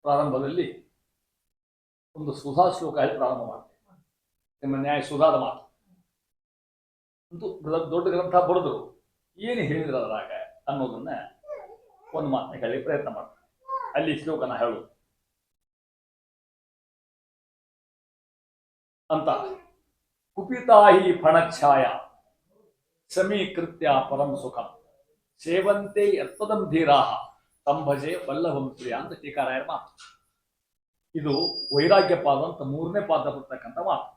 ಪ್ರಾರಂಭದಲ್ಲಿ ಒಂದು ಸುಧಾ ಶ್ಲೋಕ ಪ್ರಾರಂಭ ಮಾಡ್ತೇವೆ. ನಿಮ್ಮ ನ್ಯಾಯ ಸುಧಾದ ಮಾತು ಅಂತೂ ದೊಡ್ಡ ಗ್ರಂಥ ಬರೆದ್ರು, ಏನು ಹೇಳಿದ್ರು ಅದ್ರಾಗ ಅನ್ನೋದನ್ನ ಒಂದು ಮಾತನ್ನ ಹೇಳಿ ಪ್ರಯತ್ನ ಮಾಡ್ತಾರೆ. ಅಲ್ಲಿ ಶ್ಲೋಕನ ಹೇಳು ಅಂತ. ಕುಪಿತಾಹಿ ಫಣಚ್ಛಾಯ ಸಮೀಕೃತ್ಯ ಪರಂ ಸುಖಂ ಸೇವಂತೆ ಯತ್ಪದಂ ಧೀರಾಹ ತಂಭಜೆ ವಲ್ಲಭಂ ಪ್ರಿಯ ಅಂತ ಟೀಕಾರಾಯರ ಮಾತು. ಇದು ವೈರಾಗ್ಯ ಪಾದ ಅಂತ 3ನೇ ಪಾದ ಬರ್ತಕ್ಕಂಥ ಮಾತು.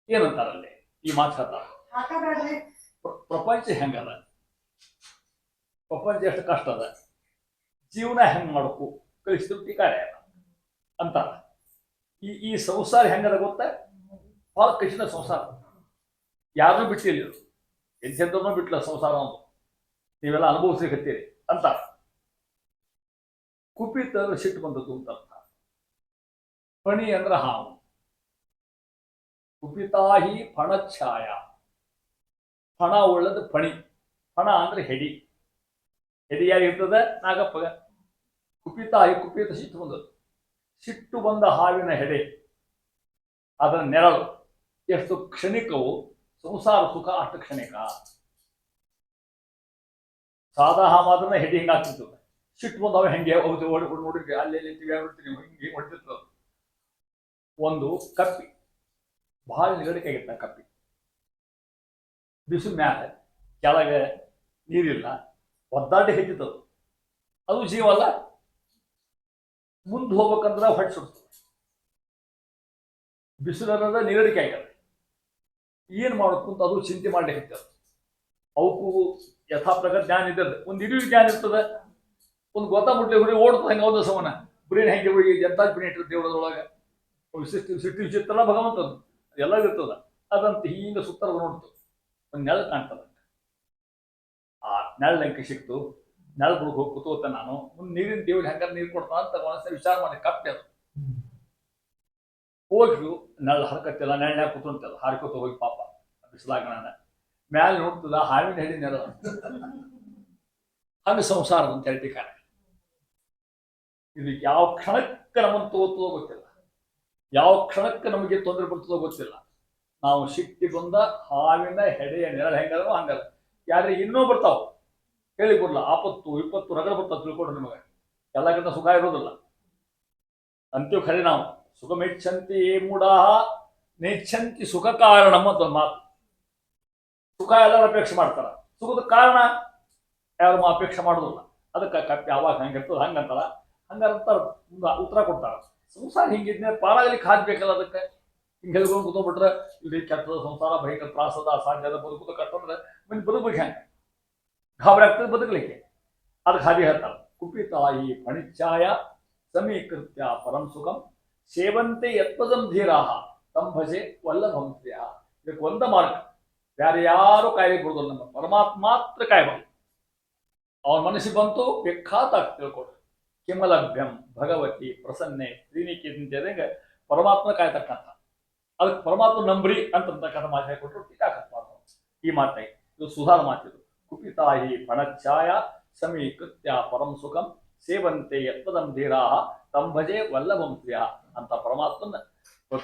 ಏನಂತಾರಲ್ಲಿ ಈ ಮಾತು ಹೇಳ್ತಾರೆ, ಪ್ರಪಂಚ ಹೆಂಗದ, ಪ್ರಪಂಚ ಎಷ್ಟು ಕಷ್ಟ ಅದ, ಜೀವನ ಹೆಂಗ್ ಮಾಡಬೇಕು ಕಲಿಸಿದ್ರು ಟೀಕಾರಾಯರ ಅಂತಾರ. ಈ ಸಂಸಾರ ಹೆಂಗದ ಗೊತ್ತ, ಬಹಳ ಕಠಿಣ ಸಂಸಾರ. ಯಾರನ್ನೂ ಬಿಟ್ಟಿಲ್ಲ, ಎಂಥೆಂಥವ್ರನ್ನೂ ಬಿಟ್ಟಿಲ್ಲ ಸಂಸಾರ ಅಂತ. ನೀವೆಲ್ಲ ಅನುಭವಿಸ್ಲಿಕ್ಕತ್ತೀರಿ ಅಂತ. ಕುಪಿತ ಅಂದ್ರೆ ಸಿಟ್ಟು ಬಂದದ್ದು ಅಂತ ಅರ್ಥ. ಫಣಿ ಅಂದ್ರೆ ಹಾವು. ಕುಪಿತಾಹಿ ಫಣಚ್ಛಾಯ, ಫಣ ಉಳ್ಳದ ಫಣಿ. ಫಣ ಅಂದ್ರೆ ಹೆಡಿ. ಹೆಡಿಯಾಗಿರ್ತದೆ ನಾಗಪ್ಪಗ. ಕುಪಿತಾಹಿ ಕುಪಿತ ಸಿಟ್ಟು ಬಂದದ್ದು. ಸಿಟ್ಟು ಬಂದ ಹಾವಿನ ಹೆಡೆ, ಅದರ ನೆರಳು ಎಷ್ಟು ಕ್ಷಣಿಕವು, ಸಂಸಾರ ಸುಖ ಅಷ್ಟು ಕ್ಷಣಿಕ. ಸಾದಾ ಹಾಮಾದ್ರೆ ಹೆಡಿ ಹಿಂಗಾಗ್ತಿರ್ತದೆ. ಸಿಟ್ಟು ಬಂದವ ಹೆಂಗೆ ನೋಡಿದ್ರಿ ಅಲ್ಲಿ ಹಿಂಗೆ ಹೊಡ್ತಿರ್ತದೆ. ಒಂದು ಕಪ್ಪಿ ಬಹಳ ನಿಗಡಿಕೆ ಆಗಿತ್ತ. ಕಪ್ಪಿ ಬಿಸಿಲು ಮ್ಯಾಲೆ ಕೆಳಗೆ ನೀರಿಲ್ಲ, ಒದ್ದಾಡಿ ಹೆಚ್ಚಿತದು. ಅದು ಜೀವ ಅಲ್ಲ, ಮುಂದೆ ಹೋಗ್ಬೇಕಂದ್ರೆ ಹೊಟ್ಟೆ ಸುಡ್ತದೆ. ಬಿಸಿಲು ಅನ್ನೋದ ನಿಗಡಿಕೆ ಆಗ್ಯದ. ಏನು ಮಾಡಬೇಕು ಅಂತ ಅದು ಚಿಂತೆ ಮಾಡ್ಲಿಕ್ಕೆ. ಅವಕ್ಕೂ ಯಥಾ ಪ್ರಕಾರ ಜ್ಞಾನ ಇದ್ದದ. ಒಂದು ಇಡೀ ಜ್ಞಾನ ಇರ್ತದೆ, ಒಂದು ಗೊತ್ತಾಗ್ಬಿಟ್ಲೆ ಹುಡಿ ಓಡ್ತದೆ. ಹಂಗೆ ಹೌದು ಸಮನ ಬ್ರೇನ್ ಹೆಂಗೆ ಹೋಗಿ ಎಂತ ಬ್ರೇನ್ ಇರ್ತದೆ ದೇವರದೊಳಗೆ. ಸಿಟ್ಟು ವಿಚಿತ್ರ ಭಗವಂತದ್ದು ಎಲ್ಲ ಇರ್ತದ. ಅದಂತ ಹಿಂಗೆ ಸುತ್ತರ ನೋಡ್ತು, ಒಂದು ನೆಳ ಕಾಣ್ತದ. ಆ ನೆಳ್ಳಂಕೆ ಸಿಕ್ತು, ನೆಳ ಬುಡಕ್ಕೆ ಹೋಗಿ ಕೂತೋತ. ನಾನು ಮುಂದೆ ನೀರಿನ ದೇವ್ರಿಗೆ ಹೆಂಗಾರ ನೀರು ಕೊಡ್ತಾನ ಅಂತ ಒಂದ್ಸರಿ ವಿಚಾರ ಮಾಡಿ ಕಪ್ಪೆ ಅದು ಹೋಗಿ ನೆಳ ಹರಕತ್ತಿಲ್ಲ, ನೆಳ್ಳ್ಯಾಗ ಕೂತಂತಲ್ಲ, ಹಾರ್ಕೋತ ಹೋಗಿ ಪಾಪ ಬಿಸಿಲಾಗಣ ಮ್ಯಾಲೆ ನೋಡ್ತದ ಹಾವಿನ ಹೆಡಿ ನೆರ. ಹಂಗೆ ಸಂಸಾರದ ಅಂತ ಹೇಳ್ತಿಕಾರ. ಇದು ಯಾವ ಕ್ಷಣಕ್ಕೆ ನಮ್ಮನ್ನು ತಗೋತದೋ ಗೊತ್ತಿಲ್ಲ, ಯಾವ ಕ್ಷಣಕ್ಕೆ ನಮಗೆ ತೊಂದರೆ ಬರ್ತದೋ ಗೊತ್ತಿಲ್ಲ. ನಾವು ಸಿಟ್ಟಿ ಬಂದ ಹಾವಿನ ಹೆಡೆಯ ನೆರಳು ಹೆಂಗದೋ ಹಂಗದ. ಯಾರಿಗೆ ಇನ್ನೂ ಬರ್ತಾವ ಹೇಳಿ ಕೊಡ್ಲ, ಆಪತ್ತು ವಿಪತ್ತು ರಗಡ ಬರ್ತಾವ ತಿಳ್ಕೊಡ್ರಿ. ನಿಮಗೆ ಎಲ್ಲಕ್ಕಿಂತ ಸುಖ ಇರೋದಿಲ್ಲ ಅಂತೀವ್ ಖರೆ. ನಾವು ಸುಖಮೆಚ್ಚಂತಿ ಮೂಢಾ ನೆಚ್ಚಂತಿ ಸುಖ ಕಾರಣ ಅಂತ ಮಾತು. ಸುಖ ಎಲ್ಲರೂ ಅಪೇಕ್ಷೆ ಮಾಡ್ತಾರ, ಸುಖದ ಕಾರಣ ಯಾರು ಅಪೇಕ್ಷೆ ಮಾಡೋದಿಲ್ಲ. ಅದಕ್ಕೆ ಕಪ್ಪಿ ಯಾವಾಗ ಹಂಗಿರ್ತದ ಹಂಗಂತಾರ, ಹಂಗಂತಾರ ಉತ್ತರ ಕೊಡ್ತಾರ. ಸಂಸಾರ ಹಿಂಗಿದ್ನೆ ಪಾರಾಗಲಿಕ್ಕೆ ಹಾಕ್ಬೇಕಲ್ಲ. ಅದಕ್ಕೆ ಹಿಂಗೆ ಹೇಳ್ಕೊಂಡು ಕೂತ್ಬಿಟ್ರೆ ಇಲ್ಲಿ ಕೆಟ್ಟದ ಸಂಸಾರ, ಭಯಂಕರ ತ್ರಾಸದ, ಅಸಾಧ್ಯದ, ಬದುಕುದ ಕಟ್ಟಂದ್ರೆ ಮುಂದೆ ಬದುಕಬೇಕು ಹೆಂಗೆ, ಗಾಬರಿ ಆಗ್ತದೆ ಬದುಕಲಿಕ್ಕೆ. ಅದಕ್ಕೆ ಹಾಗೆ ಹೇಳ್ತಾರೆ, ಕುಪಿತಾಯಿ ಫಣಿಚ್ಛಾಯ ಸಮೀಕೃತ್ಯ ಪರಂ ಸುಖಂ ಸೇವಂತೆ ಯತ್ಪದಂ ಧೀರಾಹ ತಂಭಜೆ ವಲ್ಲಭಂ ಪ್ರಿಯ. ಇದಕ್ಕೆ ಒಂದ ಮಾರ್ಗ, ಬೇರೆ ಯಾರು ಕಾಯಿಲೆ ಕೊಡೋದಿಲ್ಲ, ನಮ್ಮ ಪರಮಾತ್ಮ ಮಾತ್ರ ಕಾಯ್ಬಾರ್ದು. ಅವನ ಮನಸ್ಸಿಗೆ ಬಂತು ಬೇಕಾತ ತಿಳ್ಕೊಡ್ರಿ. ಕಿಮಲಭ್ಯಂ ಭಗವತಿ ಪ್ರಸನ್ನೆ ಶ್ರೀನಿಕಿ ಅಂತಿದ್ದಂಗೆ ಪರಮಾತ್ಮ ಕಾಯ್ತಕ್ಕಂಥ. ಅದಕ್ಕೆ ಪರಮಾತ್ಮ ನಂಬ್ರಿ ಅಂತಕ್ಕಂಥ ಮಾತು ಹೇಳ್ಕೊಟ್ರು ಟೀಕಾಕತ್ವ. ಈ ಮಾತಾಯಿ ಇದು ಸುಧಾರ ಮಾತಿದು. ಕುಪಿತಾಹಿ ಫಣಚ್ಛಾಯ ಸಮೀಕೃತ್ಯ ಪರಂ ಸುಖಂ ಸೇವಂತೆ ಯತ್ಪದಂ ಧೀರಾಹ ತಂಭಜೆ ವಲ್ಲಭಂ ಪ್ರಿಯ ಅಂತ ಪರಮಾತ್ಮನ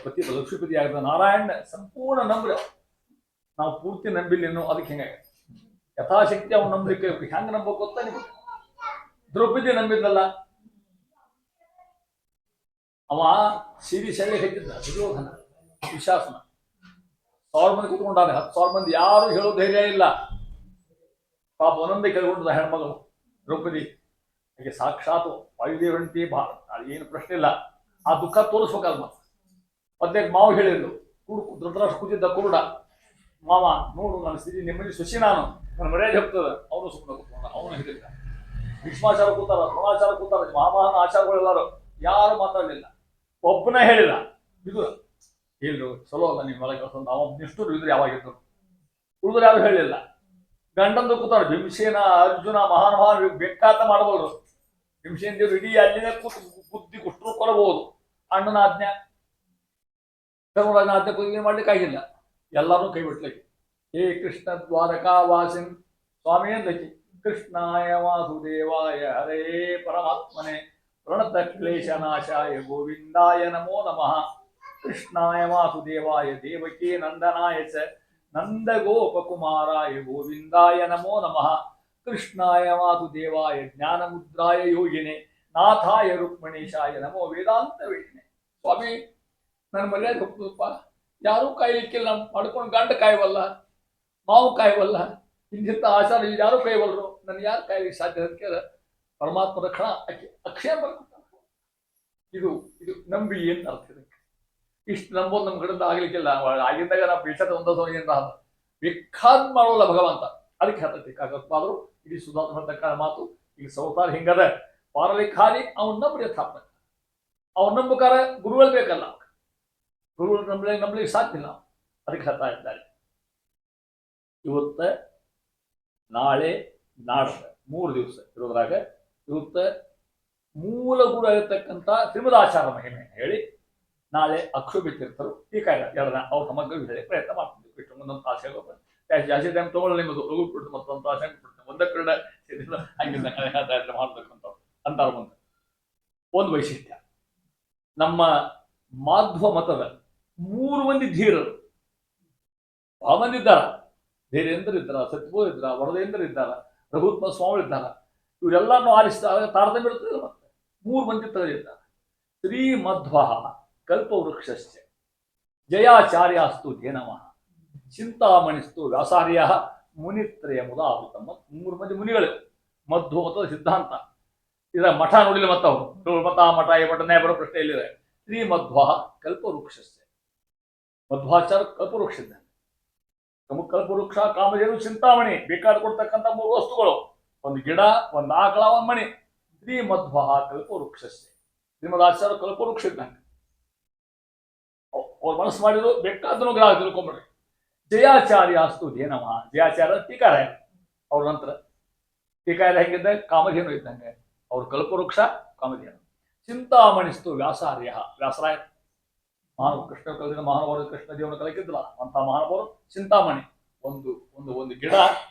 ಪತಿ ಲಕ್ಷ್ಮೀಪತಿ ಆಗಿದ್ದ ನಾರಾಯಣ ಸಂಪೂರ್ಣ ನಂಬ್ರಿ. ನಾವು ಪೂರ್ತಿ ನಂಬಿಲ್ಲೇನೋ, ಅದಕ್ಕೆ ಹೆಂಗಾಗಿ ಯಥಾಶಕ್ತಿ ಅವ್ನು ನಂಬಲಿಕ್ಕೆ ಹೆಂಗ್ ನಂಬಬೇಕು ಗೊತ್ತಾ ನಿಮಗೆ? ದ್ರೌಪದಿ ನಂಬಿದ್ನಲ್ಲ, ಅವ ಸಿರಿ ಸೆಳ್ಳಿ ಹೆಚ್ಚಿದ್ದ ದುರ್ಯೋಧನ ವಿಶಾಸನ 1000 ಮಂದಿ ಕೂತ್ಕೊಂಡಾಗ 10,000 ಮಂದಿ ಯಾರು ಹೇಳೋ ಧೈರ್ಯ ಇಲ್ಲ. ಪಾಪ ಒಂದೊಂದೇ ಕೇಳ್ಕೊಂಡದ ಹೆಣ್ಮಗಳು ದ್ರೌಪದಿ. ಹಾಗೆ ಸಾಕ್ಷಾತ್ ವಾಯುದೇವ ಹೆಂಡತಿ ಏನು ಪ್ರಶ್ನೆ ಇಲ್ಲ. ಆ ದುಃಖ ತೋರಿಸ್ಬೇಕಲ್ಮ. ಮಧ್ಯ ಮಾವು ಹೇಳಿದ್ರು, ಧೃತರಾಷ್ಟ್ರ ಕೂತಿದ್ದ ಕುರುಡ, ಮಾವ ನೋಡು ನನ್ನ ಸ್ಥಿತಿ, ನಿಮ್ಮಲ್ಲಿ ಸುಶಿ ನಾನು, ನನ್ನ ಮರ್ಯಾದೆ ಹೋಗ್ತದ. ಅವನು ಸುಮ್ಮನೆ ಕೂತ್ಕೊಂಡ, ಅವನು ಹೇಳಿಲ್ಲ. ಭೀಷ್ಮಾಚಾರ ಕೂತಾರ, ದ್ರೋಣಾಚಾರ ಕೂತಾರ, ಮಹಾಮಹಾನ ಆಚಾರಗಳೆಲ್ಲರೂ ಯಾರು ಮಾತಾಡಲಿಲ್ಲ. ಒಬ್ಬನ ಹೇಳಿಲ್ಲ, ಇದು ಹೇಳು ಚಲೋ ಅಲ್ಲ ನಿಮ್ಮ ಒಳಗೆ ಅವ ನಿಷ್ಠರು ಇದ್ರೆ ಯಾವಾಗಿದ್ರು. ಉಳಿದ್ರೆ ಯಾರು ಹೇಳಿಲ್ಲ. ಗಂಡಂದು ಕೂತಾರ ಭೀಮಸೇನ, ಅರ್ಜುನ, ಮಹಾನ್ ಬೇಕಾತ ಮಾಡಬಹುದು. ಭೀಮಸೇನ ದೇವರು ಇಡೀ ಅಲ್ಲಿನೇ ಕೂತು ಬುದ್ಧಿ ಕುಷ್ಟರು ಕೊಡಬಹುದು. ಅಣ್ಣನ ಆಜ್ಞೆ, ಧರ್ಮರಾಜನ ಆಜ್ಞೆ ಏನ್ ಮಾಡ್ಲಿಕ್ಕೆ ಆಗಿಲ್ಲ. ಎಲ್ಲರೂ ಕೈ ಬಿಟ್ಲಿಕ್ಕೆ. ಹೇ ಕೃಷ್ಣ ದ್ವಾರಕಾ ವಾಸಿನ್ ಸ್ವಾಮಿ ಅಂದಕ್ಕೆ, ಕೃಷ್ಣಾಯ ವಾಸುದೇವಾಯ ಹರೇ ಪರಮಾತ್ಮನೆ ಪ್ರಣತ ಕ್ಲೇಶನಾಶಾಯ ಗೋವಿಂದಾಯ ನಮೋ ನಮಃ. ಕೃಷ್ಣಾಯ ವಾಸುದೇವಾಯ ದೇವಕೀ ನಂದನಾಯ ಚ ನಂದ ಗೋಪಕುಮಾರಾಯ ಗೋವಿಂದಾಯ ನಮೋ ನಮಃ. ಕೃಷ್ಣಾಯ ವಾಸುದೇವಾಯ ಜ್ಞಾನಮುದ್ರಾಯ ಯೋಗಿನೆ ನಾಥಾಯ ರುಕ್ಮಣೇಶಾಯ ನಮೋ ವೇದಾಂತ ವೇದಿನೆ. ಸ್ವಾಮಿ, ನನ್ನ ಮರ್ಯಾದೆ ಹೋಗ್ತದಪ್ಪ. ಯಾರೂ ಕಾಯ್ಲಿಕ್ಕಿಲ್ಲ. ನಾವು ಮಾಡ್ಕೊಂಡು ಗಂಡ ಕಾಯವಲ್ಲ, ಮಾವು ಕಾಯವಲ್ಲ, ಇಂಥ ಆಚಾರ ಯಾರು ಕಾಯವಲ್ರು. ನನ್ ಯಾರು ಕಾಯ್ಲಿಕ್ಕೆ ಸಾಧ್ಯ ಅಂತ ಕೇಳ ಪರಮಾತ್ಮ ರಕ್ಷಣ ಅಕ್ಷಯ ಬರ್ಕೊತಾನೆ. ಇದು ಇದು ನಂಬಿ ಅಂತ ಅರ್ಥ ಇದಕ್ಕೆ. ಇಷ್ಟು ನಂಬೋದು ನಮ್ಮ ಕಡೆಯಿಂದ ಆಗ್ಲಿಕ್ಕಿಲ್ಲ. ಆಗಿದ್ದಾಗ ನಾವು ಬೇಸರ ಒಂದೊಂದು ವಿಖ್ಯಾತ ಮಾಡೋಲ್ಲ ಭಗವಂತ. ಅದಕ್ಕೆ ಹೇಳ್ತೈತಿ ಕಾಕತ್ವಾದ್ರು ಇಡೀ ಸುಧಾರ್ಥ ಹೇಳ್ತಕ್ಕ ಮಾತು. ಈಗ ಸೌತಾರ ಹಿಂಗದ ಪಾರಲಿ ಖಾಲಿ ಅವ್ನ ನಂಬಿ ಸ್ಥಾಪನೆ. ಅವ್ನ ನಂಬಕಾರ ಗುರುಗಳು ಬೇಕಲ್ಲ. ಗುರುಗಳು ನಂಬಲಿಕ್ಕೆ ಸಾಧ್ಯ ಇಲ್ಲ. ಅದಕ್ಕೆ ಹೇಳ್ತಾ ಇದ್ದಾರೆ. ಇವತ್ತ ನಾಳೆ ನಾಡ್ದ 3 ದಿವಸ ಇರೋದ್ರಾಗ ಇವತ್ತ ಮೂಲ ಗುರು ಆಗಿರ್ತಕ್ಕಂಥ ಶ್ರೀಮದಾಚಾರ್ಯ ಮಹಿಮೆ ಹೇಳಿ ನಾಳೆ ಅಕ್ಷೋಭ್ಯ ತೀರ್ಥರು ಟೀಕಾ ಎರಡನ ಅವ್ರ ಸಮಗ್ರ ಹೇಳಿ ಪ್ರಯತ್ನ ಮಾಡ್ತಿದ್ವಿ. ಬಿಟ್ಟು ಮುಂದೊಂದು ತಾಸು ಹೇಳೋದು ಜಾಸ್ತಿ ಟೈಮ್ ತಗೊಳ್ಳಿ. ನಿಮ್ಮದು ಲಘು ಬಿಟ್ಟು ಮತ್ತೊಂದು ತಾಸು ಬಿಟ್ಟು ಒಂದೇ ಕಡೆ ಹಂಗಿಂದ ಮಾಡ್ಬೇಕಂತ ಅಂತಾರ. ಮುಂದೆ ಒಂದು ವೈಶಿಷ್ಟ್ಯ, ನಮ್ಮ ಮಾಧ್ವ ಮತದ 3 ಮಂದಿ ಧೀರರು ಬಹಳ ಮಂದಿ ಇದ್ದಾರ. ಧೈರ್ಯೇಂದ್ರ ಇದ್ದಾರ, ಸತ್ಯಬೋಧ ಇದ್ದಾರ, ವರದೇಂದ್ರ ಇದ್ದಾರ, ರಘುತ್ಮ ಸ್ವಾಮಿ ಇದ್ದಾರ. ಇವರೆಲ್ಲರೂ ಆರಿಸಿದಾಗ ತಾರತಮ್ಯ ಇರ್ತದೆ. ಮತ್ತೆ 3 ಮಂದಿ ತೆಗೆದಿದ್ದಾರೆ. ಶ್ರೀಮಧ್ವ ಕಲ್ಪವೃಕ್ಷಶ್ಚ ಜಯಾಚಾರ್ಯಾಸ್ತು ಧೇನಮಃ ಚಿಂತಾಮಣಿಸ್ತು ವ್ಯಾಸಾರ್ಯ ಮುನಿತ್ರಯ ಮುದಾವೃತ. 3 ಮಂದಿ ಮುನಿಗಳು. ಮಧ್ವ ಮತದ ಸಿದ್ಧಾಂತ ಇದರ ಮಠ ನೋಡಿಲ್ಲ. ಮತ್ತವರು ಮತ ಮಠ ಈ ಮಠನೇ ಬರೋ ಪ್ರಶ್ನೆ ಇಲ್ಲಿದೆ. ಶ್ರೀಮಧ್ವ ಕಲ್ಪವೃಕ್ಷಶ್ಚ ಮಧ್ವಾಚಾರ್ಯ ಕಲ್ಪವೃಕ್ಷ ಇದ್ದಾನೆ. ಕಲ್ಪವೃಕ್ಷ, ಕಾಮಧೇನು, ಚಿಂತಾಮಣಿ ಬೇಕಾದ ಕೊಡ್ತಕ್ಕಂಥ 3 ವಸ್ತುಗಳು. ಒಂದು ಗಿಡ, ಒಂದು ಆಕಳ, ಒಂದು ಮಣಿ. ಶ್ರೀಮಧ್ವ ಕಲ್ಪವೃಕ್ಷಶ್ಚ ಶ್ರೀಮದಾಚಾರ್ಯ ಕಲ್ಪವೃಕ್ಷ ಇದ್ದಂಗೆ. ಅವ್ರು ಮನಸ್ಸು ಮಾಡಿದ್ರು ಬೇಕಾದನು ಗ್ರಾಹ ತಿಳ್ಕೊಂಬಿಡ್ರಿ. ಜಯಾಚಾರ್ಯ ಅಸ್ತು ಧೇನಮ. ಜಯಾಚಾರ್ಯ ಟೀಕಾರಾಯ. ಅವ್ರ ನಂತರ ಟೀಕಾರಾಯ ಹೆಂಗಿದ್ದ ಕಾಮಧೇನು ಇದ್ದಂಗೆ. ಅವ್ರ ಕಲ್ಪವೃಕ್ಷ ಕಾಮಧೇನು. ಚಿಂತಾಮಣಿಸ್ತು ವ್ಯಾಸಾರ್ಯ ವ್ಯಾಸರಾಯ. ಕೃಷ್ಣ ಕಲಿದ ಮಹಾನುಭಾವರು ಕೃಷ್ಣ ದೇವನ ಕಲಿಕಿದ್ರಲ್ಲ ಅಂತ ಮಹಾನುಭಾವರು ಚಿಂತಾಮಣಿ. ಒಂದು ಒಂದು ಒಂದು ಗಿಡ,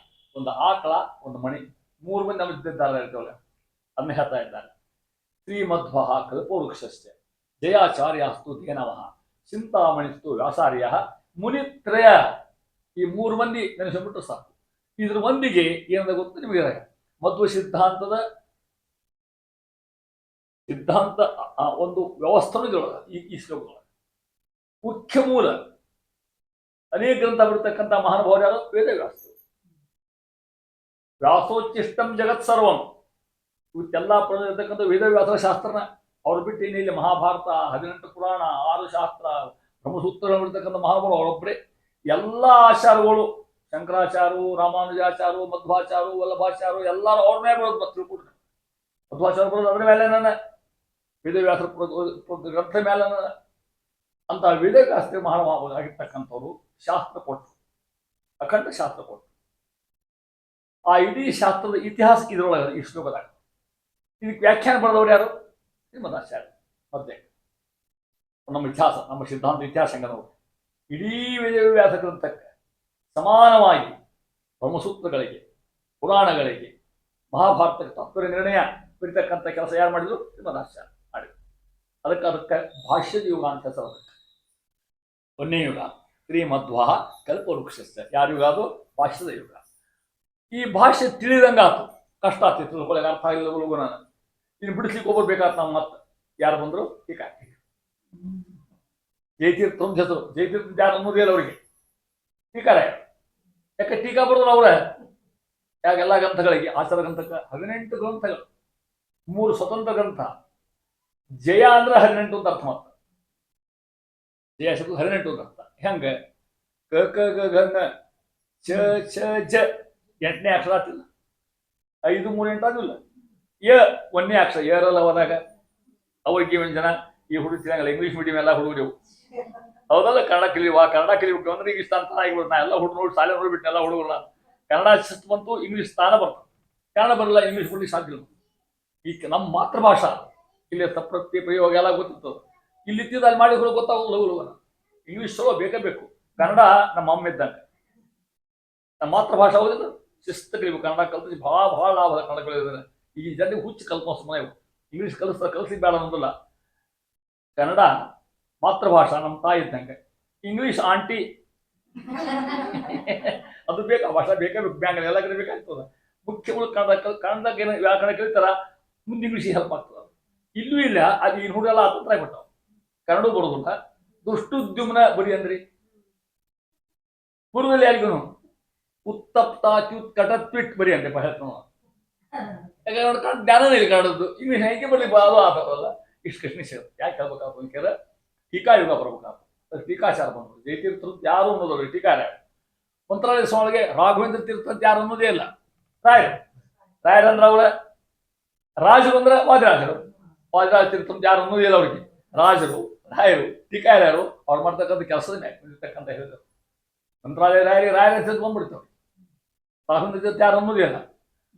ಒಂದು ಆಕಳ, ಒಂದು ಮಣಿ, 3 ಮಂದಿ ನಮ್ಮಿದ್ದಾರೆ ಇರ್ತವಲ್ಲ. ಅದನ್ನ ಹೇಳ್ತಾ ಇದ್ದಾರೆ. ಶ್ರೀಮಧ್ವ ಕಲ್ಪವೃಕ್ಷಶ್ಚ ಜಯಾಚಾರ್ಯಾಸ್ತು ಧೇನವಃ ಚಿಂತಾಮಣಿಸ್ತು ವ್ಯಾಸಾರ್ಯ ಮುನಿತ್ರಯ. ಈ 3 ಮಂದಿ ನೆನೆಸಿಬಿಟ್ರು ಸಾಕು. ಇದ್ರ ಮಂದಿಗೆ ಏನಂದ ಗೊತ್ತು ನಿಮಗೆ? ಮಧ್ವ ಸಿದ್ಧಾಂತ ಒಂದು ವ್ಯವಸ್ಥೆನೂ ಇದರೊಳಗ. ಈ ಶ್ಲೋಕದೊಳಗೆ ಮುಖ್ಯ ಮೂಲ ಅನೇಕ ಗ್ರಂಥ ಬಿಡ್ತಕ್ಕಂಥ ಮಹಾನುಭಾವರು ಯಾರು? ವೇದವ್ಯಾಸ. ವ್ಯಾಸೋಚ್ಚಿಷ್ಟಂ ಜಗತ್ ಸರ್ವಂ. ಇವತ್ತೆಲ್ಲ ಇರ್ತಕ್ಕಂಥ ವೇದವ್ಯಾಸರ ಶಾಸ್ತ್ರನ ಅವ್ರು ಬಿಟ್ಟು ಇಲ್ಲಿ ಮಹಾಭಾರತ, 18 ಪುರಾಣ, 6 ಶಾಸ್ತ್ರ, ಬ್ರಹ್ಮಸೂತ್ರ ಬಿಡ್ತಕ್ಕಂಥ ಮಹಾನುಭಾವರು ಅವರೊಬ್ಬರೇ. ಎಲ್ಲ ಆಚಾರಗಳು ಶಂಕರಾಚಾರ್ಯರು, ರಾಮಾನುಜಾಚಾರ್ಯರು, ಮಧ್ವಾಚಾರ್ಯರು, ವಲ್ಲಭಾಚಾರ್ಯರು ಎಲ್ಲರೂ ಅವ್ರ ಮೇಲೆ ಬರೋದು ತಿಳ್ಕೊಡ್ತಾರೆ. ಮಧ್ವಾಚಾರ್ಯ ಬರೋದು ಅದ್ರ ಮೇಲೆ ವೇದವ್ಯಾಸರ ಗ್ರಂಥ ಮೇಲೆ ಅಂತ ವೇದವ್ಯಾಸ ಮಹಾನುಭಾವರಾಗಿರ್ತಕ್ಕಂಥವ್ರು ಶಾಸ್ತ್ರ ಕೊಟ್ಟರು, ಅಖಂಡ ಶಾಸ್ತ್ರ ಕೊಟ್ಟರು. ಆ ಇಡೀ ಶಾಸ್ತ್ರದ ಇತಿಹಾಸ ಇದರೊಳಗೆ ಈ ಶ್ಲೋಕದಾಗ. ಇದಕ್ಕೆ ವ್ಯಾಖ್ಯಾನ ಬರೆದವ್ರು ಯಾರು? ಶ್ರೀಮದಾಚಾರ್ಯ. ಮತ್ತೆ ನಮ್ಮ ಇತಿಹಾಸ, ನಮ್ಮ ಸಿದ್ಧಾಂತ ಇತಿಹಾಸ ಹೆಂಗದವರು ಇಡೀ ವೇದವ್ಯಾಸ ಗ್ರಂಥಕ್ಕೆ ಸಮಾನವಾಗಿ ಬ್ರಹ್ಮಸೂತ್ರಗಳಿಗೆ, ಪುರಾಣಗಳಿಗೆ, ಮಹಾಭಾರತಕ್ಕೆ ತಾತ್ಪರ್ಯ ನಿರ್ಣಯ ಬರೀತಕ್ಕಂಥ ಕೆಲಸ ಯಾರು ಮಾಡಿದ್ರು? ಶ್ರೀಮದಾಚಾರ್ಯ ಮಾಡಿದ್ರು. ಅದಕ್ಕೆ ಭಾಷ್ಯದ ಯುಗ ಅಂತ ಹೆಸರು. ಒಂದೇ ಯುಗ ಶ್ರೀಮಧ್ವ ಕಲ್ಪವೃಕ್ಷಶ್ಚ. ಯಾರ ಯುಗ ಅದು? ಭಾಷ್ಯದ ಯುಗ. ಈ ಭಾಷೆ ತಿಳಿದಂಗಾತು, ಕಷ್ಟ ಆಗ್ತಿತ್ತು ತಿಳ್ಕೊಳ್ಳಿ. ಅರ್ಥ ಆಗಿಲ್ಲ ನಾನು ಇನ್ನು ಬಿಡಿಸ್ಲಿಕ್ಕೆ ಒಬ್ಬರು ಬೇಕಾದ ನಾವು. ಮತ್ತೆ ಯಾರು ಬಂದರು? ಟೀಕಾ ಜಯತೀರ್ಥ ಅಂತ ಹೆಸರು. ಜಯತೀರ್ಥ ಯಾರು ಅನ್ನೋದಿಲ್ಲ ಅವರಿಗೆ. ಟೀಕಾರಾಯ. ಯಾಕೆ ಟೀಕಾ ಬರೋದು ಅವ್ರೆ? ಯಾಕೆಲ್ಲ ಗ್ರಂಥಗಳಿಗೆ, ಆಚಾರ ಗ್ರಂಥಕ್ಕೆ 18 ಗ್ರಂಥಗಳು, 3 ಸ್ವತಂತ್ರ ಗ್ರಂಥ. ಜಯ ಅಂದ್ರೆ 18 ಅಂತ ಅರ್ಥ. ಮಾತ್ರ ಜಯ ಶಬ್ದ 18 ಅಂತ ಅರ್ಥ. ಹೆಂಗ? ಕ ಕ ಗ ಘ ಂಗ ಚ ಛ ಜ 8ನೇ ಅಕ್ಷರ ಆಗ್ತಿಲ್ಲ. 5 3 8 ಆಗಿಲ್ಲ. ಯ 1ನೇ ಅಕ್ಷರ. ಏರಲ್ಲ ಹೋದಾಗ ಅವ್ರಿಗೆ ಜನ ಈ ಹುಡುಗ ತಿನ್ನಂಗಿಲ್ಲ. ಇಂಗ್ಲೀಷ್ ಮೀಡಿಯಂ ಎಲ್ಲ ಹುಡುಗರು ಹೌದಲ್ಲ. ಕನ್ನಡ ಕನ್ನಡ ಕಲಿಬೇಕು ಅಂದ್ರೆ ಇಂಗ್ಲೀಷ್ ಸ್ಥಾನ ಆಗಿಬಿಡ್ತು. ನಾ ಎಲ್ಲ ಹುಡುಗ ನೋಡಿ ಶಾಲೆ ನೋಡ್ಬಿಟ್ಟು ಎಲ್ಲ ಹುಡುಗರಲ್ಲ. ಕನ್ನಡ ಶಿಸ್ತು ಬಂತು, ಇಂಗ್ಲೀಷ್ ಸ್ಥಾನ ಬರ್ತದೆ. ಕನ್ನಡ ಬರಲ್ಲ, ಇಂಗ್ಲೀಷ್ ಕೊಡ್ಲಿಕ್ಕೆ ಸಾಧ್ಯ ಇಲ್ಲ. ಈಗ ನಮ್ಮ ಮಾತೃಭಾಷಾ ಇಲ್ಲಿ ಪ್ರತಿ ಪ್ರಯೋಗ ಎಲ್ಲ ಗೊತ್ತಿರ್ತದೆ. ಇಲ್ಲಿ ಇತ್ತಿದ್ದು ಅಲ್ಲಿ ಮಾಡಿ ಗೊತ್ತಾಗೋಲ್ಲ ಹುಡುಗನ. ಇಂಗ್ಲೀಷ್ ಚಲೋ ಬೇಕೇ ಬೇಕು. ಕನ್ನಡ ನಮ್ಮ ಅಮ್ಮ ಇದ್ದಂಗೆ. ನಮ್ಮ ಮಾತೃಭಾಷಾ ಹೋಗಿದ್ದು ಶಿಸ್ತು ಕಲಿಬೇಕು. ಕನ್ನಡ ಕಲ್ತು ಬಹಳ ಲಾಭ ಕನ್ನಡ ಕಲಿಯೋದ್ರೆ. ಈ ಜನರಿಗೆ ಹುಚ್ಚು ಕಲ್ಪನೆ ಸುಮ್ಮನೆ ಇಂಗ್ಲಿಷ್ ಕಲಿಸಿ ಬೇಡ ಅನ್ನೋದಿಲ್ಲ. ಕನ್ನಡ ಮಾತೃಭಾಷಾ, ನಮ್ಮ ತಾಯಿ ಇದ್ದಂಗೆ. ಇಂಗ್ಲಿಷ್ ಆಂಟಿ ಅದು ಬೇಕಾ, ಭಾಷಾ ಬೇಕೇ ಬೇಕು, ಬ್ಯಾಂಕ್ ಎಲ್ಲ ಕಡೆ ಬೇಕಾಗ್ತದೆ. ಮುಖ್ಯ ಕನ್ನಡದಾಗ ಏನು ವ್ಯಾಕರಣ ಕಲಿತಾರ, ಮುಂದೆ ಇಂಗ್ಲಿಷಿಗೆ ಹೆಲ್ಪ್ ಆಗ್ತದೆ. ಇಲ್ಲೂ ಇಲ್ಲ, ಅದು ಈ ಹುಡುಗೆಲ್ಲ ಹತ್ರ ಕೊಟ್ಟವು, ಕನ್ನಡ ಬರೋದಿಲ್ಲ. ದುಷ್ಟುದ್ಯುಮ್ನ ಬರಿ ಅಂದ್ರಿ ಪೂರ್ವದಲ್ಲಿ ಯಾರಿಗೂ ಉತ್ತಪ್ತಾತ್ಯುತ್ಕಟ ಟ್ವಿಟ್ ಬರಿ ಅಂತೆ ಹೇಳ್ತಾವ. ಯಾಕಂದ್ರೆ ಜ್ಞಾನನೇ ಇಲ್ಲ ಕನ್ನಡದ್ದು, ಇಂಗ್ಲಿಷ್ ಹೆಂಗೆ ಬರಲಿ ಅದು ಆತಲ್ಲ. ಇಷ್ಟು ಕೃಷ್ಣ ಸೇರ್ ಯಾಕೆ ಹೇಳ್ಬೇಕಾಗ್ತದೆ ಅಂಕೇಳ ಟೀಕಾ ಯುಗ ಬರ್ಬೇಕಾಗ್ತದೆ. ಟೀಕಾಚಾರ ಬಂದ್ರು ಜಯತೀರ್ಥರು ಯಾರು ಅನ್ನೋದವ್ರಿ ಟೀಕಾರ. ಮಂತ್ರಾಲಯ ಸ್ವಾಮಿಗೆ ರಾಘವೇಂದ್ರ ತೀರ್ಥ ಅಂತ ಯಾರು ಅನ್ನೋದೇ ಇಲ್ಲ. ರಾಯರಂದ್ರ ಅವರ ರಾಜರು ಅಂದ್ರೆ ವಾದಿರಾಜರು, ವಾದಿರಾಜ ತೀರ್ಥ ಯಾರು ಅನ್ನೋದೇ ಇಲ್ಲ ಅವ್ರಿಗೆ. ರಾಜರು, ರಾಯರು, ಟೀಕಾರ್ಯರು ಅವ್ರು ಮಾಡ್ತಕ್ಕಂಥ ಕೆಲಸದ ಇರ್ತಕ್ಕಂಥ ಹೇಳಿದರು. ಮಂತ್ರಾಲಯ ರಾಯರ ಬಂದ್ಬಿಡ್ತವ್ರು, ರಾಘವೇಂದ್ರ ತೀರ್ಥ ಯಾರು ಅನ್ನೋದೇ ಇಲ್ಲ.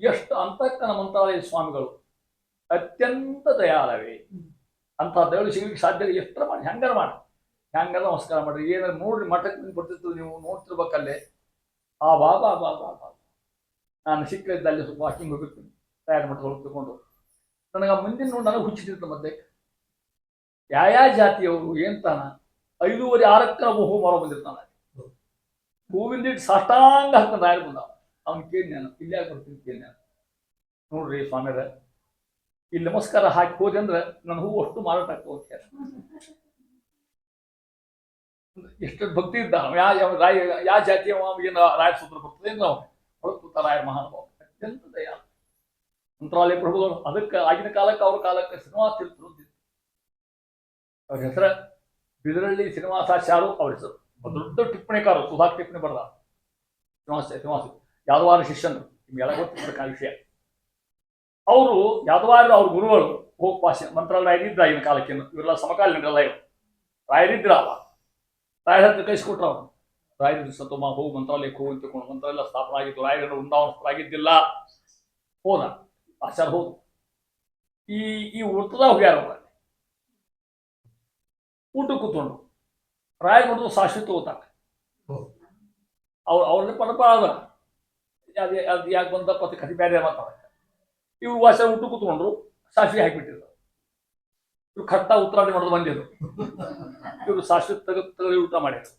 ಎಷ್ಟು ಅಂತಕ್ಕನ ಮಂತ್ರಾಲಯ ಸ್ವಾಮಿಗಳು ಅತ್ಯಂತ ದಯಾಳವೇ. ಅಂತ ದಯಳು ಸಿಗಲಿಕ್ಕೆ ಸಾಧ್ಯ. ಎಷ್ಟರ ಮಾಡಿ ಹೆಂಗಾರ ಮಾಡಿ, ಹೆಂಗೆಲ್ಲ ನಮಸ್ಕಾರ ಮಾಡ್ರಿ. ಏನಾರು ನೋಡ್ರಿ, ಮಠಕ್ಕೆ ಬರ್ತಿರ್ತೀವಿ ನೀವು ನೋಡ್ತಿರ್ಬೇಕಲ್ಲೇ. ಆ ಬಾಬಾ ಬಾಬಾ ಬಾಬಾ ನಾನು ಸಿಕ್ಕಿದ್ದ ಅಲ್ಲಿ ಸ್ವಲ್ಪ ವಾಕಿಂಗ್ ಹೋಗಿರ್ತೀನಿ, ತಯಾರು ಮಠ ಹೊರತುಕೊಂಡು ನನಗೆ ಮುಂದಿನ ನೋಡಿ ನನಗೆ ಹುಚ್ಚಿಟ್ಟಿರ್ತ. ಮತ್ತೆ ಯಾವ ಜಾತಿಯವರು ಏನ್ ತಾನ 5:30-6 ಹೂ ಮಾರೋ ಬಂದಿರ್ತಾನ. ಹೂವಿಂದಿಟ್ಟು ಸಾಷ್ಟಾಂಗ ಹಾಕ್ತಾನೆ ರಾಯರು ಬಂದ. ಅವ್ನು ಕೇಳಿ ನಾನು ಇಲ್ಲಿ ಯಾಕೆ ಬರ್ತೀನಿ ಕೇಳಿ ನಾನು, ನೋಡ್ರಿ ಸ್ವಾಮಿಯರ ಇಲ್ಲಿ ನಮಸ್ಕಾರ ಹಾಕಿ ಹೋದೆ ಅಂದ್ರೆ ನನ್ನ ಹೂವು ಅಷ್ಟು ಮಾರಾಟ ಆಗ್ತದೆ ಅಂತ ಹೇಳಿ. ಎಷ್ಟು ಭಕ್ತಿ ಇದ್ದ ಯಾವ ಜಾತಿಯ ಏನು ರಾಯರ ಸೂತ್ರ ಬರ್ತದೆ ಅಂದ್ರೆ ನಾವು ಹೊರತು ರಾಯರ ಮಹಾನುಭಾವ ಅತ್ಯಂತ ದಯ. ಮಂತ್ರಾಲಯ ಪ್ರಭುಗಳು ಅದಕ್ಕೆ ಆಗಿನ ಕಾಲಕ್ಕೆ ಅವ್ರ ಕಾಲಕ್ಕೆ ಶ್ರೀನಿವಾಸ ತೀರ್ಥರು ಅಂತಿದ್ರು. ಅವ್ರ ಹೆಸರ ಬಿದರಳ್ಳಿ ಶ್ರೀನಿವಾಸಾಚಾರು ಅವ್ರ ಹೆಸರು. ದೊಡ್ಡ ಟಿಪ್ಪಣಿಕಾರರು, ಸುಧಾ ಟಿಪ್ಪಣಿ ಬರೆದ ಶ್ರೀನಿವಾಸ ಯಾದವಾರ ಶಿಷ್ಯನು. ನಿಮ್ಗೆಲ್ಲ ಗೊತ್ತಿರ್ಬೇಕು ವಿಷಯ. ಅವರು ಯಾದವಾರ ಅವ್ರ ಗುರುಗಳು ಹೋಗಿ ಪಾಶ ಮಂತ್ರಾಲಯ ರಾಯರಿದ್ರ ಆಗಿನ ಕಾಲಕ್ಕೇನು ಇವರೆಲ್ಲ ಸಮಕಾಲೀನರಲ್ಲ. ಇವರು ರಾಯರಿದ್ರಲ್ಲ, ರಾಯರ ಹತ್ರ ಕಳಿಸ್ಕೊಟ್ರು. ಅವರು ರಾಯರಿದ್ರು ಸತೋಮ ಹೋಗಿ ಮಂತ್ರಾಲಯಕ್ಕೆ ಹೋಗಿ ತಿಳ್ಕೊಂಡು ಮಂತ್ರಾಲಯ ಸ್ಥಾಪನೆ ಆಗಿದ್ದು. ರಾಯರನ್ನು ವೃಂದಾವನಸ್ಥರಾಗಿದ್ದಿಲ್ಲ. ಹೋದ ಆಚಾರ ಹೋದು. ಈ ವೃತ್ತದ ಹೋಗ್ಯಾರ ಊಟ ಕೂತ್ಕೊಂಡು ರಾಯರ್ ನೋಡಿದ್ರು ಶಾಶ್ವತ ಹೋಗ್ತಾರೆ. ಅವ್ರನ್ನೇ ಪರಪ ಅದ ಅದು ಯಾಕೆ ಬಂದ ಪತ್ತೆ ಕಥೆ ಬೇರೆ ಮಾತಾಡ. ಇವ್ರು ವಾಸ ಊಟ ಕೂತ್ಕೊಂಡ್ರು, ಸಾಸಿವೆ ಹಾಕಿಬಿಟ್ಟಿದ್ರು. ಇವ್ರು ಕಟ್ಟ ಉತ್ತರಾದಿ ಮಾಡೋದು ಬಂದಿದ್ರು. ಇವರು ಶಾಶ್ವತ ತೆಗೆದು ಊಟ ಮಾಡಿದ್ರು.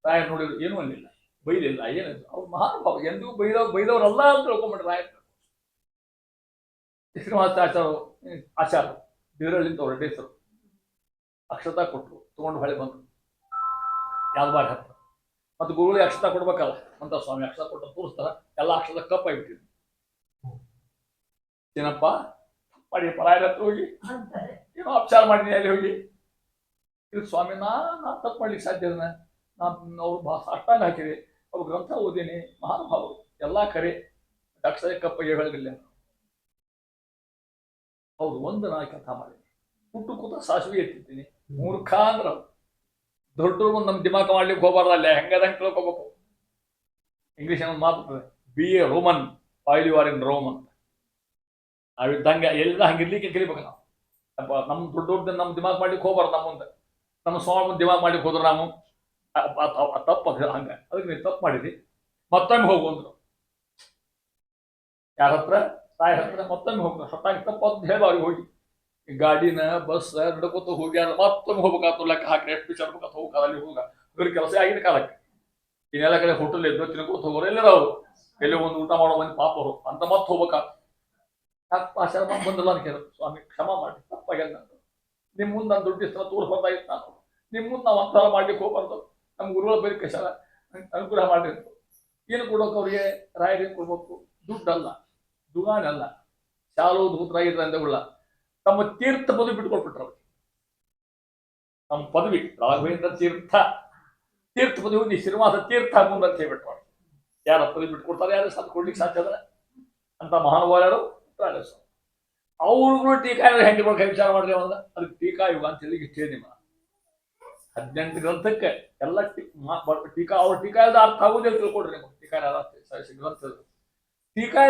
ರಾಯರ್ ನೋಡಿದ್ರು, ಏನೂ ಅಲ್ಲಿಲ್ಲ, ಬೈಲಿಲ್ಲ, ಏನಿಲ್ಲ. ಅವ್ರು ಮಹಾನುಭಾವ, ಎಂದೂ ಬೈದವರಲ್ಲ ಅಂತ ತಿಳ್ಕೊಂಬಿಟ್ರೆ ರಾಯರ್. ಆಚಾರ ಬಿದರಳ್ಳಿಂದ ಅವ್ರ ಹೆಸರು. ಅಕ್ಷತಾ ಕೊಟ್ಟರು, ತಗೊಂಡು ಹೊಳೆ ಬಂದರು ಯಾದವಾರ ಹತ್ರ. ಮತ್ತು ಗುರುಗಳಿಗೆ ಅಕ್ಷತಾ ಕೊಡ್ಬೇಕಲ್ಲ ಅಂತ ಸ್ವಾಮಿ ಅಕ್ಷತಾ ಕೊಟ್ಟು ತೋರಿಸ್ತಾರ. ಎಲ್ಲ ಅಕ್ಷತ ಕಪ್ ಆಗಿಬಿಟ್ಟಿದ್ರು. ಏನಪ್ಪ ಮಾಡಿ ಪರಾಯರ ಹತ್ರ ಹೋಗಿ ಏನೋ ಅಪಚಾರ ಮಾಡಿದ್ದೀನಿ ಅಲ್ಲಿ ಹೋಗಿ. ಇದು ಸ್ವಾಮಿ ನಾನು ತಪ್ಪು ಮಾಡ್ಲಿಕ್ಕೆ ಸಾಧ್ಯ. ನಾನು ಅವ್ರು ಅಷ್ಟಾಂಗ ಹಾಕಿದೆ, ಅವ್ರು ಗ್ರಂಥ ಓದೇನೆ, ಮಹಾನುಭಾವರು ಎಲ್ಲ ಕರೆ ಅಕ್ಷರ ಕಪ್ಪಿಗೆ ಹೇಳಿಲ್ಲ. ಹೌದು, ಒಂದು ನಾಯಿ ಕಥಾ ಮಾಡಿ ಹುಟ್ಟು ಕೂತ ಸಾಸಿವೆ ಎತ್ತಿದ್ದೀನಿ. ಮೂರ್ಖ ಅಂದ್ರ ದೊಡ್ಡರು ಬಂದು ನಮ್ ದಿಮಾಕ ಮಾಡ್ಲಿಕ್ಕೆ ಹೋಗ್ಬಾರ್ದಲ್ಲ. ಹೆಂಗದಂಗೆ ತಿಳ್ಕೊಬೇಕು. ಇಂಗ್ಲಿಷ್ ಅನ್ನೋದು ಮಾತಾಡ್ತದೆ, be a Roman while you are in Rome ಅಂತ. ನಾವಿದ್ದಂಗೆ ಎಲ್ಲ ಹಂಗಿರ್ಲಿಕ್ಕೆ ಕಲಿಬೇಕು ನಾವು. ನಮ್ಮ ದೊಡ್ಡ ನಮ್ಮ ದಿಮಾಕ್ ಮಾಡ್ಲಿಕ್ಕೆ ಹೋಗ್ಬಾರ್ದು. ನಮ್ಮ ಮುಂದೆ ನಮ್ಮ ಸ್ವಾಮಿ ಮುಂದೆ ದಿಮಾಕ್ ಮಾಡ್ಲಿಕ್ಕೆ ಹೋದ್ರೆ ನಾವು ತಪ್ಪು ಹಂಗ. ಅದಕ್ಕೆ ನೀವು ತಪ್ಪು ಮಾಡಿದ್ರಿ, ಮತ್ತೊಮ್ಮೆ ಹೋಗು ಅಂದ್ರು. ಯಾರ ಹತ್ರ? ತಾಯಿ ಹತ್ರ. ಮತ್ತೊಮ್ಮೆ ಹೋಗ್ತಾರೆ. ಸತ್ತಾಗಿ ತಪ್ಪು ಅಂತ ಹೇಳಿ ಅವ್ರಿಗೆ ಹೋಗಿ ಈ ಗಾಡಿನ ಬಸ್ ನಡ್ಕೋತ ಹೋಗ್ಯಾರ. ಮತ್ತೊಮ್ಮೆ ಹೋಗ್ಬೇಕಾಗ್ತು, ಲೆಕ್ಕ ಹಾಕಿ ಎಷ್ಟು ಪೀಸ್ ಆಡ್ಬೇಕಂತ ಹೋಗ ಅಲ್ಲಿ ಹೋಗ. ಇವ್ರ ಕೆಲಸ ಆಗಿನ ಕಾಲಕ್ಕೆ ಇನ್ನೆಲ್ಲ ಕಡೆ ಹೋಟೆಲ್ ಎದ್ದು ತಿನ್ಕೋತ ಹೋಗೋರು ಎಲ್ಲರ ಅವರು ಎಲ್ಲಿ ಒಂದು ಊಟ ಮಾಡೋ ಮಂದಿ ಪಾಪ ಅವರು ಅಂತ ಮತ್ತೆ ಹೋಗ್ಬೇಕಾಗ್ತು. ಯಾಕೆ ಆಚಾರ ಬಂದಿಲ್ಲ ಅಂತ ಕೇಳಿದ್ರು. ಸ್ವಾಮಿ ಕ್ಷಮ ಮಾಡಿ, ತಪ್ಪಾಗಿಲ್ಲ ಅಂತ. ನಿಮ್ಮ ಮುಂದೆ ನಾನು ದುಡ್ಡು ಇಷ್ಟ ತೋರಿಸ್ಬಾರ್ದಾಗಿತ್ತು. ನಾನು ನಿಮ್ಮ ಮುಂದೆ ನಾವು ಅಂತರ ಮಾಡ್ಲಿಕ್ಕೆ ಹೋಗ್ಬಾರ್ದು. ನಮ್ಮ ಗುರುಗಳ ಬರೀ ಕಷಾರ ಅನುಗ್ರಹ ಮಾಡಿರ್ತು. ಏನು ಕೊಡೋಕೆ ಅವ್ರಿಗೆ ರಾಯರಿಗೆ ಕೊಡ್ಬೇಕು? ದುಡ್ಡಲ್ಲ, ದುಗಾನಲ್ಲ, ಶಾಲು ಧೂತರಾಗಿದ್ರೆ ಅಂದಗುಳ್ಳ ತಮ್ಮ ತೀರ್ಥ ಪದವಿ ಬಿಟ್ಕೊಟ್ಬಿಟ್ರು. ಅವ್ರಿಗೆ ನಮ್ಮ ಪದವಿ ರಾಘವೇಂದ್ರ ತೀರ್ಥ ಪದವಿ ಒಂದು ಶ್ರೀನಿವಾಸ ತೀರ್ಥ ಮುಂದೆ ಅಂತ ಹೇಳ್ಬಿಟ್ರು. ಯಾರ ಪದವಿ ಬಿಟ್ಕೊಡ್ತಾರೆ? ಯಾರು ಸಾಧ್ಯ ಕೊಡ್ಲಿಕ್ಕೆ ಸಾಧ್ಯ ಅದ ಅಂತ ಮಹಾನುಭಾವರು ಅವ್ರಿಗೂ ಟೀಕಾ ಹೆಂಗೆ ಬಗ್ಗೆ ವಿಚಾರ ಮಾಡ್ರಿ. ಅವಾಗ ಅದಕ್ಕೆ ಟೀಕಾ ಯುಗ ಅಂತ ಹೇಳಿ ಇಷ್ಟೇ. ನಿಮ್ಮ 18 ಗ್ರಂಥಕ್ಕೆ ಎಲ್ಲ ಟೀಕಾ ಅವ್ರ ಟೀಕಾ ಇಲ್ಲದ ಅರ್ಥ ಆಗುವುದೇ ತಿಳ್ಕೊಡ್ರಿ. ನಿಮ್ಗೆ ಟೀಕಾ ಗ್ರಂಥ ಟೀಕಾಯ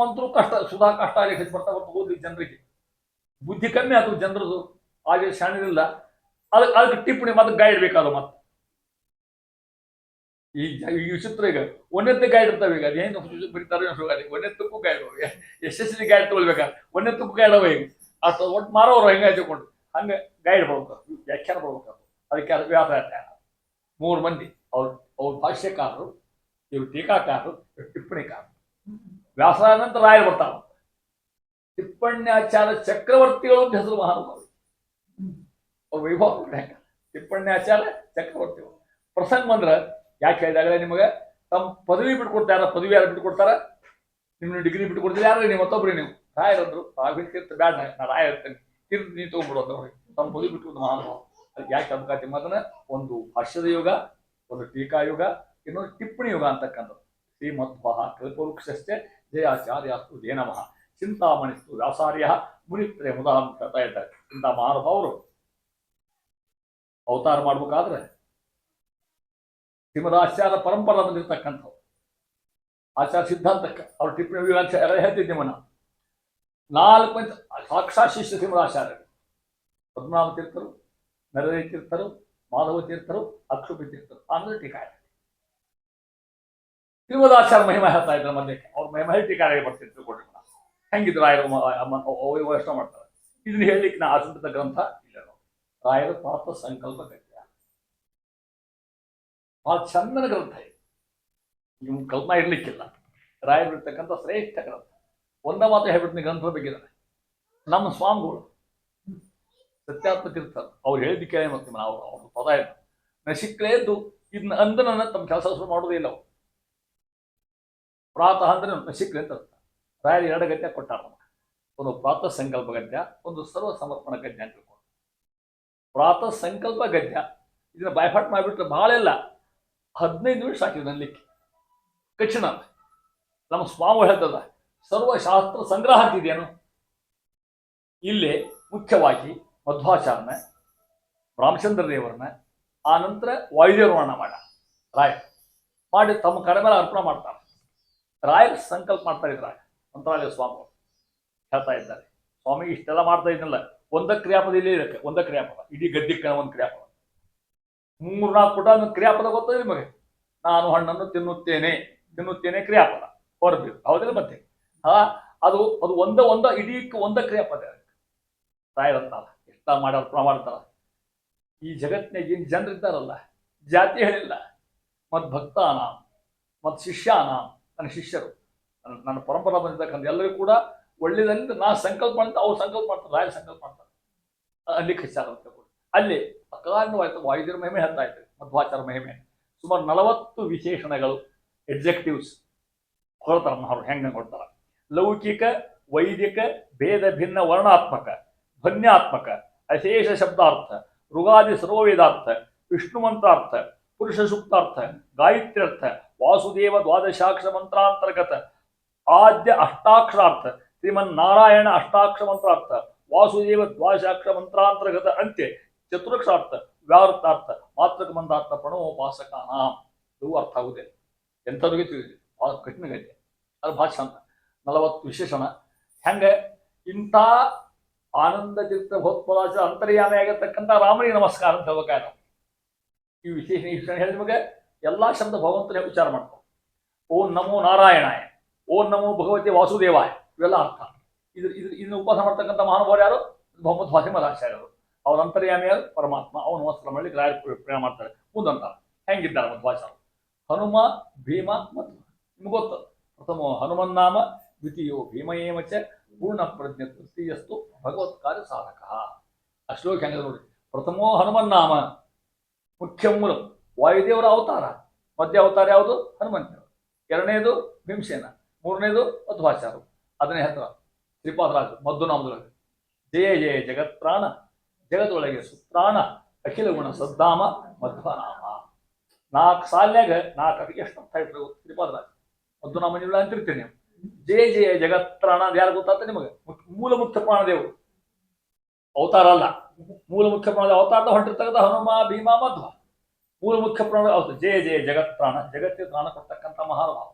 ಮಂತ್ರ ಕಷ್ಟ, ಸುಧಾ ಕಷ್ಟ ಆಗಿ ಬರ್ತಾ ಬರ್ತಾ ಓದ್ಲಿಕ್ಕೆ ಜನರಿಗೆ ಬುದ್ಧಿ ಕಮ್ಮಿ ಆಯ್ತು ಜನರದು. ಹಾಗೆ ಶಾಣಿರಲಿಲ್ಲ. ಅದಕ್ಕೆ ಟಿಪ್ಪಣಿ ಮತ್ತೆ ಗೈಡ್ ಬೇಕಾದ. ಮತ್ತೆ ಈ ವಿಚಿತ್ರ ಈಗ ಒಂದೆತ್ತು ಗೈಡ್ ಇರ್ತಾವೆ. ಈಗ ಅದೇನು ಬರೀತಾರೆ ಒಂದೆತ್ತಕ್ಕೂ ಗೈಡ್, SSLC ಗೈಡ್ ತಗೊಳ್ಬೇಕಾದ್ರೆ ಒಂದೆತ್ತಕ್ಕೂ ಗೈಡ್ ಅವ. ಈಗ ಅಷ್ಟು ಒಟ್ಟು ಮಾರೋರು ಹೆಂಗೆ ಹಚ್ಚಿಕೊಂಡು ಹಂಗೆ ಗೈಡ್ ಬರ್ಬೇಕು, ವ್ಯಾಖ್ಯಾನ ಬರ್ಬೇಕು. ಅದಕ್ಕೆ ಅದು ವ್ಯಾಪಾರ 3 ಮಂದಿ ಅವ್ರ ಭಾಷ್ಯಕಾರರು, ಇವ್ರು ಟೀಕಾಕಾರರು, ಟಿಪ್ಪಣಿಕಾರರು. ವ್ಯಾಸರಾಯ ನಂತರ ರಾಯರು ಬರ್ತಾರ. ಟಿಪ್ಪಣ್ಯಾಚಾರ್ಯ ಚಕ್ರವರ್ತಿಗಳು ಅಂತ ಹೆಸರು ಮಹಾನುಭಾವಿ. ಅವ್ರ ವೈಭವ ಟಿಪ್ಪಣ್ಯಾಚಾರ್ಯ ಚಕ್ರವರ್ತಿಗಳು. ಪ್ರಸಂಗ ಬಂದ್ರೆ ಯಾಕೆ ಹೇಳಿದಾಗಲೇ ನಿಮಗೆ ತಮ್ಮ ಪದವಿ ಬಿಟ್ಕೊಡ್ತಾರ. ಪದವಿ ಯಾರು ಬಿಟ್ಕೊಡ್ತಾರ? ನಿಮ್ಮ ಡಿಗ್ರಿ ಬಿಟ್ಕೊಡ್ತೀರಿ ಯಾರು? ನೀವು ಮತ್ತೊಬ್ರಿ ನೀವು ರಾಯರಂದ್ರು. ರಾಘವೇಂದ್ರ ತೀರ್ಥ ಬ್ಯಾಡ, ನಾ ರಾಯ ಇರ್ತೇನೆ, ತೀರ್ಥ ನೀ ತಗೊಂಡ್ಬಿಡೋದು ಅವ್ರಿಗೆ. ತಮ್ಮ ಪದವಿ ಬಿಟ್ಕೊಡ್ತು ಮಹಾನುಭಾವ. ಅದಕ್ಕೆ ಯಾಕೆ ಅಬಕಾತಿ ಮಾತನ್ನ ಒಂದು ಭಾಷ್ಯದ ಯುಗ, ಒಂದು ಟೀಕಾಯುಗ, ಇನ್ನೊಂದು ಟಿಪ್ಪಣಿ ಯುಗ ಅಂತಕ್ಕಂಥದ್ದು. ಶ್ರೀಮಧ್ವ ಕಲ್ಪವೃಕ್ಷಸ್ಥೆ ಜಯಾಚಾರ್ಯಾಸ್ತು ಜಯ ನಮಃ ಚಿಂತಾಮಣಿಸ್ತು ವ್ಯಾಸಾರ್ಯ ಮುನಿತ್ರಯ ಮುದ ಅಂತ ಹೇಳ್ತಾ ಇದ್ದಾರೆ. ಇಂಥ ಮಹಾನುಭಾವರು ಅವತಾರ ಮಾಡ್ಬೇಕಾದ್ರೆ ಶ್ರೀಮದಾಚಾರ್ಯ ಪರಂಪರೆ ಬಂದಿರ್ತಕ್ಕಂಥವ್ರು. ಆಚಾರ್ಯ ಸಿದ್ಧಾಂತಕ್ಕೆ ಅವ್ರ ಟಿಪ್ಪಣಿ ವಿವಾಚಾರ್ಯ ಹೇಳ್ತಿದ್ದೆ ಮನ 4 ಸಾಕ್ಷಾತ್ ಶಿಷ್ಯ ಶ್ರೀಮದಾಚಾರ್ಯರು. ಪದ್ಮನಾಭ ತೀರ್ಥರು, ನರಹರಿ ತೀರ್ಥರು, ಮಾಧವ ತೀರ್ಥರು, ಅಕ್ಷುಭಿ ತೀರ್ಥರು, ಆಮೇಲೆ ಟೀಕಾಯ. ಶ್ರೀಮದಾಚಾರ್ಯ ಮಹಿಮಾ ಹೇಳ್ತಾ ಇದ್ದಾರೆ ಮಧ್ಯಕ್ಕೆ. ಅವ್ರ ಮಹಿಮಾ ಹೇಳಿ ಟೀಕಾಯ ಬರ್ತಿದ್ರು ಕೊಡ್ರಿ. ಹೆಂಗಿದ್ರು ರಾಯರು ಯೋಚನೆ ಮಾಡ್ತಾರೆ. ಇದನ್ನ ಹೇಳಲಿಕ್ಕೆ ನಾ ಆಸಂತ ಗ್ರಂಥ ಇಲ್ಲ. ರಾಯರು ಪಾಪ ಸಂಕಲ್ಪ ಗದ್ಯ ಬಹಳ ಚಂದನ ಗ್ರಂಥ ಇದೆ. ನಿಮ್ಗೆ ಕಲ್ಪನಾ ಇರ್ಲಿಕ್ಕಿಲ್ಲ. ರಾಯರು ಇರ್ತಕ್ಕಂಥ ಶ್ರೇಷ್ಠ ಗ್ರಂಥ. ಒಂದ ಮಾತು ಹೇಳ್ಬಿಡ್ತೀನಿ ಗ್ರಂಥದ ಬಗ್ಗೆ. ನಮ್ಮ ಸ್ವಾಮಿಗಳು ಸತ್ಯಾತ್ಮ ತೀರ್ಥರು ಅವ್ರು ಹೇಳಿದ್ದು ಕೇಳಿ ಮತ್ತೆ ನಾವು ಅವ್ರ ಪದ ಇಲ್ಲ ನಶಿಕ್ಲೇದ್ದು ಇದನ್ನ ಅಂದನ ತಮ್ಮ ಕೆಲಸ ಶುರು ಮಾಡೋದಿಲ್ಲ. ಅವ್ರು ಪ್ರಾತಃ ಅಂದ್ರೆ ನಶಿಕ್ಲೆ ಅಂತ ಅರ್ಥ. ರಾಯರು 2 ಗದ್ಯ ಕೊಟ್ಟಾರ ನಮಗೆ. ಒಂದು ಪ್ರಾತಃ ಸಂಕಲ್ಪ ಗದ್ಯ, ಒಂದು ಸರ್ವ ಸಮರ್ಪಣ ಗದ್ಯ ಅಂತ ತಿಳ್ಕೊಂಡು. ಪ್ರಾತಃ ಸಂಕಲ್ಪ ಗದ್ಯ ಇದನ್ನ ಬೈಫಾಟ್ ಮಾಡಿಬಿಟ್ರೆ ಭಾಳ ಇಲ್ಲ, 15 ನಿಮಿಷ ಹಾಕಿದ್ರು ನನ್ಲಿಕ್ಕೆ. ಕಠಿಣ. ನಮ್ಮ ಸ್ವಾಮಿ ಹೇಳ್ತದ ಸರ್ವಶಾಸ್ತ್ರ ಸಂಗ್ರಹ ಅಂತಿದೇನು. ಇಲ್ಲಿ ಮುಖ್ಯವಾಗಿ ಮಧ್ವಾಚಾರ್ಯನ, ರಾಮಚಂದ್ರ ದೇವರನ್ನ, ಆ ನಂತರ ವಾಯುದೇವರ ವರ್ಣ ಮಾಡ ರಾಯರು ಮಾಡಿ ತಮ್ಮ ಕಡೆ ಮೇಲೆ ಅರ್ಪಣೆ ಮಾಡ್ತಾರೆ. ರಾಯರು ಸಂಕಲ್ಪ ಮಾಡ್ತಾ ಇದ್ದಾರೆ. ಮಂತ್ರಾಲಯ ಸ್ವಾಮಿ ಹೇಳ್ತಾ ಇದ್ದಾರೆ, ಸ್ವಾಮಿ ಇಷ್ಟೆಲ್ಲ ಮಾಡ್ತಾ ಇದ್ನಲ್ಲ, ಒಂದ ಕ್ರಿಯಾಪದ ಇಲ್ಲಿ ಇರಕ್ಕೆ, ಒಂದ ಕ್ರಿಯಾಪದ ಇಡೀ ಗದ್ಯಕ್ಕೆ ಒಂದು ಕ್ರಿಯಾಪದ, 3-4 ಪುಟ ಕ್ರಿಯಾಪದ ಗೊತ್ತದೆ ನಿಮಗೆ. ನಾನು ಹಣ್ಣನ್ನು ತಿನ್ನುತ್ತೇನೆ ಕ್ರಿಯಾಪದ ಹೊರಬಿರು, ಹೌದಿಲ್ಲ? ಮತ್ತೆ ಅದು ಒಂದ ಇಡೀ ಒಂದ ಕ್ರಿಯಾಪದ ರಾಯರಂತಾರ. ಎಷ್ಟ ಮಾಡ್ಯಾರ ಮಾಡ್ತಾರ. ಈ ಜಗತ್ತಿನಾಗ ಏನು ಜನರಿದ್ದಾರಲ್ಲ, ಜಾತಿ ಹೇಳಿಲ್ಲ. ಮತ್ ಭಕ್ತಾನ, ಮತ್ ಶಿಷ್ಯಾನ, ನನ್ನ ಶಿಷ್ಯರು, ನನ್ನ ಪರಂಪರಾ ಬಂದಿರ್ತಕ್ಕಂಥ ಎಲ್ಲರಿಗೂ ಕೂಡ ಒಳ್ಳೇದರಿಂದ ನಾ ಸಂಕಲ್ಪ ಮಾಡ್ತಾ ಅವ್ರು ಸಂಕಲ್ಪ ಮಾಡ್ತಾರೆ. ರಾಯರು ಸಂಕಲ್ಪ ಮಾಡ್ತಾರೆ. ಅಲ್ಲಿ ಖಚ್ಚಾರ ಅಂತ ಅಲ್ಲಿ ಅಕಾರಣವಾಯ್ತು. ವಾಯುದೇವರ ಮಹಿಮೆ ಹೇಳ್ತಾ ಇತ್ತು, ಮಧ್ವಾಚಾರ ಮಹಿಮೆ. ಸುಮಾರು 40 ವಿಶೇಷಣಗಳು, ಎಕ್ಸೆಕ್ಟಿವ್ಸ್ ಹೊರತಾರ. ಅವ್ರು ಹೆಂಗೆ ಕೊಡ್ತಾರ? ಲೌಕಿಕ, ವೈದಿಕ, ಭೇದ ಭಿನ್ನ ವರ್ಣಾತ್ಮಕ, ಧ್ವನ್ಯಾತ್ಮಕ, ಅಶೇಷ ಶಬ್ದಾರ್ಥ, ಋಗಾದಿ ಸರ್ವವೇದಾರ್ಥ, ವಿಷ್ಣು ಮಂತ್ರಾರ್ಥ, ಪುರುಷ ಸೂಕ್ತಾರ್ಥ, ಗಾಯತ್ರ್ಯರ್ಥ, ವಾಸುದೇವ ದ್ವಾದಶಾಕ್ಷರ ಮಂತ್ರಾಂತರ್ಗತ, ಆದ್ಯ ಅಷ್ಟಾಕ್ಷರಾರ್ಥ, ಶ್ರೀಮನ್ನಾರಾಯಣ ಅಷ್ಟಾಕ್ಷರ ಮಂತ್ರಾರ್ಥ, ವಾಸುದೇವ ದ್ವಾದಶಾಕ್ಷರ ಮಂತ್ರಾಂತರ್ಗತ ಅಂತ್ಯ ಚತುರಕ್ಷಾರ್ಥ, ವ್ಯಾವೃತ್ತಾರ್ಥ, ಮಾತೃಕ ಮಂದಾರ್ಥ, ಪ್ರಣವೋಪಾಸಕಾನ. ಇವು ಅರ್ಥ ಆಗುವುದಿಲ್ಲ, ಎಂಥವ್ರಿಗೆ ತಿಳಿದಿದೆ. ಭಾಳ ಕಠಿಣ ಗದ್ಯ. ಅದು ಭಾಷೆ ಅಂತ 40 ವಿಶೇಷಣ. ಹೆಂಗೆ ಇಂಥ ಆನಂದ ತೀರ್ಥ ಭೋತ್ಪಲಾಚ ಅಂತರ್ಯಾಮಿ ಆಗಿರ್ತಕ್ಕಂಥ ರಾಮನಿಗೆ ನಮಸ್ಕಾರ ಅಂತ ಹೇಳ್ಬೇಕಾದ್ರೆ ಈ ವಿಶೇಷಣ ಹೇಳಿ ನಿಮಗೆ ಎಲ್ಲಾ ಶಬ್ದ ಭಗವಂತನೇ ವಿಚಾರ ಮಾಡ್ತಾರೆ. ಓಂ ನಮೋ ನಾರಾಯಣಾಯ, ಓಂ ನಮೋ ಭಗವತಿ ವಾಸುದೇವಾಯ, ಇವೆಲ್ಲ ಅರ್ಥ. ಇದನ್ನ ಉಪವಾಸ ಮಾಡ್ತಕ್ಕಂಥ ಮಹಾನುಭಾವರು ಯಾರು? ಮೊಹಮ್ಮದ್ ಫಾತಿಮದಾಚಾರ್ಯರು. ಅವ್ರ ಅಂತರ್ಯಾಮಿ ಯಾರು? ಪರಮಾತ್ಮ. ಅವನು ನಮಸ್ಕಾರ ಮಾಡಿ ರಾಯರು ಪ್ರಯಾಣ ಮಾಡ್ತಾರೆ. ಮುಂದಂತಾರೆ ಹೆಂಗಿದ್ದಾರೆ ಮಧ್ವಾಚಾರ್ಯರು? ಹನುಮ, ಭೀಮ, ಮಧ್ವ. ನಿಮ್ಗೆ ಗೊತ್ತು. ಪ್ರಥಮೋ ಹನುಮನ್ನಾಮ, ದ್ವಿತೀಯೋ ಭೀಮಯೇಮಚ, ಪೂರ್ಣ ಪ್ರಜ್ಞ ತೃತೀಯಸ್ತು ಭಗವತ್ ಕಾರ್ಯ ಸಾಧಕ. ಆ ಶ್ಲೋಕ ಹೆಂಗ ನೋಡಿ. ಪ್ರಥಮೋ ಹನುಮನ್ನಾಮ, ಮುಖ್ಯ ಮೂಲ ವಾಯುದೇವರ ಅವತಾರ. ಮಧ್ಯ ಅವತಾರ ಯಾವುದು? ಹನುಮಂತರು. 2ನೇದು ಭೀಮಸೇನ, 3ನೇದು ಮಧ್ವಾಚಾರ್ಯರು. ಅದನ್ನೇ ಹೇಳ್ತಾರ ಶ್ರೀಪಾದರಾಜು ಮಧ್ವನಾಮದೊಳಗೆ. ಜಯ ಜಯ ಜಗತ್ರಾಣ, ಜಗದೊಳಗೆ ಸುತ್ರಾಣ, ಅಖಿಲ ಗುಣ ಸದ್ದಾಮ ಮಧ್ವನಾಮ. 4 ಸಾಲಿನಾಗ 4 ಎಷ್ಟು ಅರ್ಥ ಇಟ್ಟರು ಶ್ರೀಪಾದರಾಜು. ಮಧ್ವನಾಮ ನೀವು ಅಂತಿರ್ತೀರಿ ನೀವು. ಜಯ ಜಯ ಜಗತ್ರಾಣ ಅದು ಯಾರು ಗೊತ್ತಾಗ್ತ ನಿಮಗೆ? ಮೂಲ ಮುಖ್ಯ ಪ್ರಾಣದೇವರು, ಅವತಾರ ಅಲ್ಲ. ಮೂಲ ಮುಖ್ಯ ಪ್ರಾಣದ ಅವತಾರದ ಹೊಂಟಿರ್ತಕ್ಕಂಥ ಹನುಮ, ಭೀಮ, ಮಧ್ವ. ಮೂಲ ಮುಖ್ಯ ಪ್ರಾಣ ಹೌದು. ಜಯ ಜಯ ಜಗತ್ರಾಣ, ಜಗತ್ತಿಗೆ ಪ್ರಾಣ ಕೊಡ್ತಕ್ಕಂಥ ಮಹಾನುಭಾವ.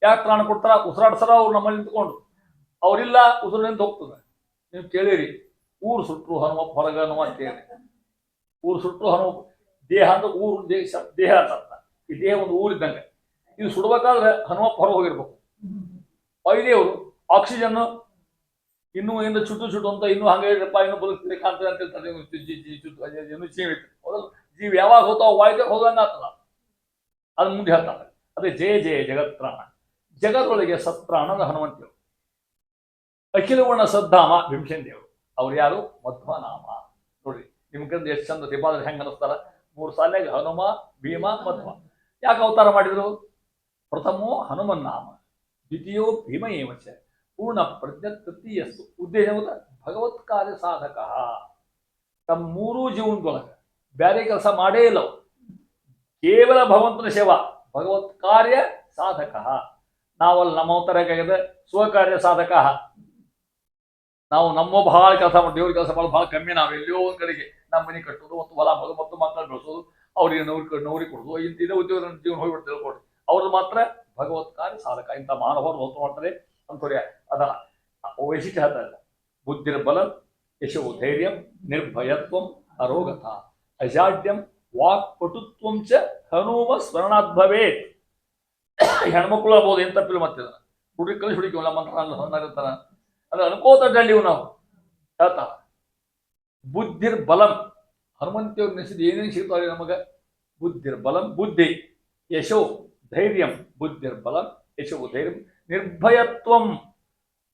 ಯಾಕೆ ಪ್ರಾಣ ಕೊಡ್ತಾರ? ಉಸಿರಾಡ್ಸರ ಅವ್ರು ನಮ್ಮಲ್ಲಿ ನಿಂತ್ಕೊಂಡು. ಅವರಿಲ್ಲ, ಉಸಿರು ನಿಂತು ಹೋಗ್ತದೆ. ನೀವು ಕೇಳಿರಿ, ಊರು ಸುಟ್ಟರು ಹನುಮಪ್ಪ ಹೊರಗ ಅನ್ನುವ ಅಂತೇಳಿ. ಊರು ಸುಟ್ಟರು ಹನುಮಪ್ಪ. ದೇಹ ಅಂದ್ರೆ ಊರು, ದೇಹ ಅಂತ. ಈ ದೇಹ ಒಂದು ಊರಿದ್ದಂಗೆ. ಇದು ಸುಡ್ಬೇಕಾದ್ರೆ ಹನುಮಪ್ಪ ಹೊರಗೆ ಹೋಗಿರ್ಬೇಕು. ವಾಯುದೇವರು ಆಕ್ಸಿಜನ್ ಇನ್ನು ಚುಟ್ಟು ಅಂತ ಇನ್ನೂ ಹಂಗೆ ಇರಪ್ಪ ಇನ್ನು ಬದುಕ್ತಿದೆ ಕಾಣ್ತದೆ ಅಂತ ಹೇಳ್ತಾರೆ. ಇನ್ನು ಜೀವ ಹೌದಲ್ಲ, ಜೀವ ಯಾವಾಗ ಹೋತಾವ ವಾಯ್ದೆ ಹೋಗಂಗ ಆಗ್ತದ. ಅದು ಮುಂದೆ ಹೇಳ್ತಾರೆ. ಅದೇ ಜಯ ಜಯ ಜಗತ್ರಾಣ, ಜಗದೊಳಗೆ ಸತ್ರಾಣದ ಹನುಮಂತೇವರು. ಅಖಿಲ ಗುಣ ಸದ್ಧಾಮ ಭೀಮಸೇನ್ ದೇವರು. ಅವ್ರು ಯಾರು? ಮಧ್ವನಾಮ. ನೋಡ್ರಿ ನಿಮ್ ಕಡೆ ಎಷ್ಟು ಚಂದ ದೀಪಾದ ಹೆಂಗ ಅನಿಸ್ತಾರ. 3 ಸಾಲಿನಾಗ ಹನುಮ, ಭೀಮ, ಮಧ್ವ. ಯಾಕೆ ಅವತಾರ ಮಾಡಿದ್ರು? ಪ್ರಥಮೋ ಹನುಮನ್ ನಾಮ, ದ್ವಿತೀಯೋ ಭೀಮ ಏವಚ, ಪೂರ್ಣ ಪ್ರಜ್ಞ ತೃತೀಯಸ್ತು. ಉದ್ದೇಶ ಭಗವತ್ ಕಾರ್ಯ ಸಾಧಕ. ತಮ್ಮ 3 ಜೀವನದೊಳಗ ಬ್ಯಾರೆ ಕೆಲಸ ಮಾಡೇ ಇಲ್ಲ. ಕೇವಲ ಭಗವಂತನ ಸೇವಾ, ಭಗವತ್ ಕಾರ್ಯ ಸಾಧಕ. ನಾವಲ್ಲಿ ನಮ್ಮ ಅವತಾರ ಸ್ವಕಾರ್ಯ ಸಾಧಕ. ನಾವು ನಮ್ಮ ಬಹಳ ಕೆಲಸ ಮಾಡಿ ದೇವ್ರ ಕೆಲಸ ಮಾಡೋದು ಬಹಳ ಕಮ್ಮಿ. ನಾವು ಎಲ್ಲೋ ಒಂದ್ ಕಡೆಗೆ ನಮ್ಮ ಮನೆ ಕಟ್ಟೋದು ಮತ್ತು ಹೊಲ ಮಾಡೋದು ಮತ್ತು ಮಕ್ಕಳು ಬೆಳೆಸೋದು, ಅವ್ರಿಗೆ ನೌಕರಿ ಕೊಡೋದು, ಇದೇ ಉದ್ಯೋಗ ಜೀವನ ಹೋಗ್ಬಿಟ್ಟು ತಿಳ್ಕೊಡ್ರಿ. ಅವ್ರದ್ದು ಮಾತ್ರ ಭಗವತ್ ಕಾರ್ಯ ಸಾಧಕ. ಇಂಥ ಮಾನವರು ಹೊತ್ತು ಮಾಡ್ತಾರೆ ಅಂತವ್ರೆ. ಅದ ವೈಶಿಷ್ಟ್ಯ ಹೇಳ್ತಾ ಇಲ್ಲ. ಬುದ್ಧಿರ್ಬಲ ಯಶೋ ಧೈರ್ಯಂ ನಿರ್ಭಯತ್ವಂ ಅರೋಗತ ಅಜಾಡ್ಯಂ ವಾಕ್ ಪಟುತ್ವಂ ಚ ಹನುಮ ಸ್ಮರಣಾತ್ ಭವೇತ್. ಹೆಣ್ಮಕ್ಳು ಆಗ್ಬೋದು, ಏನ್ ತಪ್ಪಿಲ್ಲ. ಮತ್ತೆ ಹುಡುಗಿ ಕಲಿಸಿ ಹುಡುಕಿವಲ್ಲ ಮಂತ್ರ ಇರ್ತಾರ, ಅದು ಅನ್ಕೋತ ಅಡ್ಡಾಡಿವು ನಾವು ಹೇಳ್ತಾರ. ಬುದ್ಧಿರ್ಬಲಂ, ಹನುಮಂತಿಯವ್ರು ನೆನೆಸಿದ ಏನೇನು ಸಿಗ್ತಾವ್ರಿ ನಮಗ? ಬುದ್ಧಿರ್ಬಲಂ, ಬುದ್ಧಿ. ಯಶೋ ಧೈರ್ಯಂ, ಬುದ್ಧಿರ್ಬಲಂ ಯಶೋ ಧೈರ್ಯಂ. ನಿರ್ಭಯತ್ವಂ,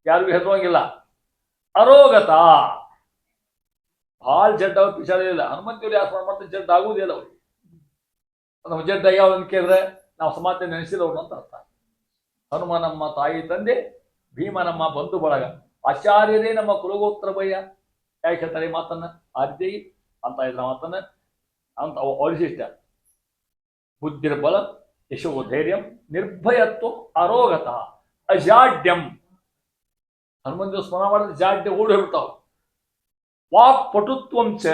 ಯಾರಿಗೂ ಹೆದರುವಂಗಿಲ್ಲ. ಅರೋಗತ, ಭಾಳ ಜಡ್ಡ ಪಿಸಾಡ ಇಲ್ಲ. ಹನುಮಂತಿಯವ್ರು ಯಾರು ಮಾಡ್ತಾರೆ ಜಡ್ಡ ಆಗುವುದಿಲ್ಲ ಅವ್ರಿಗೆ. ನಾವು ಜಡ್ಡ ಯಾವ ಅಂತ ಕೇಳಿದ್ರೆ ನಾವು ಸಮಾಜ ನೆನೆಸಿದವ್ರು ಅಂತ ಅರ್ಥ. ಹನುಮ ನಮ್ಮ ತಾಯಿ ತಂದೆ, ಭೀಮ ನಮ್ಮ ಬಂಧು ಬಳಗ, ಆಚಾರ್ಯರೇ ನಮ್ಮ ಕುಲಗೋತ್ರ ಭಯ್ಯ. ಯಾಕೆ ಹೇಳ್ತಾರೆ ಈ ಮಾತನ್ನ? ಆದ್ಯೈ ಅಂತ ಇದ್ರ ಮಾತನ್ನ ಅಂತ ಅವರಿಷ್ಟ. ಬುದ್ಧಿರ್ಬಲ ಯಶೋ ಧೈರ್ಯಂ ನಿರ್ಭಯತ್ವ ಅರೋಗತ ಅಜಾಡ್ಯಂ. ಹನುಮಂತ ಸ್ಮರಣ ಮಾಡಿದ್ರೆ ಜಾಡ್ಯ ಓಡಿ ಹೋಗ್ಬಿಡ್ತಾವ. ವಾಕ್ ಪಟುತ್ವಂಚ,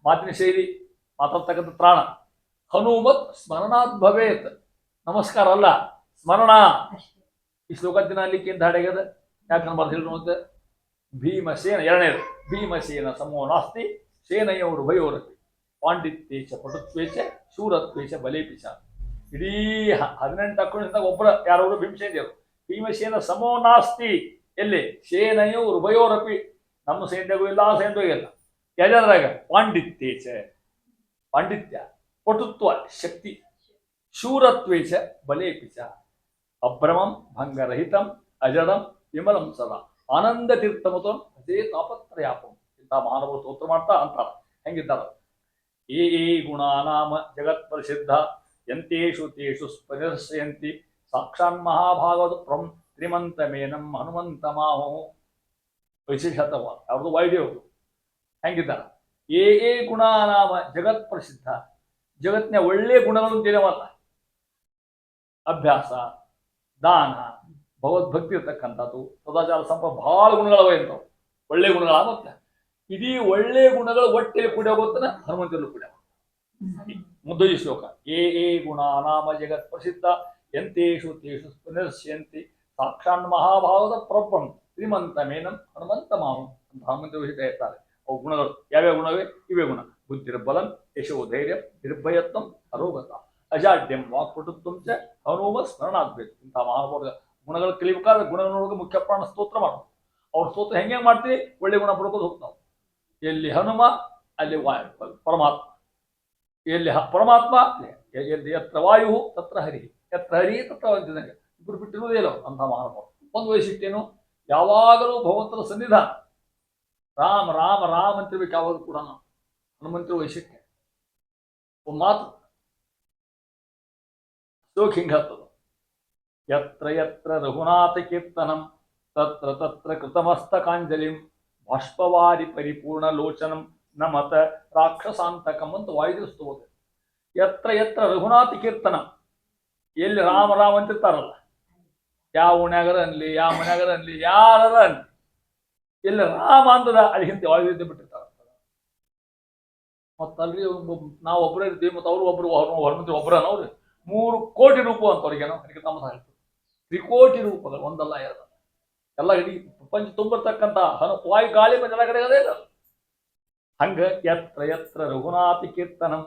ಮಾತಿನ ಶೈಲಿ, ಮಾತಾಡ್ತಕ್ಕಂಥ ತ್ರಾಣ. ಹನುಮತ್ ಸ್ಮರಣಾತ್ ಭವೇತ್, ನಮಸ್ಕಾರ ಅಲ್ಲ ಸ್ಮರಣ. ಈ ಶ್ಲೋಕ ದಿನ ಅಲ್ಲಿಕ್ಕೆ ಅಂತ ಹಾಡಾಗ್ಯದ. ಯಾಕಂದ್ರೆ ಬರ್ದು ಹೇಳಿ ಅಂತ. ಭೀಮಸೇನ ಎರಡನೇದು, ಭೀಮಸೇನ ಸಮೋ ನಾಸ್ತಿ ಸೇನೆಯವರು ಭಯೋರಪಿ ಪಾಂಡಿತ್ಯೇಚ ಪಟುತ್ವೇಚ ಶೂರತ್ವೇಚ ಬಲೇಪಿಚ. ಇಡೀ 18 ಅಕ್ಷರದಿಂದ ಒಬ್ಬರ ಯಾರವರು ಭೀಮಸೇನ ದೇವರು. ಭೀಮಸೇನ ಸಮೋ ನಾಸ್ತಿ, ಎಲ್ಲಿ? ಸೇನೆಯವರು ಭಯೋರಪಿ, ನಮ್ಮ ಸೈನ್ಯಗೂ ಇಲ್ಲ ಆ ಸೈನ್ಯಗೂ ಇಲ್ಲ. ಎಲ್ಲದ್ರಾಗ ಪಾಂಡಿತ್ಯೇಚ ಪಾಂಡಿತ್ಯ, ಪಟುತ್ವ ಶಕ್ತಿ, ಶೂರತ್ವೇಚ ಬಲೇಪಿಚ, ಅಭ್ರಮಂ ಭಂಗರಹಿತಂ ಅಜಡಂ ವಿಮಲಂ ಸದಾ ಆನಂದ ತೀರ್ಥಮತಂ ಅದೇ ತಾಪತ್ರಯಾಪಂ. ಇಂಥ ಮಹಾನುಭಾವರು ಸ್ತೋತ್ರ ಮಾಡ್ತಾ ಅಂತಾರ. ಹೆಂಗಿದ್ದಾರ? ಏ ಗುಣಾನಾಮ ಜಗತ್ ಪ್ರಸಿದ್ಧ ಯಂತೇಷು ತೇಷು ಸ್ಪರ್ಶಯಂತಿ ಸಾಕ್ಷಾನ್ ಮಹಾಭಾಗವತ ಪ್ರಂ ತ್ರಿಮಂತ ಮೇನಂ ಹನುಮಂತ ಮಾಹೋ. ವಿಶೇಷತವ ಅವ್ರದ್ದು ವಾಯುದೇವರು. ಹೆಂಗಿದ್ದಾರ? ಏ ಗುಣಾನಾಮ ಜಗತ್ ಪ್ರಸಿದ್ಧ, ಜಗತ್ತಿನ ಒಳ್ಳೆ ಗುಣಗಳು ಅಂತೇನವಲ್ಲ. ಅಭ್ಯಾಸ, ದಾನ, ಭಗವದ್ಭಕ್ತಿ ಇರ್ತಕ್ಕಂಥದ್ದು, ಸದಾಚಾರ ಸಂಪ ಬಹಳ ಗುಣಗಳವ ಇಂಥವು, ಒಳ್ಳೆ ಗುಣಗಳ. ಮತ್ತೆ ಇಡೀ ಒಳ್ಳೆ ಗುಣಗಳು ಒಟ್ಟೆಯಲ್ಲಿ ಕೂಡ ಹೋಗುತ್ತಾನೆ, ಹನುಮಂತಲ್ಲೂ ಕೂಡ. ಮುದ್ದೊಯ್ಯ ಶ್ಲೋಕ. ಏ ಗುಣಾನಾಮ ಜಗತ್ ಪ್ರಸಿದ್ಧ ಎಂತೇಷು ತೇಷು ಸ್ಪರ್ಶಯಂತಿ ಸಾಕ್ಷಾನ್ ಮಹಾಭಾವದ ಪ್ರಪಂ ಶ್ರೀಮಂತ ಮೇನಂ ಹನುಮಂತ ಮಾವು ಅಂತ ಹನುಮಂತ ವಿಷಯ ಇರ್ತಾರೆ. ಅವು ಗುಣಗಳು ಯಾವ್ಯಾವ ಗುಣವೇ? ಇವೇ ಗುಣ. ಬುದ್ಧಿರ್ಬಲಂ ಯಶೋ ಧೈರ್ಯಂ ನಿರ್ಭಯತ್ವಂ ಅರೋಗತ ಅಜಾಡ್ಯಂ ವಾಕ್ಪಟುತ್ವಂ ಚ ಹನುಮ ಸ್ಮರಣಾದ್ಬೇಕು. ಇಂಥ ಮಹಾಭಾವದ ಗುಣಗಳು ಕಲಿಬೇಕಾದ್ರೆ ಗುಣಗಳೊಳಗೆ ಮುಖ್ಯ ಪ್ರಾಣ ಸ್ತೋತ್ರ ಮಾಡೋದು. ಅವ್ರ ಸ್ತೋತ್ರ ಹೆಂಗೆ ಮಾಡ್ತೀವಿ? ಒಳ್ಳೆ ಗುಣ ಪಡ್ಕೋದು ಹೋಗ್ತಾವೆ. ಎಲ್ಲಿ ಹನುಮ ಅಲ್ಲಿ ಪರಮಾತ್ಮ, ಎಲ್ಲಿ ಪರಮಾತ್ಮ ಎಲ್ಲಿ ಎತ್ರ ವಾಯು ತತ್ರ ಹರಿ, ಎತ್ರ ಹರಿ ತತ್ರ ಅಂತಿದಂಗೆ ಇಬ್ಬರು ಬಿಟ್ಟಿರುವುದೇ ಇಲ್ಲ ಅಂತ ಮಹಾನುಭಾವ. ಒಂದು ವೈಶಿಷ್ಟ್ಯನು, ಯಾವಾಗಲೂ ಭಗವಂತನ ಸನ್ನಿಧಾನ. ರಾಮ ರಾಮ ರಾಮ ಅಂತಿರ್ಬೇಕು ಯಾವಾಗ ಕೂಡ. ಹನುಮಂತರ ವೈಶಿಷ್ಟ್ಯ. ಒಂದು ಮಾತು ಶ್ಲೋಕ ಹಿಂಗೆ ಹೇಳ್ತದ. ಯತ್ರ ಯತ್ರ ರಘುನಾಥ ಕೀರ್ತನಂ ತತ್ರ ತತ್ರ ಕೃತಮಸ್ತಕಾಂಜಲಿಂ ಬಾಷ್ಪವಾರಿ ಪರಿಪೂರ್ಣ ಲೋಚನಂ ನಮತ ರಾಕ್ಷಸಾಂತಕಂ ಅಂತ ವಾಯುದೇವ ಸ್ತೋತ್ರ. ಯತ್ರ ಯತ್ರ ರಘುನಾಥ ಕೀರ್ತನ, ಎಲ್ಲಿ ರಾಮ ರಾಮ ಅಂತಿರ್ತಾರಲ್ಲ, ಯಾವ ಓಣ್ಯಾಗರ ಅನ್ಲಿ, ಯಾವ ಮನ್ಯಾಗರ ಅನ್ಲಿ, ಯಾರ ಅನ್ಲಿ, ಎಲ್ಲಿ ರಾಮ ಅಂತದ ಅಲ್ಲಿ ಹಿಂದೆ ವಾಯುದೇವ ಬಿಟ್ಟಿರ್ತಾರ. ಮತ್ತಲ್ರಿ ನಾವು ಒಬ್ಬರೇ ಇರ್ತೀವಿ, ಮತ್ತು ಅವರು ಒಬ್ರು ಹನುಮಂತರು ಒಬ್ಬರನ್ನ. ಅವ್ರು 3 ಕೋಟಿ ರೂಪ ಅಂತ ಅವ್ರಿಗೇನೋ ಅದಕ್ಕೆ ತಮ್ಮ ಸಾಹಿತ್ಯ. ತ್ರಿಕೋಟಿ ರೂಪಗಳು, ಒಂದಲ್ಲ ಎರಡಲ್ಲ, ಎಲ್ಲ ಇಡೀ ಪ್ರಪಂಚ ತುಂಬಿರ್ತಕ್ಕಂಥ ವಾಯು ಗಾಳಿ ಎಲ್ಲ ಕಡೆ ಅದೇ ಇಲ್ಲ. ಹಂಗ ಯತ್ರ ಯತ್ರ ರಘುನಾಥ ಕೀರ್ತನಂ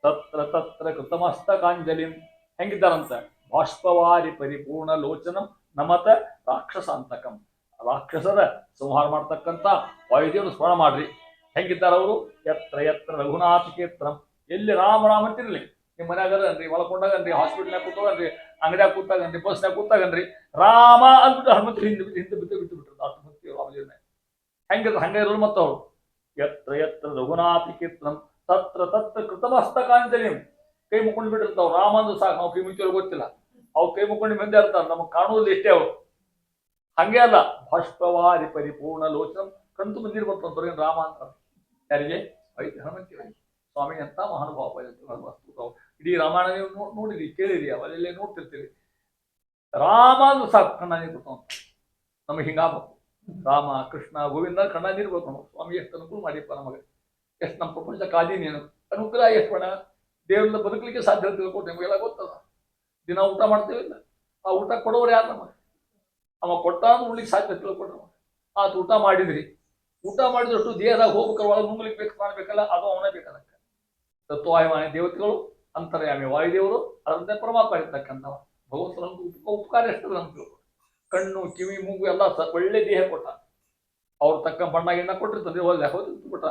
ತತ್ರ ತತ್ರ ಕೃತಮಸ್ತಕಾಂಜಲಿಂ. ಹೆಂಗಿದ್ದಾರಂತ? ಬಾಷ್ಪವಾರಿ ಪರಿಪೂರ್ಣ ಲೋಚನಂ ನಮತ ರಾಕ್ಷಸಾಂತಕಂ. ರಾಕ್ಷಸರ ಸಂಹಾರ ಮಾಡ್ತಕ್ಕಂಥ ವಾಯುದೇವರು ಸ್ಮರಣ ಮಾಡ್ರಿ. ಹೆಂಗಿದ್ದಾರೆ ಅವರು? ಎತ್ರ ಎತ್ರ ರಘುನಾಥ ಕೀರ್ತನಂ. ಎಲ್ಲಿ ರಾಮ ರಾಮ ಅಂತಿರ್ಲಿ, ನಿಮ್ಮ ಮನ್ಯಾಗನ್ರಿ, ಒಳಕೊಂಡಾಗನ್ರಿ, ಹಾಸ್ಪಿಟ್ಲ್ನಾಗ ಕೂತಾಗನ್ರಿ, ಅಂಗಡಿಯಾಗ ಕೂತಾಗನ್ರಿ, ಬಸ್ನಾಗ ಕೂತಾಗನ್ರಿ, ರಾಮ ಅಂದ್ಬಿಟ್ಟು ಹನುಮಂತರು ಹಿಂದೆ ಹಿಂದೆ ಬಿದ್ದು ಬಿಟ್ಟು ಬಿಟ್ರು ಅಷ್ಟು ಭಕ್ತಿ ರಾಮದೇವ್ರನ್ನ. ಹೆಂಗಿದ್ರು ಹಂಗೆ ಇರೋರು ಮತ್ತವ್ರು. ಎತ್ರ ಎತ್ರ ರಘುನಾಥ ಕೀರ್ತನಂ ತತ್ರ ತತ್ರ ಕೃತಮಸ್ತಕಾಂಜಲಿ. ಕೈ ಮುಕ್ಕೊಂಡು ಬಿಟ್ಟಿರ್ತಾವ್. ರಾಮ ಅಂದ್ರೆ ಸಾಕು, ನಾವು ಕೈ ಮುಚ್ಚೋರು ಗೊತ್ತಿಲ್ಲ, ಅವ್ರು ಕೈ ಮುಕ್ಕೊಂಡು ಮಂದಿ ಇರ್ತಾರೆ, ನಮಗೆ ಕಾಣುವುದು ಎಷ್ಟೇ ಅವರು. ಹಂಗೆ ಅಲ್ಲ, ಬಾಷ್ಪವಾರಿ ಪರಿಪೂರ್ಣ ಲೋಚನ, ಕಂತು ಮಂದಿರ್ ಬರ್ತಂತ ರಾಮ ಅಂತ. ಯಾರಿಗೆ? ಹನುಮಂತಿಯವರಿಗೆ. ಸ್ವಾಮಿ ಅಂತ ಮಹಾನುಭಾವ. ಇಡೀ ರಾಮಾಯಣ ನೀವು ನೋಡಿರಿ, ಕೇಳಿರಿ, ಅವರೆಲ್ಲೇ ನೋಡ್ತಿರ್ತೀರಿ. ರಾಮ ಅಂದ್ರೆ ಸಾಕು ಕಣ್ಣ ನೀರು ಬರ್ತಾವ ನಮಗೆ. ಹಿಂಗಾಗಬೇಕು. ರಾಮ ಕೃಷ್ಣ ಗೋವಿಂದ ಕಣ್ಣ ನೀರು ಬರ್ತಾವ. ಸ್ವಾಮಿ ಎಷ್ಟು ಅನುಕೂಲ ಮಾಡಿಯಪ್ಪ ನಮಗೆ, ಎಷ್ಟು ನಮ್ಮ ಪ್ರಪಂಚ ಕಾದಿ ನೀನು ಅನುಗ್ರಹ ಎಷ್ಟು ಬಣ. ದೇವರಿಂದ ಬದುಕಲಿಕ್ಕೆ ಸಾಧ್ಯ ತಿಳ್ಕೊಟ್ಟು ನಿಮಗೆಲ್ಲ ಗೊತ್ತದ. ದಿನ ಊಟ ಮಾಡ್ತೇವಿಲ್ಲ, ಆ ಊಟ ಕೊಡೋರು ಯಾರು ನಮಗೆ? ಅವ ಕೊಟ್ಟ ಉಣ್ಲಿಕ್ಕೆ ಸಾಧ್ಯ ತಿಳ್ಕೊಟ್ರು. ಆತ ಊಟ ಮಾಡಿದ್ರಿ, ಊಟ ಮಾಡಿದಷ್ಟು ದೇಹದಾಗ ಹೋಗ್ಬೇಕಾದ್ರೆ ಒಳಗೆ ನುಂಗ್ಲಿಕ್ಕೆ ಬೇಕು ಮಾಡ್ಬೇಕಲ್ಲ, ಅದು ಅವನೇ ಬೇಕಾದಕ್ಕ. ತತ್ವಾಭಿಮಾನಿ ದೇವತೆಗಳು, ಅಂತರ್ಯಾಮಿ ವಾಯುದೇವರು, ಅದರಂತೆ ಪರಮಾತ್ಮ ಇರ್ತಕ್ಕಂಥವ. ಭಗವಂತನ ಉಪಕಾರ ಎಷ್ಟದ ನಮ್ಗೆ. ಕಣ್ಣು ಕಿವಿ ಮೂಗು ಎಲ್ಲ ಒಳ್ಳೆ ದೇಹ ಕೊಟ್ಟ. ಅವ್ರು ತಕ್ಕ ಬಣ್ಣ ಗಿಣ್ಣ ಕೊಟ್ಟಿರ್ತಂದ್ರೆ ಒಳ್ಳೆ ಕೊಟ್ಟ.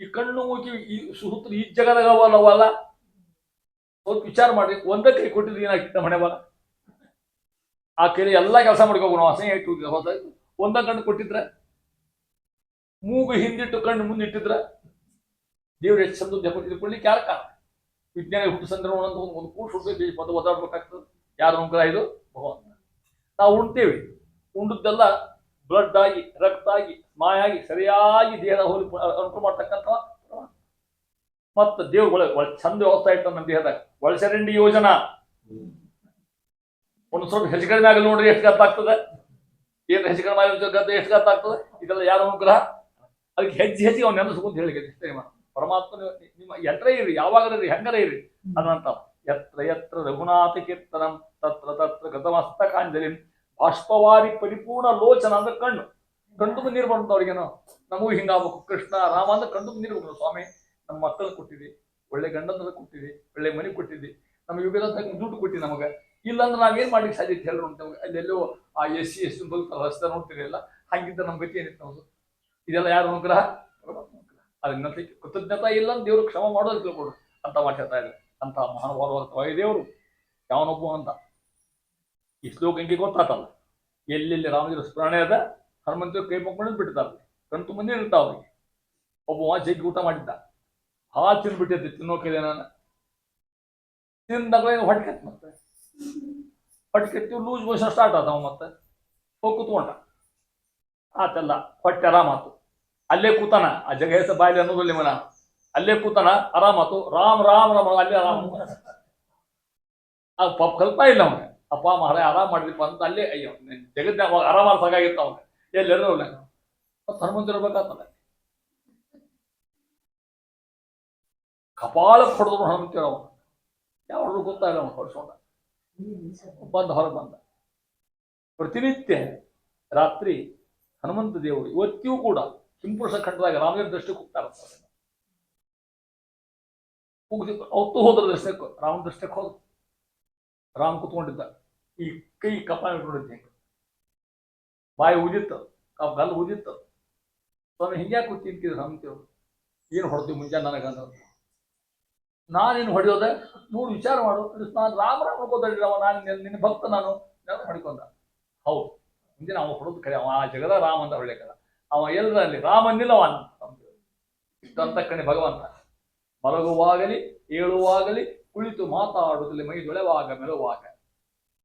ಈ ಕಣ್ಣು ಕಿವಿ ಈ ಸುಹೃತ್ತು ಈ ಜಗದಾಗ ಅವಲ್ಲ, ಸ್ವಲ್ಪ ವಿಚಾರ ಮಾಡಿ. ಒಂದೇ ಕೈ ಕೊಟ್ಟಿದ್ದು ಏನಾಗಿತ್ತ ಮನೆ ಬಾಲ, ಆ ಕೈ ಎಲ್ಲ ಕೆಲಸ ಮಾಡ್ಕೋಬೋದು ನಾವು. ಅಸಹ್ಯ ಇಟ್ಟು ಹೋದಾಯ್ತು. ಒಂದ ಕಣ್ಣು ಕೊಟ್ಟಿದ್ರೆ, ಮೂಗು ಹಿಂದಿಟ್ಟು ಕಣ್ಣು ಮುಂದಿಟ್ಟಿದ್ರ, ದೇವ್ರು ಎಷ್ಟು ಶಬ್ದ ಜಪ ತಿಳ್ಕೊಳ್ಳಿಕ್ಕೆ ಯಾರ ಕಾರಣ? ವಿಜ್ಞಾನ ಹುಟ್ಟು ಸಂದರ್ಭ ಒಂದು ಕೂಸು ಹುಟ್ಟಬೇಕು, ಅದು ಒದಾಡ್ಬೇಕಾಗ್ತದೆ. ಯಾರು ಅನುಗ್ರಹ ಇದು? ಭಗವಂತ. ನಾವು ಉಣ್ತೇವೆ, ಉಂಡದ್ದೆಲ್ಲ ಬ್ಲಡ್ ಆಗಿ, ರಕ್ತ ಆಗಿ, ಮಾಯ ಆಗಿ, ಸರಿಯಾಗಿ ದೇಹದ ಹೋಗಿ ಅನುಕೂಲ ಮಾಡ್ತಕ್ಕಂಥ. ಮತ್ತ ದೇವ್ರುಗಳ ಚಂದ ವ್ಯವಸ್ಥೆ ಇಟ್ಟು ನಮ್ಮ ದೇಹದಾಗ ಒಳಚರಂಡಿ ಯೋಜನಾ. ಒಂದು ಸ್ವಲ್ಪ ಹೆಚ್ಚು ಕಡಿಮೆ ಆಗಲಿ ನೋಡ್ರಿ, ಎಷ್ಟು ಗತ್ತಾಗ್ತದೆ. ಏನು ಹೆಚ್ಚು ಕಡಿಮೆ ಆಗಲಿ ಎಷ್ಟು ಗತ್ತಾಗ್ತದೆ. ಇದೆಲ್ಲ ಯಾರ ಅನುಗ್ರಹ? ಅದಕ್ಕೆ ಹೆಜ್ಜೆ ಅವ್ನು ನೆನಸ್ಕೊಂತ ಹೇಳಿಕೆ ಇಷ್ಟೇ. ಪರಮಾತ್ಮ ನಿಮ್ಮ ಎಟ್ರ ಇರ್ರಿ, ಯಾವಾಗರ ಇರ್ರಿ, ಹೆಂಗರ ಇರ್ರಿ ಅದಂತ. ಎತ್ರ ಎತ್ರ ರಘುನಾಥ ಕೀರ್ತನಂ ತತ್ರ ತತ್ರ ಗತಮಸ್ತಕಾಂಜಲಿ ಬಾಷ್ಪವಾರಿ ಪರಿಪೂರ್ಣ ಲೋಚನ ಅಂದ್ರೆ ಕಣ್ಣು. ಕಣ್ಣು ನೀರು ಬಂತ ಅವ್ರಿಗೇನೋ. ನಮಗೂ ಹಿಂಗಾಗಬೇಕು. ಕೃಷ್ಣ ರಾಮ ಅಂದ್ರೆ ಕಣ್ಣು ನೀರು ಬರ್ಬೇಕು. ಸ್ವಾಮಿ ನಮ್ಮ ಮಕ್ಕಳು ಕೊಟ್ಟಿದ್ವಿ, ಒಳ್ಳೆ ಗಂಡನ ಕೊಟ್ಟಿದ್ವಿ, ಒಳ್ಳೆ ಮನೆ ಕೊಟ್ಟಿದ್ವಿ, ನಮ್ಮ ಯುಗದ ದುಡ್ಡು ಕೊಟ್ಟಿ ನಮಗೆ. ಇಲ್ಲಾಂದ್ರೆ ನಾವೇನ್ ಮಾಡ್ಲಿಕ್ಕೆ ಸಾಧ್ಯ ಹೇಳಿ ನೋಡ್ತೇವೆ. ಅಲ್ಲೆಲ್ಲೋ ಆ ಎಸ್ ಬದುಕ್ತಾರೆ, ರಸ್ತೆ ನೋಡ್ತಿರಲಿಲ್ಲ. ಹಂಗಿದ್ದ ನಮ್ಮ ಗತಿ ಏನಿತ್ತು ನಾವು? ಇದೆಲ್ಲ ಯಾರು ಅನುಗ್ರಹ? ಅದನ್ನ ಕೃತಜ್ಞತಾ ಇಲ್ಲ ಅಂತ ದೇವ್ರು ಕ್ಷಮ ಮಾಡೋದು ತಿಳ್ಕೊಡು ಅಂತ ಮಾತಾಡ್ತಾ ಇದ್ದಾರೆ. ಅಂತ ಮಹಾನುಭಾವ ವಾಯುದೇವರು ಯಾವನೊಬ್ಬ ಅಂತ ಈ ಶ್ಲೋಕ ಹಿಂಗೆ ಗೊತ್ತಾತಲ್ಲ. ಎಲ್ಲೆಲ್ಲಿ ರಾಮದೇವ್ರ ಸ್ಮರಣೆ ಅದ, ಹನುಮಂತರು ಕೈ ಮುಕ್ಕೊಂಡು ಬಿಡ್ತಾರೆ. ಕಣ್ ತುಂಬ ನೀರು ಇರ್ತಾವ ಅವ್ರಿಗೆ. ಒಬ್ಬ ಜಗ್ಗಿ ಊಟ ಮಾಡಿದ್ದ, ಹಾಲು ತಿಂದ್ಬಿಟ್ಟಿದ್ದೆ. ತಿನ್ನೋಕಿದೆ ನಾನು ತಿಂದಾಗ ಹೊಟ್ಟೆ ಮತ್ತೆ ಹೊಟ್ಟೆ ಕೆತ್ತಿ ಲೂಸ್ ಮೋಷನ್ ಸ್ಟಾರ್ಟ್ ಆದವ. ಮತ್ತೆ ಹೋಗಿ ಕೂತ್ಕೊಂಡ. ಆತೆಲ್ಲ ಹೊಟ್ಟೆ ಆರಾಮಾತು. ಅಲ್ಲೇ ಕೂತಾನ. ಆ ಜಗ ಹೆಸ ಬಾಯಿಲೆ ಅನ್ನೋದಲ್ಲಿ ಮನ ಅಲ್ಲೇ ಕೂತಾನ. ಆರಾಮಾತು. ರಾಮ್ ರಾಮ್ ರಾಮ್ ಅಲ್ಲೇ ಆರಾಮ. ಆ ಪಾಪ ಕಲ್ಪ ಇಲ್ಲ ಅವನಿಗೆ. ಅಪ್ಪ ಮಹಳೆ ಆರಾಮ್ ಮಾಡಿದಪ್ಪ ಅಂತ ಅಲ್ಲೇ. ಅಯ್ಯೋ ಜಗದ್ದ ಆರಾಮ ಸಾಕಾಗಿತ್ತ ಅವನಿಗೆ. ಎಲ್ಲೆಲ್ಲ ಮತ್ತೆ ಹನುಮಂತಿರ್ಬೇಕಾಗ್ತಲ್ಲ. ಕಪಾಲ ಹೊಡೆದ್ರು ಹನುಮಂತಿರ. ಅವನು ಯಾವ್ದು ಗೊತ್ತಾಗಲ್ಲ. ಅವನು ಹೊಡ್ಸೋಣ ಬಂದ, ಹೊರಗೆ ಬಂದ. ಪ್ರತಿನಿತ್ಯ ರಾತ್ರಿ ಹನುಮಂತ ದೇವರು ಇವತ್ತಿಗೂ ಕೂಡ ಹಿಂಪುರುಷ ಖಂಡದಾಗ ರಾಮದೇವ್ರ ದರ್ಶನಕ್ಕೆ ಹೋಗ್ತಾರೆ. ಅವತ್ತು ಹೋದ್ರ ದರ್ಶನಕ್ಕೆ, ರಾಮನ ದರ್ಶನಕ್ಕೆ ಹೋದ್ರು. ರಾಮ ಕುತ್ಕೊಂಡಿದ್ದ. ಈ ಕೈ ಕಪಾಲ ಇಟ್ಕೊಂಡಿದ್ದ. ಹೆಂಗ ಬಾಯಿ ಊದಿತ್ತು, ಗಲ್ಲು ಊದಿತ್ತು. ಸ್ವಾಮಿ ಹಿಂಗ್ಯಾಕೆ ಕೂತಿದ್ರು ಹನುಮಂತಿಯವರು? ಏನು ಹೊಡೆದ್ವಿ ಮುಂಜಾನೆ ನನಗಂದ. ನಾನೇನು ಹೊಡೆಯೋದೆ ನೋಡಿ ವಿಚಾರ ಮಾಡು. ನಾನು ರಾಮ ರಾಮ ಅನ್ಕೋತಾವ. ನಾನು ನಿನ್ನ ಭಕ್ತ, ನಾನು ಮಾಡಿಕೊಂಡ. ಹೌದು, ಮುಂದಿನ ಅವ ಹೊಡೆದು ಕರೆ. ಅವ ಆ ಜಗದ ರಾಮ ಅಂತ ಹೊಳ್ಳಿಕಲ್ಲ. ಅವ ಎಲ್ಲರಲ್ಲಿ ರಾಮನ್ನಿಲ್ಲ. ಅವ ಇಷ್ಟಂತ ಕಣೆ ಭಗವಂತ. ಮಲಗುವಾಗಲಿ ಏಳುವಾಗಲಿ ಕುಳಿತು ಮಾತಾಡುವುದಲ್ಲಿ ಮೈ ದೊಳೆವಾಗ ಮೆಲುವಾಗ.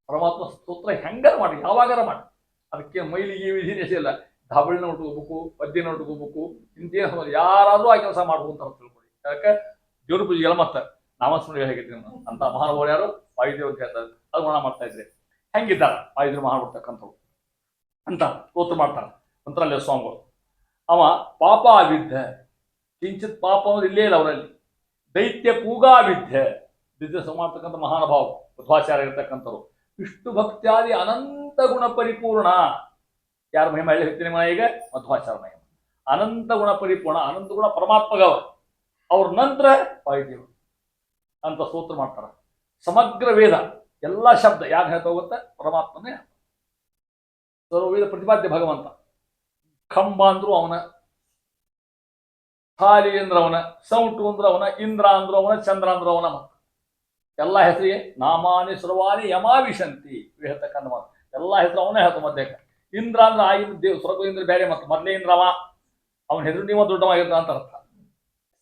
ಪರಮಾತ್ಮ ಸ್ತೋತ್ರ ಹೆಂಗಾರ ಮಾಡಿ, ಯಾವಾಗಾರ ಮಾಡಿ. ಅದಕ್ಕೆ ಮೈಲಿಗೆ ವಿಧಿ ದೇಶ ಇಲ್ಲ. ಧಾಬಳಿನ ಉಟ್ಕೋಬೇಕು, ಪದ್ಯನ ಉಟ್ಕೋಬೇಕು, ಇಂತೇನು ಯಾರಾದ್ರೂ ಆ ಕೆಲಸ ಮಾಡ್ಕೊಂತ ತಿಳ್ಕೊಳ್ಳಿ. ಯಾಕೆ ದೇವ್ರ ಪೂಜೆಗೆಲ್ಲ ಮತ್ತೆ ನಾಮಸ್ಮರಣೆ ಹೇಗಿದ್ದೀನಿ ಅಂತ ಮಹಾನುಭಾವರು ಯಾರು? ವಾಯುದೇವ ಅಂತ ಹೇಳ್ತಾರೆ. ಅದು ಮನ ಮಾಡ್ತಾ ಇದ್ರೆ ಹೆಂಗಿದ್ದಾರೆ ವಾಯುದೇವರು ಮಹಾಬಿಡ್ತಕ್ಕಂಥವ್ರು ಅಂತ ಸ್ತೋತ್ರ ಮಾಡ್ತಾರೆ ಮಂತ್ರಾಲಯ ಸ್ವಾಮಿಗಳು. ಅವ ಪಾಪಾವಿದ್ದ ಕಿಂಚಿತ್ ಪಾಪ ಅಂದ್ರೆ ಇಲ್ಲೇ ಇಲ್ಲ ಅವರಲ್ಲಿ. ದೈತ್ಯ ಪೂಗಾವಿದ್ದ ಬಿಸ್ನೆಸ್ ಮಾಡ್ತಕ್ಕಂಥ ಮಹಾನುಭಾವ ಮಧ್ವಾಚಾರ್ಯ ಇರ್ತಕ್ಕಂಥವ್ರು. ವಿಷ್ಣು ಭಕ್ತ್ಯಾದಿ ಅನಂತ ಗುಣ ಪರಿಪೂರ್ಣ. ಯಾರ ಮಹಿಮ ಹೇಳಿ ಹೇಳ್ತೀನಿ ಈಗ? ಮಧ್ವಾಚಾರ ಮಹಿಮ. ಅನಂತ ಗುಣ ಪರಿಪೂರ್ಣ, ಅನಂತ ಗುಣ ಪರಮಾತ್ಮಗವ. ಅವ್ರ ನಂತರ ವಾಯುದೇವರು ಅಂತ ಸ್ತೋತ್ರ ಮಾಡ್ತಾರ. ಸಮಗ್ರ ವೇದ ಎಲ್ಲ ಶಬ್ದ ಯಾರು ಹೇಳ್ತಾ ಹೋಗುತ್ತೆ? ಪರಮಾತ್ಮನೇ. ಸರ್ವವೇದ ಪ್ರತಿಪಾದ್ಯ ಭಗವಂತ. ಕಂಬ ಅಂದ್ರು ಅವನ, ಥಾಲಿ ಅಂದ್ರ ಅವನ, ಸೌಟು ಅಂದ್ರ ಅವನ, ಇಂದ್ರ ಅಂದ್ರು ಅವನ, ಚಂದ್ರ ಅಂದ್ರು ಅವನ. ಎಲ್ಲ ಹೆಸರಿಗೆ ನಾಮಾನಿ ಸರ್ವಾನಿ ಯಮಾವಿಶಂತಿ ಹೇಳ್ತಕ್ಕಂಥ ಮಾತು. ಎಲ್ಲ ಹೆಸರು ಅವನೇ ಹೇಳ್ತ ಮಧ್ಯೆ. ಇಂದ್ರ ಅಂದ್ರೆ ಆಗಿನ ದೇವ್ ಸ್ವರ್ಗದಿಂದ ಬೇರೆ ಮತ್ತು ಮೊದಲೇ ಇಂದ್ರವ, ಅವನ ಹೆಸರು ನೀವು ದೊಡ್ಡವಾಗಿರ್ತ ಅಂತ ಅರ್ಥ.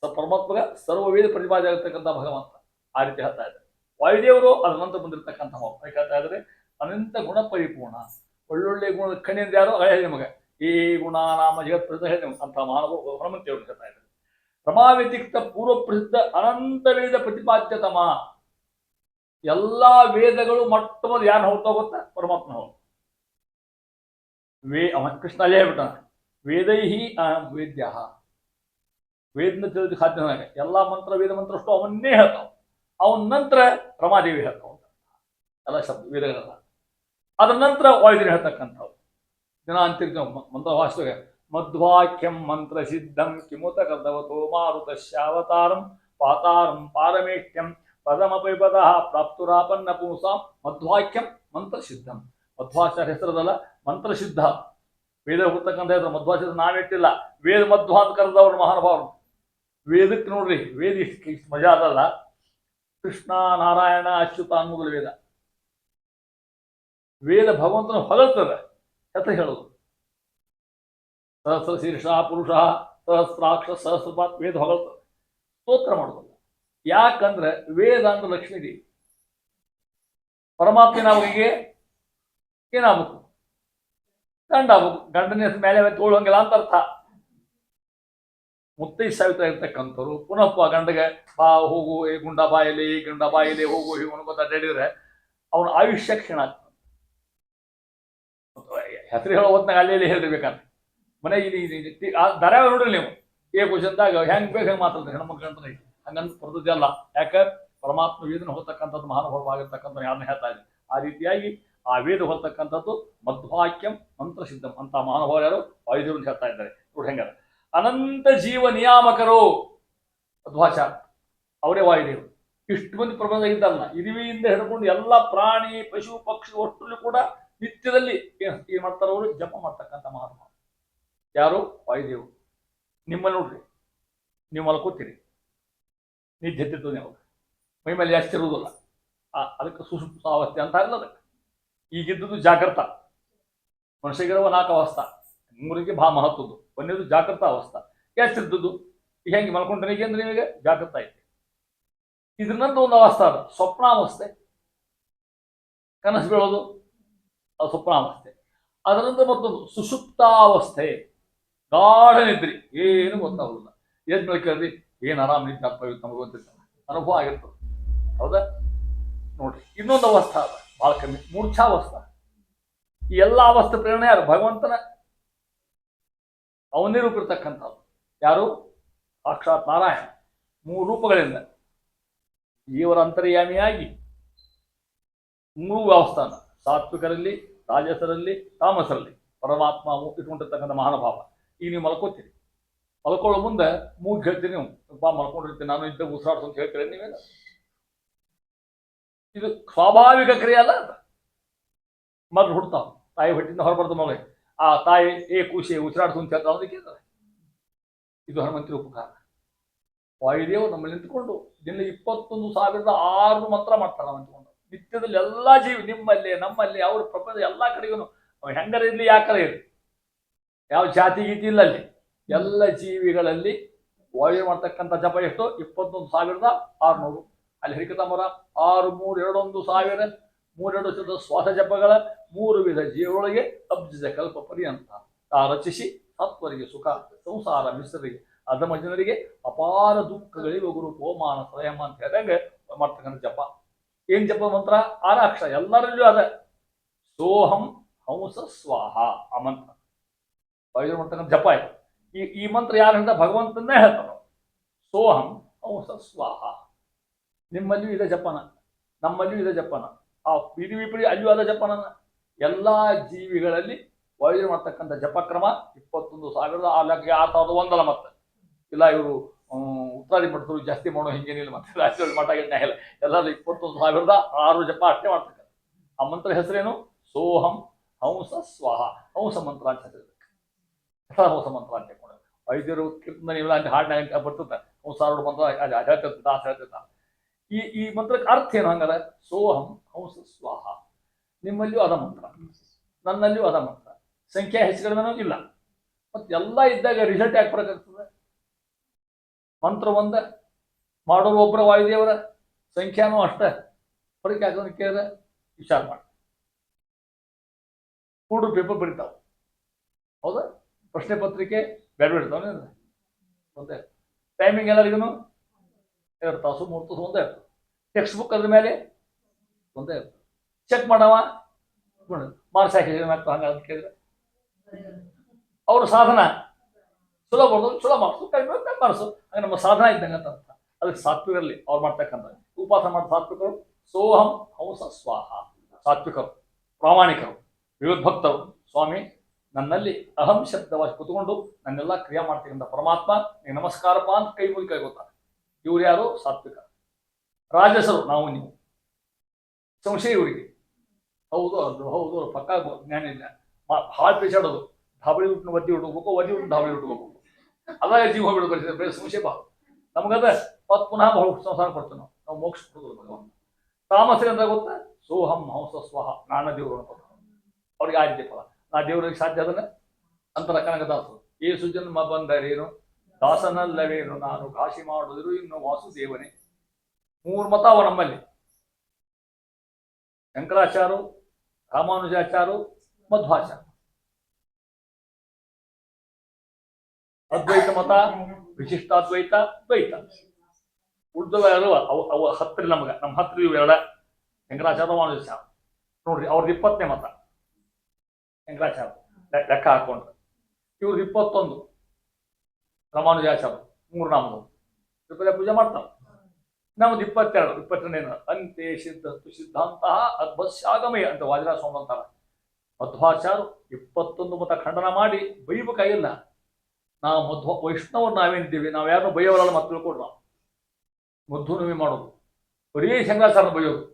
ಪರಮಾತ್ಮಗ ಸರ್ವವೇದ ಪ್ರತಿಪಾದ ಆಗಿರ್ತಕ್ಕಂಥ ಭಗವಂತ ಆ ರೀತಿ ಹೇಳ್ತಾ ಇದ್ದಾರೆ. ವಾಯುದೇವರು ಅದ್ರ ನಂತರ ಬಂದಿರತಕ್ಕಂಥ ಹೇಳ್ತಾ ಇದ್ದಾರೆ ಅನಂತ ಗುಣ ಪರಿಪೂರ್ಣ, ಒಳ್ಳೊಳ್ಳೆ ಗುಣದ ಕಣ್ಣಿಂದ ಯಾರು ಹೇಳಿ ನಿಮಗೆ ಈ ಗುಣ ನಾಮ ಜಗತ್ ಹೇಳಿ ಅಂತ ಮಾನವ ಹನುಮಂತಿಯವರು ಹೇಳ್ತಾ ಇದ್ದಾರೆ. ರಮಾವ್ಯತಿಕ್ತ ಪೂರ್ವ ಪ್ರಸಿದ್ಧ ಅನಂತ ವೇದ ಪ್ರತಿಪಾದ್ಯತಮ, ಎಲ್ಲಾ ವೇದಗಳು ಮೊಟ್ಟ ಮೊದಲು ಯಾರು ಹೋಗ್ತಾ ಗೊತ್ತಾ? ಪರಮಾತ್ಮ ಹೋಗ ಕೃಷ್ಣ ಅಲ್ಲೇ ಹೇಳ್ಬಿಟ್ಟ, ವೇದೈಹಿ ವೇದ್ಯ, ವೇದನ ತಿಳಿದ ಸಾಧ್ಯ ನನಗೆ. ಎಲ್ಲಾ ಮಂತ್ರ ವೇದ ಮಂತ್ರ ಅಷ್ಟು ಅವನ್ನೇ ಹೇಳ್ತಾವ. ಅವನ ನಂತರ ರಮಾದೇವಿ ಹೇಳ್ತಾವ ಎಲ್ಲ ಶಬ್ದ ವೇದಗಳೆಲ್ಲ. ಅದ್ರ ನಂತರ ವಾಯುದೇವಿ ಹೇಳ್ತಕ್ಕಂಥವು ದಿನ ಅಂತಿರ್ತೀವಿ ಮಂತ್ರ ವಾಸ್ತವ. ಮಧ್ವಾಕ್ಯಂ ಮಂತ್ರ ಸಿದ್ಧಂ ಕಿಮುತ ಕರ್ದವತೋ ಮಾರುತ ಶಾವತಾರಂ ಪಾತಾರಂ ಪಾರಮೇಷ್ಟ್ಯಂ ಪದಮಪದ ಪ್ರಾಪ್ತುರಾಪನ್ನ ಪುಂಸಾಂ ಮಧ್ವಾಕ್ಯಂ ಮಂತ್ರ ಸಿದ್ಧಂ. ಮಧ್ವಾಚಾರ್ಯ ಹೆಸರದಲ್ಲ, ಮಂತ್ರ ಸಿದ್ಧ ವೇದ ಹುಡ್ತಕ್ಕಂಥ ಹೆಸರು. ಮಧ್ವಾಚಾರ್ಯ ನಾವಿಟ್ಟಿಲ್ಲ, ವೇದ ಮಧ್ವ ಅಂತ ಕರೆದವ್ರು ಮಹಾನುಭಾವರು. ವೇದಕ್ಕೆ ನೋಡ್ರಿ, ವೇದ ಇಷ್ಟು ಮಜಾ ಅದಲ್ಲ. ಕೃಷ್ಣ ನಾರಾಯಣ ಅಚ್ಯುತ ಅನ್ನೋದು ವೇದ. ವೇದ ಭಗವಂತನ ಹೊಗಳ್ತದೆ, ಹೆಸರು ಹೇಳೋದು. ಸಹಸ್ರ ಶೀರ್ಷ ಪುರುಷ ಸಹಸ್ರಾಕ್ಷ ಸಹಸ್ರಪಾತ್ ವೇದ ಹೊಗಳ್ತದೆ, ಸ್ತೋತ್ರ ಮಾಡೋದು. ಯಾಕಂದ್ರೆ ವೇದ ಅಂದ್ರೆ ಲಕ್ಷ್ಮೀದೇವಿ. ಪರಮಾತ್ಮ ನಮಗೆ ಏನಾಗಬೇಕು? ಗಂಡ ಆಗ್ಬೇಕು. ಗಂಡನ ಹೆಸರು ಮೇಲೆ ತೋಳುವಂಗಿಲ್ಲ ಅಂತ ಅರ್ಥ. ಮುತ್ತೈ ಸಾವಿತ್ರ ಇರ್ತಕ್ಕಂಥವ್ರು ಪುನಃ ಗಂಡಗೆ ಬಾ ಹೋಗು, ಈ ಗುಂಡ ಬಾಯಿಲಿ ಈ ಗುಂಡ ಬಾಯಿಲಿ ಹೋಗು ಹೀಗೆ ಅನ್ಕೋತ ಅಡ್ಡಾಡಿದ್ರೆ ಅವನ ಆಯುಷ್ಯ ಕ್ಷೀಣ ಆಗ್ತದೆ. ಹೆಸರು ಹೇಳೋ ಹೊತ್ನಾಗ ಅಲ್ಲಿ ಹೇಳಿರ್ಬೇಕಂತ ಮನೆಗೆ ದರ ನೋಡ್ರಿ ನೀವು ಏ ಕ್ವಶನ್ದಾಗ ಹೆಂಗ್ ಬೇಕು ಹೆಂಗೆ ಮಾತಾಡ್ತಾರೆ ಹೆಣ್ಮಕ್ಳು ಅಂತ ಹಂಗಂತ ಪದ್ಧತಿ ಅಲ್ಲ. ಯಾಕೆ? ಪರಮಾತ್ಮ ವೇದನ ಹೊರತಕ್ಕಂಥದ್ದು ಮಹಾನುಭಾವವಾಗಿರ್ತಕ್ಕಂಥ ಯಾರನ್ನ ಹೇಳ್ತಾ ಇದೆ. ಆ ರೀತಿಯಾಗಿ ಆ ವೇದ ಹೊರತಕ್ಕಂಥದ್ದು ಮಧ್ವಾಕ್ಯಂ ಮಂತ್ರ ಸಿದ್ಧಂ ಅಂತ ಮಹಾನುಭಾವ ಯಾರು ವಾಯುದೇವರು ಹೇಳ್ತಾ ಇದ್ದಾರೆ. ನೋಡಿ ಹೆಂಗಾರ ಅನಂತ ಜೀವ ನಿಯಾಮಕರು ಮಧ್ವಾಚಾರ ಅವರೇ ವಾಯುದೇವರು. ಇಷ್ಟು ಮಂದಿ ಪ್ರಬಂಧ ಇದ್ದಲ್ಲ, ಇರುವಿಯಿಂದ ಹಿಡ್ಕೊಂಡು ಎಲ್ಲ ಪ್ರಾಣಿ ಪಶು ಪಕ್ಷಿ ಒಟ್ಟಲ್ಲಿ ಕೂಡ ನಿತ್ಯದಲ್ಲಿ ಏನ್ ಮಾಡ್ತಾರ ಅವರು? ಜಪ ಮಾಡ್ತಕ್ಕಂಥ ಮಹಾನುಭಾವ ಯಾರು? ವಾಯುದೇವರು. ನಿಮ್ಮ ನೋಡ್ರಿ, ನೀವು ಮಲ್ಕೋತೀರಿ, ನಿದ್ದೆ ಎತ್ತಿರ್ತದೆ, ನೀವು ಮೈ ಮೇಲೆ ಜಾಸ್ತಿ ಇರುವುದಿಲ್ಲ. ಅದಕ್ಕೆ ಸುಷುಪ್ತಾವಸ್ಥೆ ಅಂತ ಇರಲ್ಲ. ಅದಕ್ಕೆ ಈಗಿದ್ದದ್ದು ಜಾಗೃತ. ಮನುಷ್ಯಗಿರುವ 4 ಅವಸ್ಥಾ, 3ಗೆ ಬಹಳ ಮಹತ್ವದ್ದು. ಒಂದೇದು ಜಾಗೃತ ಅವಸ್ಥಾ. ಎಷ್ಟಿದ್ದದ್ದು ಈಗ ಹೆಂಗೆ ಮಲ್ಕೊಂಡ್ರೆ ಅಂದ್ರೆ ನಿಮಗೆ ಜಾಗೃತ ಐತಿ. ಇದ್ರನ್ನಂತ ಒಂದು ಅವಸ್ಥೆ ಅದ ಸ್ವಪ್ನಾವಸ್ಥೆ, ಕನಸು ಬೀಳೋದು, ಅದು ಸ್ವಪ್ನಾವಸ್ಥೆ. ಅದರಿಂದ ಮತ್ತೊಂದು ಸುಷುಪ್ತಾವಸ್ಥೆ, ಗಾಢ ನಿದ್ರಿ, ಏನು ಗೊತ್ತಾಗೋದಿಲ್ಲ. ಎದ್ ಕೇಳ್ರಿ ಏನು ಆರಾಮ್ ನಿದ್ದೆ ಆಗ್ತಾವಿತ್ತು ನಮಗೆ ಗೊತ್ತಿರ್ತಾನೆ, ಅನುಭವ ಆಗಿರ್ತದೆ. ಹೌದಾ? ನೋಡ್ರಿ ಇನ್ನೊಂದು ಅವಸ್ಥೆ ಅದ ಬಹಳ ಕಮ್ಮಿ, ಮೂರ್ಛಾವಸ್ಥೆ. ಈ ಎಲ್ಲ ಅವಸ್ಥೆ ಪ್ರೇರಣೆ ಯಾರು? ಭಗವಂತನ ಅವನೇ ರೂಪಿರ್ತಕ್ಕಂಥದ್ದು. ಯಾರು? ಸಾಕ್ಷಾತ್ ನಾರಾಯಣ 3 ರೂಪಗಳಿಂದ ಜೀವರ ಅಂತರ್ಯಾಮಿಯಾಗಿ 3 ಅವಸ್ಥಾನ, ಸಾತ್ವಿಕರಲ್ಲಿ, ರಾಜಸರಲ್ಲಿ, ತಾಮಸರಲ್ಲಿ ಪರಮಾತ್ಮ ಇಟ್ಕೊಂಡಿರ್ತಕ್ಕಂಥ ಮಹಾನುಭಾವ. ಈಗ ನೀವು ಮಲ್ಕೋತೀರಿ, ಮಲ್ಕೊಳ್ಳೋ ಮುಂದೆ ಮೂಗು ಹೇಳ್ತೀರಿ, ನೀವು ಬಾ ಮಲ್ಕೊಂಡಿರ್ತೀನಿ ನಾನು ಇದ್ದ ಉಸಿರಾಡ್ಸು ಅಂತ ಹೇಳ್ತೀರಿ. ನೀವೇನು ಇದು ಸ್ವಾಭಾವಿಕ ಕ್ರಿಯೆ ಅಲ್ಲ. ಮಗಳು ಹುಡ್ತಾವ, ತಾಯಿ ಹೊಟ್ಟಿಂದ ಹೊರಬಾರ್ದು ಮಗಳು, ಆ ತಾಯಿ ಕೂಶಿ ಉಸಿರಾಡ್ಸು ಅಂತ ಹೇಳ್ತಾವ. ಅದಕ್ಕೆ ಇದು ಹನುಮಂತರ ಉಪಕಾರ. ವಾಯುದೇವರು ನಮ್ಮಲ್ಲಿ ನಿಂತ್ಕೊಂಡು ದಿನ 21,600 ಮಂತ್ರ ಮಾಡ್ತಾರೆ. ನಾವು ನಿಂತ್ಕೊಂಡು ನಿತ್ಯದಲ್ಲಿ ಎಲ್ಲಾ ಜೀವಿ ನಿಮ್ಮಲ್ಲಿ ನಮ್ಮಲ್ಲಿ ಅವ್ರ ಪ್ರಪಂಚ ಎಲ್ಲಾ ಕಡೆಗೂ ಹೆಂಗರ ಇರ್ಲಿ ಯಾಕರ ಇರಲಿ, ಯಾವ ಜಾತಿ ಗೀತಿ ಇಲ್ಲ ಅಲ್ಲಿ, ಎಲ್ಲ ಜೀವಿಗಳಲ್ಲಿ ವಾಯು ಮಾಡ್ತಕ್ಕಂಥ ಜಪ ಎಷ್ಟು? 21,600. ಅಲ್ಲಿ ಹರಿಕತಾಮರ 6,321,000 3 ಶ್ವಾಸ ಜಪಗಳ 3 ವಿಧ ಜೀವರೊಳಗೆ ಅಬ್ಜ ಕಲ್ಪ ಪರ್ಯಂತ ತಾ ರಚಿಸಿ ಸತ್ವರಿಗೆ ಸುಖ, ಸಂಸಾರ ಮಿಶ್ರರಿಗೆ ಅಧಮ ಜನರಿಗೆ ಅಪಾರ ದುಃಖಗಳಿಗೆ ಒಗುರು ಹೋಮಾನ ಸ್ವಯಂ ಅಂತ ಹೇಳಿದಂಗೆ ಮಾಡ್ತಕ್ಕಂಥ ಜಪ. ಏನ್ ಜಪ ಮಂತ್ರ? 6 ಅಕ್ಷರ ಎಲ್ಲರಲ್ಲೂ ಅದ. ಸೋಹಂ ಹಂಸ ಸ್ವಾಹ ಆ ಮಂತ್ರ ವಾಯು ಮಾಡ್ತಕ್ಕಂಥ ಜಪ ಇದು. ಈ ಮಂತ್ರ ಯಾರು ಹೇಳ್ತಾ? ಭಗವಂತನೇ ಹೇಳ್ತಾರ. ಸೋಹಂ ಹಂಸ ಸ್ವಾಹ. ನಿಮ್ಮಲ್ಲಿಯೂ ಇದೆ ಜಪನ, ನಮ್ಮಲ್ಲಿಯೂ ಇದೆ ಜಪನ, ಆ ಪಿಡಿ ವಿಪಡಿ ಅಲ್ಲಿಯೂ ಅದ ಜಪನ. ಎಲ್ಲಾ ಜೀವಿಗಳಲ್ಲಿ ವಾಯು ಮಾಡ್ತಕ್ಕಂಥ ಜಪಕ್ರಮ 21,601 ಅಲ್ಲ. ಮತ್ತೆ ಇಲ್ಲ ಇವರು ಉತ್ತರಾದಿ ಮಠರು ಜಾಸ್ತಿ ಮಾಡೋ ಹಿಂಗೇನಿಲ್ಲ, ಮತ್ತೆ ರಾಜ್ಯದಲ್ಲಿ ಮಠ ಇಲ್ಲ, ಎಲ್ಲರೂ 21,006 ಜಪ ಅಷ್ಟೇ ಮಾಡ್ತಕ್ಕಂಥ. ಆ ಮಂತ್ರ ಹೆಸರೇನು? ಸೋಹಂ ಹಂಸ ಸ್ವಾಹ. ಹಂಸ ಮಂತ್ರ ಅಂತ ಹೆಸರು. ಹೊಸ ಮಂತ್ರ ಅಂತ ಹೇಳ್ಕೊಂಡು ವೈದ್ಯರು ಕೀರ್ತನೆ ಇವೆಲ್ಲ ಅಂತ ಹಾಡಿನಾಗ ಬರ್ತದೆ ಸಂಸಾರ ಮಂತ್ರ ಅದು ಹೇಳ್ತಿರ್ತ ದಾಸ ಹೇಳ್ತಿರ್ತ. ಈ ಮಂತ್ರಕ್ಕೆ ಅರ್ಥ ಏನು ಹಂಗಾರೆ? ಸೋಹಂ ಹಂಸ ಸ್ವಾಹ. ನಿಮ್ಮಲ್ಲಿಯೂ ಅದ ಮಂತ್ರ, ನನ್ನಲ್ಲಿಯೂ ಅದ ಮಂತ್ರ. ಸಂಖ್ಯಾ ಹೆಚ್ಚುಗಳೇನೂ ಇಲ್ಲ. ಮತ್ತೆ ಎಲ್ಲ ಇದ್ದಾಗ ರಿಸಲ್ಟ್ ಯಾಕೆ ಬರಕಾಗ್ತದೆ? ಮಂತ್ರ ಒಂದ, ಮಾಡೋರು ಒಬ್ಬರ ವಾಯುದೇವರ, ಸಂಖ್ಯಾನೂ ಅಷ್ಟೇ. ಹೊರಗೆ ಯಾಕಂದ್ರೆ ಕೇಳಿದ್ರೆ ವಿಚಾರ ಮಾಡಿ. ಹುಡುಗರು ಪೇಪರ್ ಬರೀತಾವ, ಹೌದಾ? ಪ್ರಶ್ನೆ ಪತ್ರಿಕೆ ಬೇಡ ಬಿಡ್ತಾವ ಒಂದೇ. ಟೈಮಿಂಗ್ ಎಲ್ಲರಿಗೂ 2 ತಾಸು 3 ತಾಸು ಒಂದೇ ಇರ್ತದೆ. ಟೆಕ್ಸ್ಟ್ ಬುಕ್ ಅದ್ರ ಮೇಲೆ ಒಂದೇ ಇರ್ತದೆ. ಚೆಕ್ ಮಾಡವ ಮಾರ್ಕ್ಸ್ ಹಾಕಿದ್ರೆ ಹಂಗ ಅಂತ ಕೇಳಿದ್ರೆ ಅವ್ರ ಸಾಧನ ಚಲೋ ಬರ್ದು ಚಲೋ ಮಾರ್ಕ್ಸು, ಕಡಿಮೆ ಮಾರ್ಕ್ಸು. ಹಂಗೆ ನಮ್ಮ ಸಾಧನ ಇದ್ದಂಗೆ ಅಂತ ಅರ್ಥ. ಅದಕ್ಕೆ ಸಾತ್ವಿಕರಲ್ಲಿ ಅವ್ರು ಮಾಡ್ತಕ್ಕಂಥ ಉಪವಾಸ ಮಾಡಿ ಸಾತ್ವಿಕರು ಸೋಹಂ ಹಂಸ ಸ್ವಾಹ. ಸಾತ್ವಿಕರು, ಪ್ರಾಮಾಣಿಕರು, ವಿರುದ್ಧಭಕ್ತರು. ಸ್ವಾಮಿ ನನ್ನಲ್ಲಿ ಅಹಂ ಶಬ್ದವಾಗಿ ಕುತ್ಕೊಂಡು ನನ್ನೆಲ್ಲ ಕ್ರಿಯೆ ಮಾಡ್ತಕ್ಕಂಥ ಪರಮಾತ್ಮ ನೀನು ನಮಸ್ಕಾರಪ್ಪ ಅಂತ ಕೈ ಮುಗಿ ಕೈಗೊತ್ತಾರೆ. ಇವ್ರು ಯಾರು? ಸಾತ್ವಿಕ. ರಾಜಸರು ನಾವು ನೀವು. ಸಂಶಯ ಇವರಿಗೆ. ಹೌದು ಅದು ಹೌದು ಪಕ್ಕ ಜ್ಞಾನ ಇಲ್ಲ. ಭಾಳ ಪೇಚಾಡೋದು, ಧಾಬಳಿ ಉಟ್ಟು ಒದ್ದಿ ಉಟ್ಕೋಬೇಕು, ಒದ್ದಿ ಉಟ್ಟು ಧಾಬಳಿ ಉಟ್ಕೋಬೇಕು. ಅದಾಗ ಜೀವ ಹೋಗ್ಬಿಡೋದು. ಬೇರೆ ಸಂಶಯ ಬಾ ನಮಗದ ಪತ್ ಪುನಃ ಸಂಸಾರ ಕೊಡ್ತೇವೆ ನಾವು ಮೋಕ್ಷ ಕೊಡೋದು ಭಗವಂತ. ತಾಮಸರಿ ಅಂತ ಗೊತ್ತಾ? ಸೋಹಂ ಹಂಸ ಸ್ವಹ. ನಾನ ದೇವರು ಅನ್ಕೋತ ಅವ್ರಿಗೆ ಆ ರೀತಿ ಫಲ. ನಾ ದೇವರಿಗೆ ಸಾಧ್ಯ ಅದನ್ನ ಅಂತರ ಕನಕದಾಸರು. ಏಸು ಜನ್ಮ ಬಂದರೇನು ದಾಸನಲ್ಲವೇನು ನಾನು ಕಾಶಿ ಮಾಡುವುದು ಇನ್ನು ವಾಸುದೇವನೇ. 3 ಮತ ಅವ ನಮ್ಮಲ್ಲಿ. ಶಂಕರಾಚಾರ್ಯರು, ರಾಮಾನುಜಾಚಾರ್ಯರು, ಮಧ್ವಾಚಾರ್ಯ. ಅದ್ವೈತ ಮತ, ವಿಶಿಷ್ಟಾದ್ವೈತ, ದ್ವೈತ. ಉಳಿದವ ಅವು ಹತ್ತಿರ ನಮ್ಗೆ, ನಮ್ಮ ಹತ್ತಿರ ಇವು ಎರಡ. ಶಂಕರಾಚಾರ್ಯ, ರಾಮಾನುಜಾಚಾರ್ಯ ನೋಡ್ರಿ, ಅವ್ರದ್ದು 20ನೇ ಮತ. ಶಂಕರಾಚಾರ್ಯ ಲೆಕ್ಕ ಹಾಕೊಂಡ್ರೆ ಇವ್ರದ್ದು 21, ರಾಮಾನುಜಾಚಾರ್ಯ 3 ನಾಮದವರು ಪೂಜೆ ಮಾಡ್ತಾವ. ನಮ್ದು 22, 22 ಅಂತೆ ಸಿದ್ಧಾಂತ ಅದ್ಭಶ್ಯಾಗಮಯ ಅಂತ ವಾಜರಾಜ ಸ್ವಾಮಿ ಅಂತಾರ. ಮಧ್ವಾಚಾರ್ಯ 21 ಮತ ಖಂಡನ ಮಾಡಿ ಬೈಬೇಕಾಗಿಲ್ಲ. ನಾವು ವೈಷ್ಣವರು ನಾವೇನಿದ್ದೀವಿ, ನಾವು ಯಾರನ್ನೂ ಬೈಯೋರಲ್ಲ ಮತ್ತೆ ತಿಳ್ಕೊಡ್ರ. ಮಧ್ವನವಿ ಮಾಡೋದು ಬರೀ ಶಂಕರಾಚಾರ್ಯ ಬೈಯೋದು,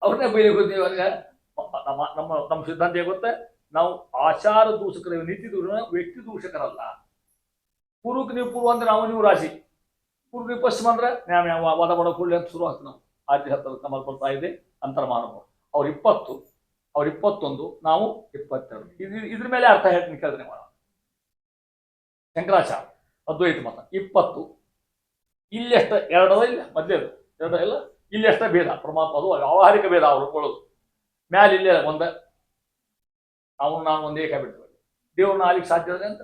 ಅವ್ರನ್ನೇ ಬೈಯೋದು. ನಮ್ಮ ನಮ್ಮ ನಮ್ಮ ಸಿದ್ಧಾಂತ ಗೊತ್ತೆ, ನಾವು ಆಚಾರ ದೂಷಕರ, ನೀತಿ ದೂಷಣ, ವ್ಯಕ್ತಿ ದೂಷಕರಲ್ಲ. ಪೂರ್ವಕ್ಕೆ ನೀವು ಪೂರ್ವ ಅಂದ್ರೆ ನಾವು ನೀವು ರಾಶಿ, ಪೂರ್ವ ನೀವು ಪಶ್ಚಿಮ ಅಂದ್ರೆ ನಾವು ವಾದ ಮಾಡೋ ಕೂಡಲೇ ಅಂತ ಶುರು ಆಗ್ತದೆ. ನಾವು ಆರ್ತಿ ಹತ್ತಿರ ನಮ್ಮಲ್ಲಿ ಬರ್ತಾ ಇದೆ ಅಂತರ್ಮಾನವರು. ಅವ್ರು 20, ಅವ್ರು 21, ನಾವು 22. ಇದ್ರ ಮೇಲೆ ಅರ್ಥ ಹೇಳ್ತೀನಿ ಕೇಳಿದ್ರೆ ಮಾಡ. ಶಂಕರಾಚಾರ್ಯ ಅದ್ವೈತ ಮತ 20, ಇಲ್ಲೆಷ್ಟ 2 ಇಲ್ಲ, ಮಧ್ಯದು 2 ಇಲ್ಲ, ಇಲ್ಲೆಷ್ಟ ಭೇದ. ಪರಮಾತ್ಮ ಅದು ವ್ಯಾವಹಾರಿಕ ಭೇದ ಅವ್ರು ಒಳ್ಕೊಳ್ಳೋದು. ಮ್ಯಾಲ ಇಲ್ಲೇ ಒಂದ, ಅವನು ನಾನು ಒಂದೇ ಕೈ ಬಿಡ್ತೇವೆ. ದೇವ್ರನ್ನ ಆಲಿಕ್ಕೆ ಸಾಧ್ಯ ಇದೆ ಅಂತ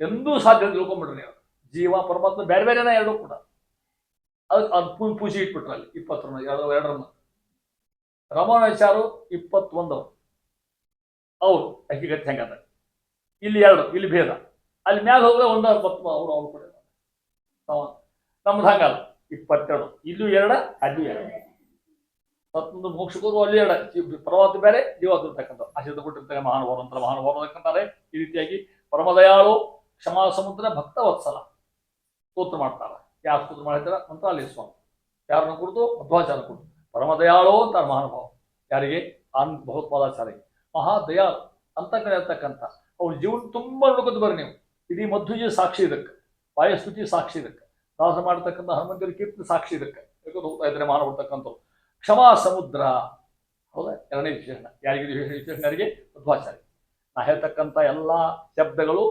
ಎಂದೂ ಸಾಧ್ಯ ತಿಳ್ಕೊಂಡ್ಬಿಟ್ರೆ ನೀವು. ಜೀವ ಪರಮಾತ್ಮ ಬೇರೆ ಬೇರೆನ ಎರಡೂ ಕೂಡ. ಅದು ಪೂಜೆ ಇಟ್ಬಿಟ್ರೆ ಅಲ್ಲಿ 20 2 ರಾಮಾನುಜಾಚಾರ್ಯರು 21 ಅವ್ರು ಹಕ್ಕಿಗತ್ತೆ ಹೆಂಗದ. ಇಲ್ಲಿ 2, ಇಲ್ಲಿ ಭೇದ. ಅಲ್ಲಿ ಮ್ಯಾಲ ಹೋದ್ರೆ ಒಂದು ಅವ್ರು ಕೂಡ ನಮ್ದು ಹಂಗಲ್ಲ. 22 ಇಲ್ಲೂ 2, ಅಲ್ಲೂ 2. ಮತ್ತೊಂದು ಮೋಕ್ಷಕ್ಕೂ ಅಲ್ಲಿ 2 ಪರಮಾತ್ಮ ಬೇರೆ, ಜೀವಾತ್ಮ ಇರ್ತಕ್ಕಂಥ ಆಶೀರ್ವಾದ ಕೊಟ್ಟಿರ್ತಕ್ಕ ಮಹಾನುಭಾವರು ಅಂತ ಮಹಾನುಭಾವರು ಅಂತಕ್ಕಂತಾರೆ. ಈ ರೀತಿಯಾಗಿ ಪರಮದಯಾಳು, ಕ್ಷಮಾ ಸಮುದ್ರ, ಭಕ್ತ ವತ್ಸಲ ಸ್ತೋತ್ರ ಮಾಡ್ತಾರ. ಯಾರು ಸ್ತೋತ್ರ ಮಾಡಿರ್ತಾರ? ಮಂತ್ರಾಲಯ ಸ್ವಾಮಿ. ಯಾರನ್ನ ಕುರಿತು? ಮಧ್ವಾಚಾರ್ಯ ಕುರಿತು. ಪರಮದಯಾಳು ಅಂತಾರೆ ಮಹಾನುಭಾವ. ಯಾರಿಗೆ? ಭಗವತ್ಪಾದಾಚಾರ್ಯರಿಗೆ. ಮಹಾದಯಾಳು ಅಂತ ಕಡೆ ಇರ್ತಕ್ಕಂಥ ಅವ್ರ ಜೀವನ ತುಂಬ ನೋಡ್ಕೊತ ಬರ್ರಿ ನೀವು. ಇಡೀ ಮಧ್ವಜಿ ಸಾಕ್ಷಿ ಇದಕ್ಕೆ, ವಾಯುಸ್ತುತಿ ಸಾಕ್ಷಿ ಇದಕ್ಕೆ, ದಾಸ ಮಾಡತಕ್ಕಂಥ ಹನುಮಂತರ ಕೀರ್ತಿ ಸಾಕ್ಷಿ ಇದಕ್ಕೆ. ಯಾಕಂದ್ರೆ ಹೋಗ್ತಾ ಇದ್ರೆ ಮಾನ ಬಿಡ್ತಕ್ಕಂಥವ್ರು. ಕ್ಷಮಾ ಸಮುದ್ರ, ಹೌದಾ? 2ನೇ ವಿಶೇಷಣ. ಯಾರಿಗೆ ವಿಶೇಷಣರಿಗೆ? ಮಧ್ವಾಚಾರ್ಯ. ನಾ ಹೇಳ್ತಕ್ಕಂಥ ಎಲ್ಲ ಶಬ್ದಗಳು,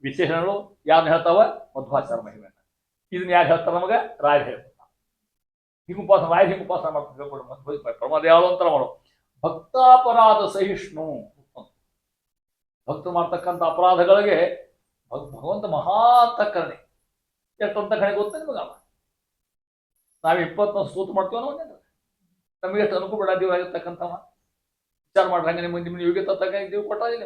ವಿಶೇಷಣಗಳು ಯಾರನ್ನ ಹೇಳ್ತಾವ? ಮಧ್ವಾಚಾರ್ಯ ಮಹಿಮೆಯನ್ನ. ಇದನ್ನ ಯಾರು ಹೇಳ್ತಾರ? ನಮಗೆ ರಾಯರು ಹೇಳ್ತಾರೆ. ಹಿಂಗೆ ಉಪಾಸನ, ರಾಯರು ಹಿಂಗೆ ಉಪಾಸನ ಮಾಡ್ತಾರೆ. ಪ್ರಮದಯಾಳು ಅಂತ ಮಾಡೋ. ಭಕ್ತಾಪರಾಧ ಸಹಿಷ್ಣು. ಭಕ್ತರು ಮಾಡ್ತಕ್ಕಂಥ ಅಪರಾಧಗಳಿಗೆ ಭಗವಂತ ಮಹಾ ಅಂತಃಕರಣೆ. ಎಷ್ಟು ಅಂತಃಕರಣೆ ಗೊತ್ತ ನಿಮಗಲ್ಲ. ನಾವು 20 ಸ್ತೋತ್ರ ಮಾಡ್ತೀವ ನಾವು. ನಮಗೆ ಎಷ್ಟು ಅನುಕೂಲ ದೇವರಾಗಿರ್ತಕ್ಕಂಥವ. ವಿಚಾರ ಮಾಡ್ರಿ. ಹಂಗೆ ನಿಮ್ಮ ಯೋಗ್ಯತೆ ತಕ್ಕ ದೇವ್ ಕೊಟ್ಟ ಇಲ್ಲ,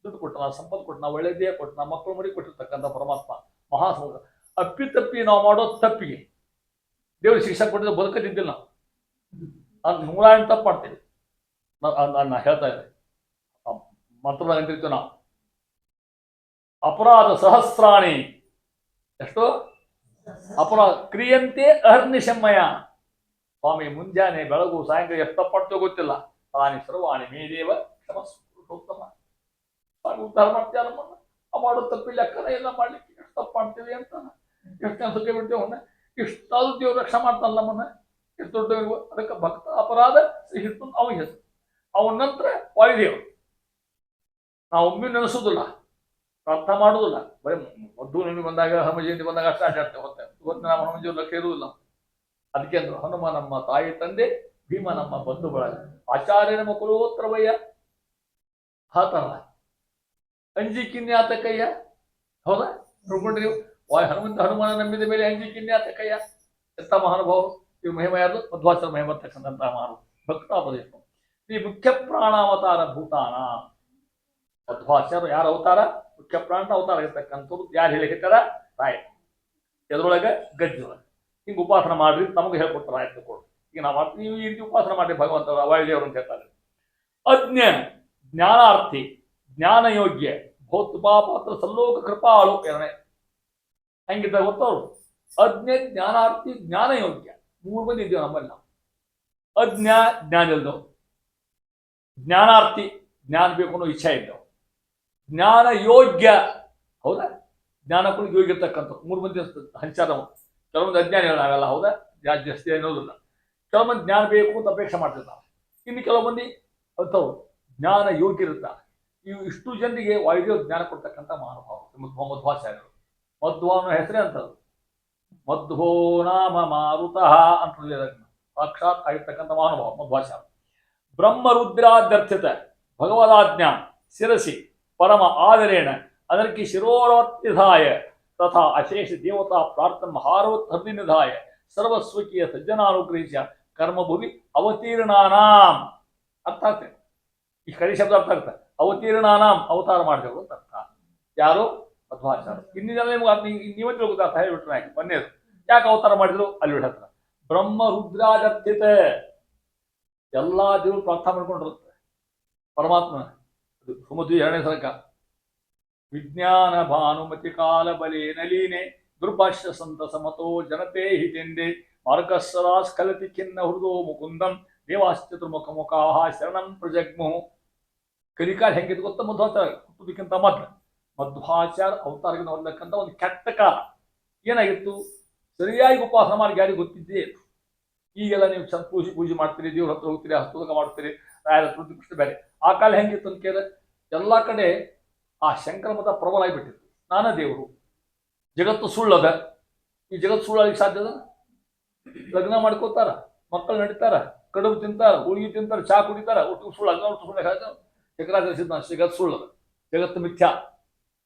ದುಡ್ಡು ಕೊಟ್ಟ, ನಾವು ಸಂಪತ್ತು ಕೊಟ್ಟು, ನಾವು ಒಳ್ಳೆ ದೇಹ ಕೊಟ್ಟು, ನಮ್ಮ ಮಕ್ಕಳು ಮರಿ ಕೊಟ್ಟಿರ್ತಕ್ಕಂಥ ಪರಮಾತ್ಮ ಮಹಾಸಮುದ್ರ. ಅಪ್ಪಿ ನಾವು ಮಾಡೋ ತಪ್ಪಿಗೆ ದೇವ್ರ ಶಿಕ್ಷೆ ಕೊಟ್ಟಿದ್ದು ಬದುಕದಿದ್ದಿಲ್ಲ ನಾವು. ಅದು 108 ತಪ್ಪು ಮಾಡ್ತೀವಿ. ನಾ ಹೇಳ್ತಾ ಇದ್ದೆ ಮಂತ್ರದಾಗ ಅಂತಿರ್ತೀವಿ ನಾವು. ಅಪರಾಧ ಸಹಸ್ರಾಣಿ. ಎಷ್ಟು ಅಪರಾಧ ಕ್ರಿಯಂತೆ ಅಹರ್ನಿಶಮ್ಮಯ. ಸ್ವಾಮಿ ಮುಂಜಾನೆ ಬೆಳಗು ಸಾಯಂಕಾಲ ಎಷ್ಟು ತಪ್ಪಾಡ್ತೋ ಗೊತ್ತಿಲ್ಲ. ತಾನಿ ಸರ್ವಾಣಿ ಮೇದೇವ ಕ್ಷಮಸ್ವರೂಪೋತ್ತಮ. ಉದ್ಧಾರ ಮಾಡ್ತೀಯ ನಮ್ಮನ್ನ, ಮಾಡೋ ತಪ್ಪಿಲ್ಲ ಅಕ್ಕನ ಎಲ್ಲ ಮಾಡ್ಲಿಕ್ಕೆ ಎಷ್ಟು ತಪ್ಪು ಮಾಡ್ತೀವಿ ಅಂತ ಎಷ್ಟು ಅನ್ಸಕ್ಕೆ ಬಿಡ್ತೇವೆ ಅವನ್ನ, ಇಷ್ಟಾದ್ರೂ ದೇವ್ರು ರಕ್ಷಣೆ ಮಾಡ್ತಾನ ನಮ್ಮನ್ನ, ಎಷ್ಟು ದೊಡ್ಡ. ಅದಕ್ಕೆ ಭಕ್ತ ಅಪರಾಧ ಸಿಹಿತ್ತು ಅವನಿಗೆ ಹೆಸರು. ಅವನ ನಂತರ ವಾಯುದೇವರು ನಾವು ಒಮ್ಮೆ ನೆನೆಸೋದಿಲ್ಲ, ಪ್ರಾರ್ಥನಾ ಮಾಡೋದಿಲ್ಲ, ಬರೀ ಮದ್ದು ನಿಮಗೆ ಬಂದಾಗ ಹನುಮ ಜಯಂತಿ ಬಂದಾಗ ಅಷ್ಟು ಆಟಾಡ್ತೇವೆ. ಇವತ್ತು ನಾವು ಹನುಮ ಜಯಂತಿ ಲಕ್ಷ ಇರುವುದಿಲ್ಲ. ಅದಕ್ಕೆ ಅಂದ್ರು ಹನುಮ ನಮ್ಮ ತಾಯಿ ತಂದೆ, ಭೀಮ ನಮ್ಮ ಬಂಧು ಬಳಗ, ಆಚಾರ್ಯ ನಮ್ಮ ಕುಲೋತ್ರವಯ್ಯ. ಹಾತಲ್ಲ ಅಂಜಿಕಿನ್ಯಾತಕಯ್ಯ. ಹೌದಾ? ನೋಡ್ಕೊಂಡ್ರಿ ನೀವು, ಹನುಮಾನ ನಂಬಿದ ಮೇಲೆ ಅಂಜಿಕಿನ್ಯಾತಕಯ್ಯ. ಎಂತ ಮಹಾನುಭಾವರು ಇವು. ಮಹಿಮ ಯಾರು? ಮಧ್ವಾಚಾರ ಮಹಿಮ ಬರ್ತಕ್ಕಂತಹ ಮಹಾನು ಭಕ್ತಾಪದೇಶ. ಈ ಮುಖ್ಯ ಪ್ರಾಣಾವತಾರ ಭೂತಾನ ಮಧ್ವಾಚಾರ್ಯ ಯಾರ ಅವತಾರ? ಮುಖ್ಯ ಪ್ರಾಣ ಅವತಾರ ಇರ್ತಕ್ಕಂಥವ್ರು. ಯಾರು ಹೇಳಿರ್ತಾರ? ರಾಯ. ಎದ್ರೊಳಗೆ ಗಜ್ಜೊಳಗೆ. ಹಿಂಗೆ ಉಪಾಸನ ಮಾಡ್ರಿ ನಮಗೆ ಹೇಳ್ಕೊಡ್ತಾರ. ಆಯ್ತು ಕೊಡು. ಈಗ ನಾವು ಮಾಡ್ತೀವಿ, ನೀವು ಈ ರೀತಿ ಉಪಾಸನ ಮಾಡ್ರಿ ಭಗವಂತ ವಾಯುದೇವರು ಅಂತ ಹೇಳ್ತಾರೆ. ಅಜ್ಞ ಜ್ಞಾನಾರ್ಥಿ ಜ್ಞಾನ ಯೋಗ್ಯ ಭೌತಪಾಪಾತ್ರ ಸಲ್ಲೋಕ ಕೃಪಾಳು. ಎರಡನೇ ಹೆಂಗಿದ್ದಾಗ ಗೊತ್ತವ್ರು? ಅಜ್ಞ ಜ್ಞಾನಾರ್ಥಿ ಜ್ಞಾನ ಯೋಗ್ಯ. ಮೂರು ಮಂದಿ ಇದ್ದೇವೆ ನಮ್ಮಲ್ಲಿ. ನಾವು ಅಜ್ಞ ಜ್ಞಾನ ಇಲ್ದವು, ಜ್ಞಾನಾರ್ಥಿ ಜ್ಞಾನ ಬೇಕು ಅನ್ನೋ ಇಚ್ಛೆ ಇದ್ದವು, ಜ್ಞಾನ ಯೋಗ್ಯ. ಹೌದಾ? ಜ್ಞಾನ ಕೂಡ ಯೋಗ್ಯ ಇರ್ತಕ್ಕಂಥ ಮೂರು ಮಂದಿ ಹಂಚಾರ. ಕೆಲವೊಂದು ಅಜ್ಞಾನಿಗಳು ನಾವೆಲ್ಲ. ಹೌದಾ? ಜಾಸ್ತಿ ಅನ್ನೋದಿಲ್ಲ. ಕೆಲವೊಂದು ಜ್ಞಾನ ಬೇಕು ಅಂತ ಅಪೇಕ್ಷೆ ಮಾಡ್ತಿರ್ತಾರೆ. ಇನ್ನು ಕೆಲವು ಮಂದಿ ಅಂಥವ್ರು ಜ್ಞಾನ ಯೋಗ್ಯ ಇರ್ತಾರೆ. ಇವು ಇಷ್ಟು ಜನರಿಗೆ ವಾಯುದೇವ ಜ್ಞಾನ ಕೊಡ್ತಕ್ಕಂಥ ಮಹಾನುಭಾವರು ಮಧ್ವಾಚಾರ್ಯರು. ಮಧ್ವ ಅನ್ನೋ ಹೆಸರೇ ಅಂತದ್ದು. ಮಧ್ವೋ ನಾಮ ಮಾರುತಃ ಅಂತ ಸಾಕ್ಷಾತ್ ಆಗಿರ್ತಕ್ಕಂಥ ಮಹಾನುಭಾವ ಮಧ್ವಾಚಾರ್ಯ. ಬ್ರಹ್ಮರುದ್ರಾಧ್ಯರ್ಥಿತ ಭಗವದಾಜ್ಞಾ ಶಿರಸಿ ಪರಮ ಆದರೇಣ ಅದಕ್ಕೆ ಶಿರೋರವರ್ತಿಧಾಯ ತಥಾ ಅಶೇಷ ದೇವತಾ ಪ್ರಾರ್ಥನ ಮಹಾರೋತ್ಥರ್ದಿ ನಿಧಾಯ ಸರ್ವಸ್ವಕೀಯ ಸಜ್ಜನಾನುಗ್ರಹಿಸ ಕರ್ಮಭುವಿ ಅವತೀರ್ಣಾನಾಂ. ಅರ್ಥ ಆಗ್ತದೆ ಈ ಕಡೆ ಶಬ್ದ. ಅರ್ಥ ಆಗ್ತದೆ. ಅವತೀರ್ಣಾನಾಂ ಅವತಾರ ಮಾಡಿದವರು ಅಂತ ಅರ್ಥ. ಯಾರು? ಮಧ್ವಾಚಾರ್ಯ. ಇನ್ನಿದೆಲ್ಲ ನೀವೇ ತಿಳ್ಕೊತ ಅರ್ಥ ಹೇಳಿಬಿಟ್ರೆ ಯಾಕೆ ಬನ್ನೇದು ಯಾಕೆ ಅವತಾರ ಮಾಡಿದ್ರು ಅಲ್ಲಿ ಬಿಡತ್ರ. ಬ್ರಹ್ಮ ರುದ್ರಾದರ್ಥಿತ ಎಲ್ಲಾ ದೇವರು ಪ್ರಾರ್ಥನೆ ಮಾಡ್ಕೊಂಡಿರುತ್ತೆ ಪರಮಾತ್ಮ. ಸುಮಧ್ವಿ 2ನೇ ಸರ್ಕ. ವಿಜ್ಞಾನ ಭಾನುಮತಿ ಕಾಲ ಬಲೆ ನಲೀನೆ ದುರ್ಭಾಷ್ಯ ಸಂತ ಸಮತೋ ಜನತೆ ಹಿತೆಂದೆ ಮಾರ್ಗಸ್ಸರಾ ಸ್ಖಲತಿ ಖಿನ್ನ ಹೃದೋ ಮುಕುಂದಂ ದೇವಾಶ್ಚತುರ್ಮುಖ ಮುಖಾಹ ಶರಣಂ ಪ್ರಜಗ್ಮು. ಕಲಿಕಾಲ ಹೆಂಗಿತ್ತು ಗೊತ್ತ? ಮಧ್ವಾಚಾರ್ಯ ಹುಟ್ಟುದಕ್ಕಿಂತ ಮೊದಲು ಮಧ್ವಾಚಾರ್ಯ ಅವತಾರದಿಂದ ಹೊಂದಕ್ಕಂತ ಒಂದು ಕೆಟ್ಟ ಕಾಲ ಏನಾಗಿತ್ತು? ಸರಿಯಾಗಿ ಉಪವಾಸ ಮಾಡಿ ಯಾರಿಗೆ ಗೊತ್ತಿದ್ದೇ. ಈಗೆಲ್ಲ ನೀವು ಚಂದ ಪೂಜೆ ಮಾಡ್ತೀರಿ, ದೇವ್ರ ಹತ್ರ ಹೋಗ್ತೀರಿ, ಹಸ್ತೋದಕ ಮಾಡ್ತೀರಿ, ರಾಯರ ಕೃಷ್ಣ ಬೇರೆ. ಆ ಕಾಲ ಹೆಂಗಿತ್ತು ಅಂತ ಕೇಳಿದ್ರೆ ಎಲ್ಲ ಕಡೆ ಆ ಶಂಕರ ಮತ ಪ್ರಬಲ ಆಗಿಬಿಟ್ಟಿತ್ತು. ನಾನೇ ದೇವರು, ಜಗತ್ತು ಸುಳ್ಳದ. ಈ ಜಗತ್ತು ಸುಳ್ಳಾಗಲಿಕ್ಕೆ ಸಾಧ್ಯದ? ಲಗ್ನ ಮಾಡ್ಕೋತಾರ, ಮಕ್ಕಳು ನಡೀತಾರ, ಕಡುಬು ತಿಂತಾರ, ಹುಡುಗಿ ತಿಂತಾರ, ಚಾ ಕುಡಿತಾರ, ಒಟ್ಟು ಸುಳ್ಳು. ಶಂಕರಾಚಾರ್ಯ ಜಗತ್ತು ಸುಳ್ಳದ, ಜಗತ್ತು ಮಿಥ್ಯಾ.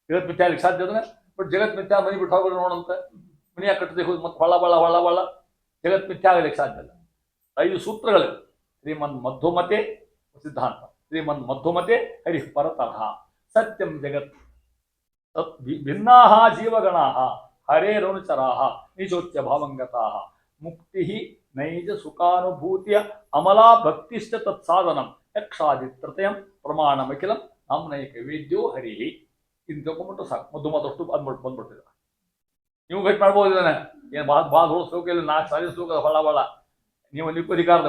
ಜಗತ್ ಮಿಥ್ಯಾ ಆಗ್ಲಿಕ್ಕೆ ಸಾಧ್ಯದ? ಬಟ್ ಜಗತ್ ಮಿಥ್ಯಾ ಮನೆ ಬಿಟ್ಟು ಹೋಗೋದು ನೋಡಂತ ಮನೆಯಾಗ ಕಟ್ಟದೆ ಹೋಗಿ ಮತ್ತೆ ಹೊಳ ಜಗತ್ ಮಿಥ್ಯಾ ಆಗಲಿಕ್ಕೆ ಸಾಧ್ಯ ಇಲ್ಲ. 5 ಸೂತ್ರಗಳು. ಶ್ರೀಮನ್ ಮಧ್ವಮತೆ ಸಿದ್ಧಾಂತ. ಶ್ರೀಮನ್ ಮಧ್ವಮತೆ ಹರಿ ಪರತರಹ ಸತ್ಯಂ ಜಗತ್ ಭಿನ್ನಾಹ ಜೀವಗಣಾಹ ಹರೇರನುಚರಾಹ ನಿಜೋಚ್ಯ ಭಾವಂಗತಾಹ ಮುಕ್ತಿ ನೈಜ ಸುಖಾನುಭೂತಿಯ ಅಮಲಾ ಭಕ್ತಿಶ್ಚ ತತ್ಸಾಧನಂ ಯಕ್ಷಾದಿತ್ರತಯಂ ಪ್ರಮಾಣಮಖಿಲಂ ನಾಮ್ನೈಕ ವೇದ್ಯೋ ಹರಿಹಿ. ಇದು ತಗೊಂಡ್ಬಿಟ್ಟು ಸಾಕು. ಮಧುಮದಷ್ಟು ಬಂದ್ಬಿಟ್ಟಿದೆ. ನೀವು ಗಟ್ಟಿ ಮಾಡ್ಬೋದು. ಏನು ಭಾಳ ದೊಡ್ಡ ಸೋಕ ಇಲ್ಲ, 4 ಸಾರಿ ಸೋಕ ಹೊಳ. ನೀವು ನಿಕ್ಕು ಅಧಿಕಾರದ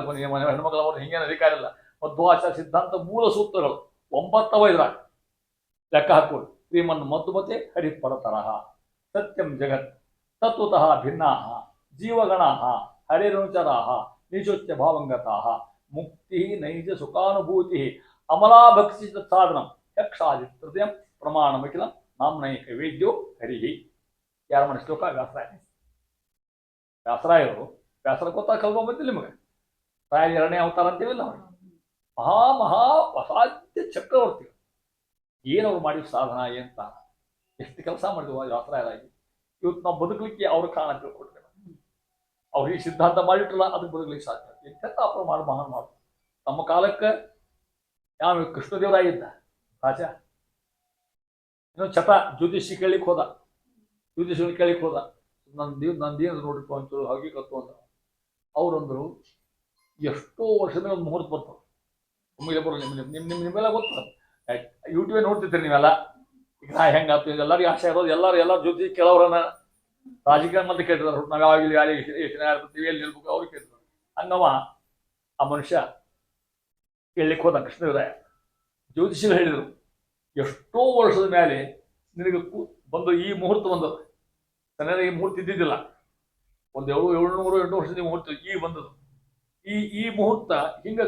ಹೆಣ್ಮಕ್ಳು ಅವ್ರು ಹಿಂಗೇನು ಅಧಿಕಾರ ಇಲ್ಲ. ಮಧ್ವಾಚಾರ್ಯ ಸಿದ್ಧಾಂತ ಮೂಲ ಸೂತ್ರಗಳು 9 ಇದ್ರಾಗ ಲೆಕ್ಕ ಹಾಕೋದು. ಶ್ರೀಮನ್ ಮಧುಮತೆ ಹರಿ ಪರತರಹ ಸತ್ಯಂ ಜಗತ್ ತತ್ವತಃ ಭಿನ್ನಾಹ ಜೀವಗಣಾಹ ಹರೇರನುಚರಾಹ ನಿಜೋಚ್ಯ ಭಾವಂಗತಾಹ ಮುಕ್ತಿ ನೈಜ ಸುಖಾನುಭೂತಿ ಅಮಲಾ ಭಕ್ತಿ ಸಾಧನಂ ಯಕ್ಷಾದಿ ತೃತೀಯಂ ಪ್ರಮಾಣಮಖಿಲಂ ನಾಮ್ನೈಕ ವೇದ್ಯೋ ಹರಿಹಿ. ಯಾರ ಮನೆ ಶ್ಲೋಕ? ವ್ಯಾಸರಾಯ. ವ್ಯಾಸರಾಯರು ವ್ಯಾಸರ ಗೊತ್ತಾ ಕಲ್ವ ಬಂದಿಲ್ಲ ನಿಮಗೆ? ರಾಯ 2ನೇ ಅವತಾರ ಅಂತೀವಿಲ್ಲ ಅವರು. ಮಹಾ ಅಸಾಧ್ಯ ಚಕ್ರವರ್ತಿಗಳು. ಏನವ್ರು ಮಾಡಿದ ಸಾಧನ ಅಂತ ಎಷ್ಟು ಕೆಲಸ ಮಾಡಿದ್ವು ವ್ಯಾಸರಾಯರಾಗಿ. ಇವತ್ತು ನಾವು ಬದುಕಲಿಕ್ಕೆ ಅವ್ರ ಕಾರಣ ತಿಳ್ಕೊಟ್ರೆ ಅವ್ರು ಈ ಸಿದ್ಧಾಂತ ಮಾಡಿಟ್ರಲ್ಲ ಅದಕ್ಕೆ ಬದುಕಲಿಕ್ಕೆ ಸಾಧ್ಯ. ಎಂತೆಂತ ಅಪ್ರ ಮಾಡಿ ಮಹಾನ್ ಮಾಡು. ತಮ್ಮ ಕಾಲಕ್ಕೆ ಯಾವ ಕೃಷ್ಣದೇವರಾಗಿದ್ದ ರಾಜ ಚಟ ಜ್ಯೋತಿಷಿ ಕೇಳಿಕ್ ಹೋದ. ಜ್ಯೋತಿಷಿ ಕೇಳಿಕ್ ಹೋದ, ನಂದೇನು ನೋಡ್ರಿಪ್ಪ ಅಂತೇಳಿ ಹಾಗೆ ಕತ್ತು ಅಂತ. ಅವ್ರಂದ್ರು ಎಷ್ಟೋ ವರ್ಷದ ಒಂದು ಮುಹೂರ್ತ ಬರ್ತದೆ. ನಿಮಗೆ ಬರೋಲ್ಲ. ನಿಮ್ಮೆಲ್ಲ ಗೊತ್ತದ, ಯೂಟ್ಯೂಬ್ ನೋಡ್ತಿರ್ತೀರಿ ನೀವೆಲ್ಲ. ಈಗ ಹೆಂಗಾಗ್ತದೆ ಎಲ್ಲರಿಗೂ ಆಸೆ ಇರೋದು. ಎಲ್ಲರೂ ಜ್ಯೋತಿಷಿ ಕೆಲವ್ರನ್ನ ರಾಜಕೀಯ ಮತ್ತೆ ಕೇಳ್ತಿದಾರೆ. ನಾವು ಯಾವಾಗಲಿ ಎಷ್ಟು ಎಲ್ಲಿ ನಿಲ್ಬೇಕು ಅವ್ರಿಗೆ ಕೇಳ್ತಾರೆ. ಹಂಗವ ಆ ಮನುಷ್ಯ ಕೇಳಲಿಕ್ಕೆ ಹೋದ ಕೃಷ್ಣದೇವರಾಯ. ಜ್ಯೋತಿಷಿಗಳು ಹೇಳಿದರು, ಎಷ್ಟೋ ವರ್ಷದ ಮೇಲೆ ನಿನಗೆ ಬಂದು ಈ ಮುಹೂರ್ತ ಬಂದದ್ದು. ಈ ಮುಹೂರ್ತ ಇದ್ದಿದ್ದಿಲ್ಲ. ಒಂದು 700-8 ವರ್ಷದ ಮುಹೂರ್ತ ಈಗ ಬಂದದ್ದು. ಈ ಮುಹೂರ್ತ ಹಿಂಗ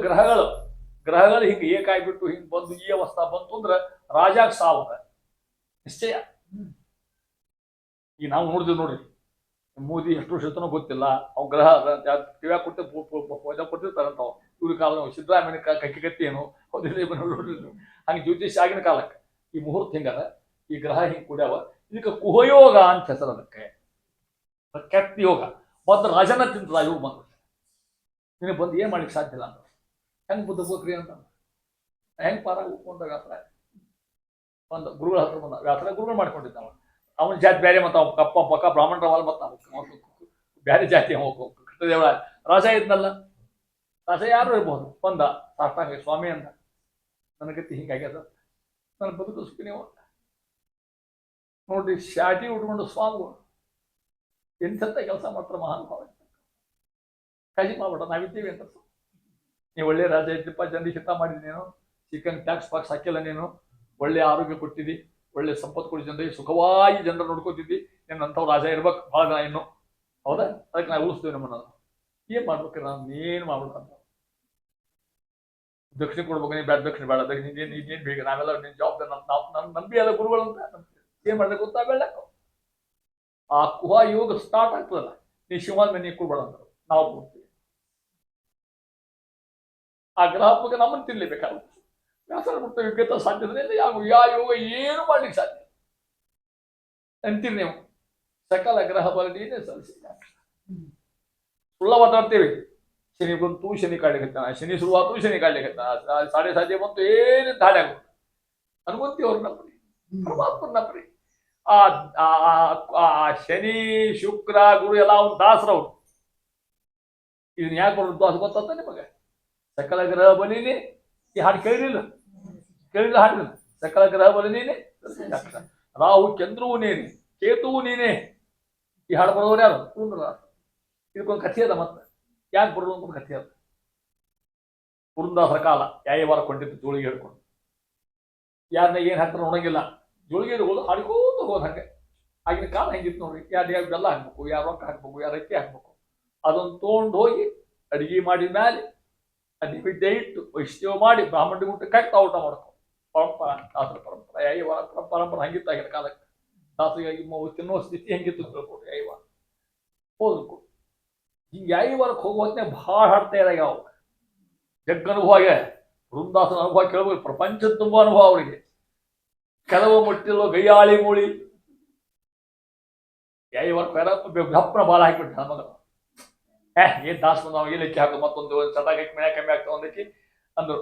ಗ್ರಹಗಳು ಹಿಂಗೆ ಏಕಾಗ್ಬಿಟ್ಟು ಹಿಂಗೆ ಬಂದು ಈ ಅವಸ್ಥಾ ಬಂತು ಅಂದ್ರೆ ರಾಜಾಗ ಸಾವದ ನಿಶ್ಚಯ. ಈಗ ನಾವು ನೋಡಿದ್ವಿ ನೋಡ್ರಿ, ಮೋದಿ ಎಷ್ಟು ವರ್ಷ ಇರ್ತಾನೋ ಗೊತ್ತಿಲ್ಲ. ಅವ್ ಗ್ರಹ ಕಿವ್ಯಾಗ ಕೊಟ್ಟಿರ್ತಾರಂತ. ಇವ್ರ ಕಾಲ ಸಿದ್ದರಾಮಯ್ಯ ಕಕ್ಕಿ ಏನು ಹಂಗೆ ಜ್ಯೋತಿಷ್ ಆಗಿನ ಕಾಲಕ್ಕೆ ಈ ಮುಹೂರ್ತ ಹಿಂಗದ, ಈ ಗ್ರಹ ಹಿಂಗೆ ಕುಡ್ಯಾವ. ಇದಕ್ಕೆ ಕುಹಯೋಗ ಅಂತ ಹೆಸರು. ಅದಕ್ಕೆ ಕೆಟ್ಟ ಯೋಗ. ಮೊದಲು ರಾಜನ ತಿಂತದ ಯೋಗ ಬಂದ ನಿನಗೆ ಬಂದು ಏನ್ ಮಾಡ್ಲಿಕ್ಕೆ ಸಾಧ್ಯ ಇಲ್ಲ ಅಂತ. ಹೆಂಗ್ ಬುದ್ಧಬೋಕ್ರಿ ಅಂತ ಹೆಂಗ್ ಪಾರ ಉಟ್ಕೊಂಡ ವ್ಯಾಸರ ಒಂದು ಗುರುಗಳ ಹತ್ರ ಬಂದ. ವ್ಯಾಸರ ಗುರುಗಳು ಮಾಡ್ಕೊಂಡಿದ್ದ. ಅವನ ಜಾತಿ ಬೇರೆ, ಮತ್ತು ಅವ್ನ ಕಪ್ಪ ಪಕ್ಕ ಬ್ರಾಹ್ಮಣರವಲ್ಲ, ಮತ್ತು ಬೇರೆ ಜಾತಿ ಕೃಷ್ಣದೇವರ ರಾಜ ಇದ್ನಲ್ಲ. ರಾಜ ಯಾರು ಇರ್ಬೋದು. ಬಂದ ಸಾಷ್ಟಾಂಗ ಸ್ವಾಮಿ ಅಂದ, ನನ್ನ ಗತಿ ಹಿಂಗಾಗ್ಯದ, ನನ್ನ ಬದುಕು ಸುಖಿ ನೀವು ನೋಡ್ರಿ. ಶಾಟಿ ಉಟ್ಕೊಂಡು ಸ್ವಾಮಿಗಳು ಎಂಥೆಂಥ ಕೆಲಸ ಮಾಡ್ತಾರೆ ಮಹಾನುಭಾವ. ಕಾಳಜಿ ಮಾಡ್ಬೇಡ, ನಾವಿದ್ದೀವಿ ಅಂತ. ನೀವು ಒಳ್ಳೆ ರಾಜ ಇದ್ದಪ್ಪ, ಜನರಿಗೆ ಹಿತ ಮಾಡಿದಿ, ನೀನು ಚಿಕನ್ ಟ್ಯಾಕ್ಸ್ ಪಾಕ್ಸ್ ಹಾಕಿಲ್ಲ, ನೀನು ಒಳ್ಳೆ ಆರೋಗ್ಯ ಕೊಟ್ಟಿದ್ದಿ, ಒಳ್ಳೆ ಸಂಪತ್ತು ಕೊಡಿ, ಜನರಿಗೆ ಸುಖವಾಗಿ ಜನರ ನೋಡ್ಕೋತಿದ್ದಿ, ನಿನ್ನಂಥವ್ ರಾಜ ಇರ್ಬೇಕು ಭಾಳ ಜನ ಇನ್ನು. ಹೌದಾ? ಅದಕ್ಕೆ ನಾವು ಉಳಿಸ್ತೇವೆ ನಮ್ಮನ್ನ. ಏನ್ ಮಾಡ್ಬೇಕು ನಾನು? ಏನ್ ಮಾಡ್ಬೇಕಂತ ದಕ್ಷಿಣ ಕೊಡ್ಬೇಕು. ನೀನು ಬೇಡ, ದಕ್ಷಿಣ ಬೇಡ, ನೀನೇನ್ ಬೇಕು, ನಾವೆಲ್ಲ ನಿನ್ ಜವಾಬ್ದಾರಿ. ನನ್ನ ನಂಬಿ ಅಲ್ಲ ಗುರುಗಳು ಅಂತ. ಏನ್ ಮಾಡ್ಬೇಕು ಗೊತ್ತಾಗಲ್ಲ. ಆ ಕುಹ ಯೋಗ ಸ್ಟಾರ್ಟ್ ಆಗ್ತದಲ್ಲ, ನೀ ಶಿವಾದ ನೀ ಕೊಡ್ಬೇಡ ಅಂತಾರೆ, ನಾವು ಕೊಡ್ತೀವಿ. ಆ ಗ್ರಹಕ್ಕೆ ನಮ್ಮನ್ನು ತಿನ್ಲೇಬೇಕಾಗುತ್ತೆ. ವ್ಯಾಸರ ಮುಟ್ಟ ಯೋಗ್ಯತೆ ಸಾಧ್ಯತೆ ಯಾ ಯೋಗ ಏನು ಮಾಡ್ಲಿಕ್ಕೆ ಸಾಧ್ಯ ಅಂತೀರಿ ನೀವು. ಸಕಲ ಗ್ರಹ ಬಲನೇ ಸಲ್ಲಿಸಿ ಸುಳ್ಳ ಮಾತಾಡ್ತೀವಿ. ಶನಿ ಬಂತು, ಶನಿ ಕಾಡ್ಲಿಕ್ಕೆ, ಶನಿ ಶುರುವಾತು, ಶನಿ ಕಾಡ್ಲಿಕ್ಕೆ, ಸಾಡೆ ಸಾಧ್ಯ ಬಂತು, ಏನು ದಾಳಿ ಆಗುತ್ತೆ ಅನ್ಕೊಂತೀವಿ. ಅವ್ರು ನಂಬ್ರಿ, ಪರಮಾತ್ಮ ನಂಬ್ರಿ. ಆ ಶನಿ ಶುಕ್ರ ಗುರು ಎಲ್ಲ ಅವ್ನು ದಾಸರವ್ರು. ಇದನ್ನ ಯಾಕೆ ಬರೋದು ಅದು ಗೊತ್ತ ನಿಮಗೆ? ಸಕಲ ಗ್ರಹ ಬಲಿನೇ. ಈ ಹಾಡು ಕೇಳಿಲ್ಲ ಹಾಡಿಲ್ಲ. ಸಕಲ ಗ್ರಹ ಬಲಿನೇ, ರಾಹು ಚಂದ್ರವು ನೀನೆ, ಕೇತುವು ನೀನೆ. ಈ ಹಾಡು ಬರೋರು ಯಾರು? ಇದಕ್ಕೊಂದು ಕಥೆ ಅದ. ಮತ್ತೆ ಯಾಕೆ ಬರೋದು ಅಂತ ಕಥೆ ಅದ. ಪುರಂದಾಸರ ಕಾಲ ಯಾವಾರ ಕೊಂಡಿದ್ದು ಜೋಳಿಗೆ ಹಿಡ್ಕೊಂಡು, ಯಾರನ್ನ ಏನ್ ಹಾಕ್ತಾರೆ ನೋಡಂಗಿಲ್ಲ. ಜೋಳಿಗೆ ಹಿಡ್ಕೊಂಡು ಹಾಡ್ಕೋತ ಹೋದ. ಹಂಗೆ ಆಗಿನ ಕಾಲ ಹೆಂಗಿತ್ತು ನೋಡ್ರಿ. ಯಾರು ಬೆಲ್ಲ ಹಾಕ್ಬೇಕು, ಯಾರು ರೊಕ್ಕ ಹಾಕ್ಬೇಕು, ಯಾರು ಅಕ್ಕಿ ಹಾಕ್ಬೇಕು. ಅದನ್ನು ತೊಗೊಂಡು ಹೋಗಿ ಅಡಿಗೆ ಮಾಡಿದ ಮೇಲೆ ನೈವೇದ್ಯ ಇಟ್ಟು ವೈಷ್ಣವ ಮಾಡಿ ಬ್ರಾಹ್ಮಣ ಊಟ ಕಟ್ಟ ಊಟ ಮಾಡ್ಕೊ. ಪರಂಪರಾ, ದಾಸರ ಪರಂಪರ, ಯಾವಾರ ಪರಂಪರೆ ಹಂಗಿತ್ತು ಆಗಿನ ಕಾಲಕ್ಕೆ. ದಾಸರಿಗಾಗಿ ತಿನ್ನೋ ಸ್ಥಿತಿ ಹೆಂಗಿತ್ತು ತಿಳ್ಕೊಡ್ರಿ. ಯಾವಾರ ಹೋದ್ಕು ಹಿಂಗೆ ಯಾವಾರಕ್ಕೆ ಹೋಗುವ ಹೊತ್ತಿನ ಭಾಳ ಹಾಡ್ತಾ ಇದ್ದಾಗ ಯಾವ ಜಗ್ ಅನುಭವ ಆಗ. ವೃಂದಾಸನ ಅನುಭವ ಕೇಳಬೇಕು. ಪ್ರಪಂಚದ ತುಂಬ ಅನುಭವ ಅವರಿಗೆ. ಕೆಲವು ಮುಟ್ಟಿಲ್ಲೋ ಗೈಯಾಳಿ ಮೂಳಿ ಹಪ್ಪನ ಬಾಳ ಹಾಕಿಬಿಟ್ಟು ನನ್ನ ಮಗನ ಏನ್ ದಾಸ್ ಬಂದ ಏಲಕ್ಕಿ ಹಾಕು, ಮತ್ತೊಂದು ಚಟಾಕಿ ಮಳೆ ಕಮ್ಮಿ ಆಗ್ತಾ ಒಂದಕ್ಕೆ ಅಂದ್ರು.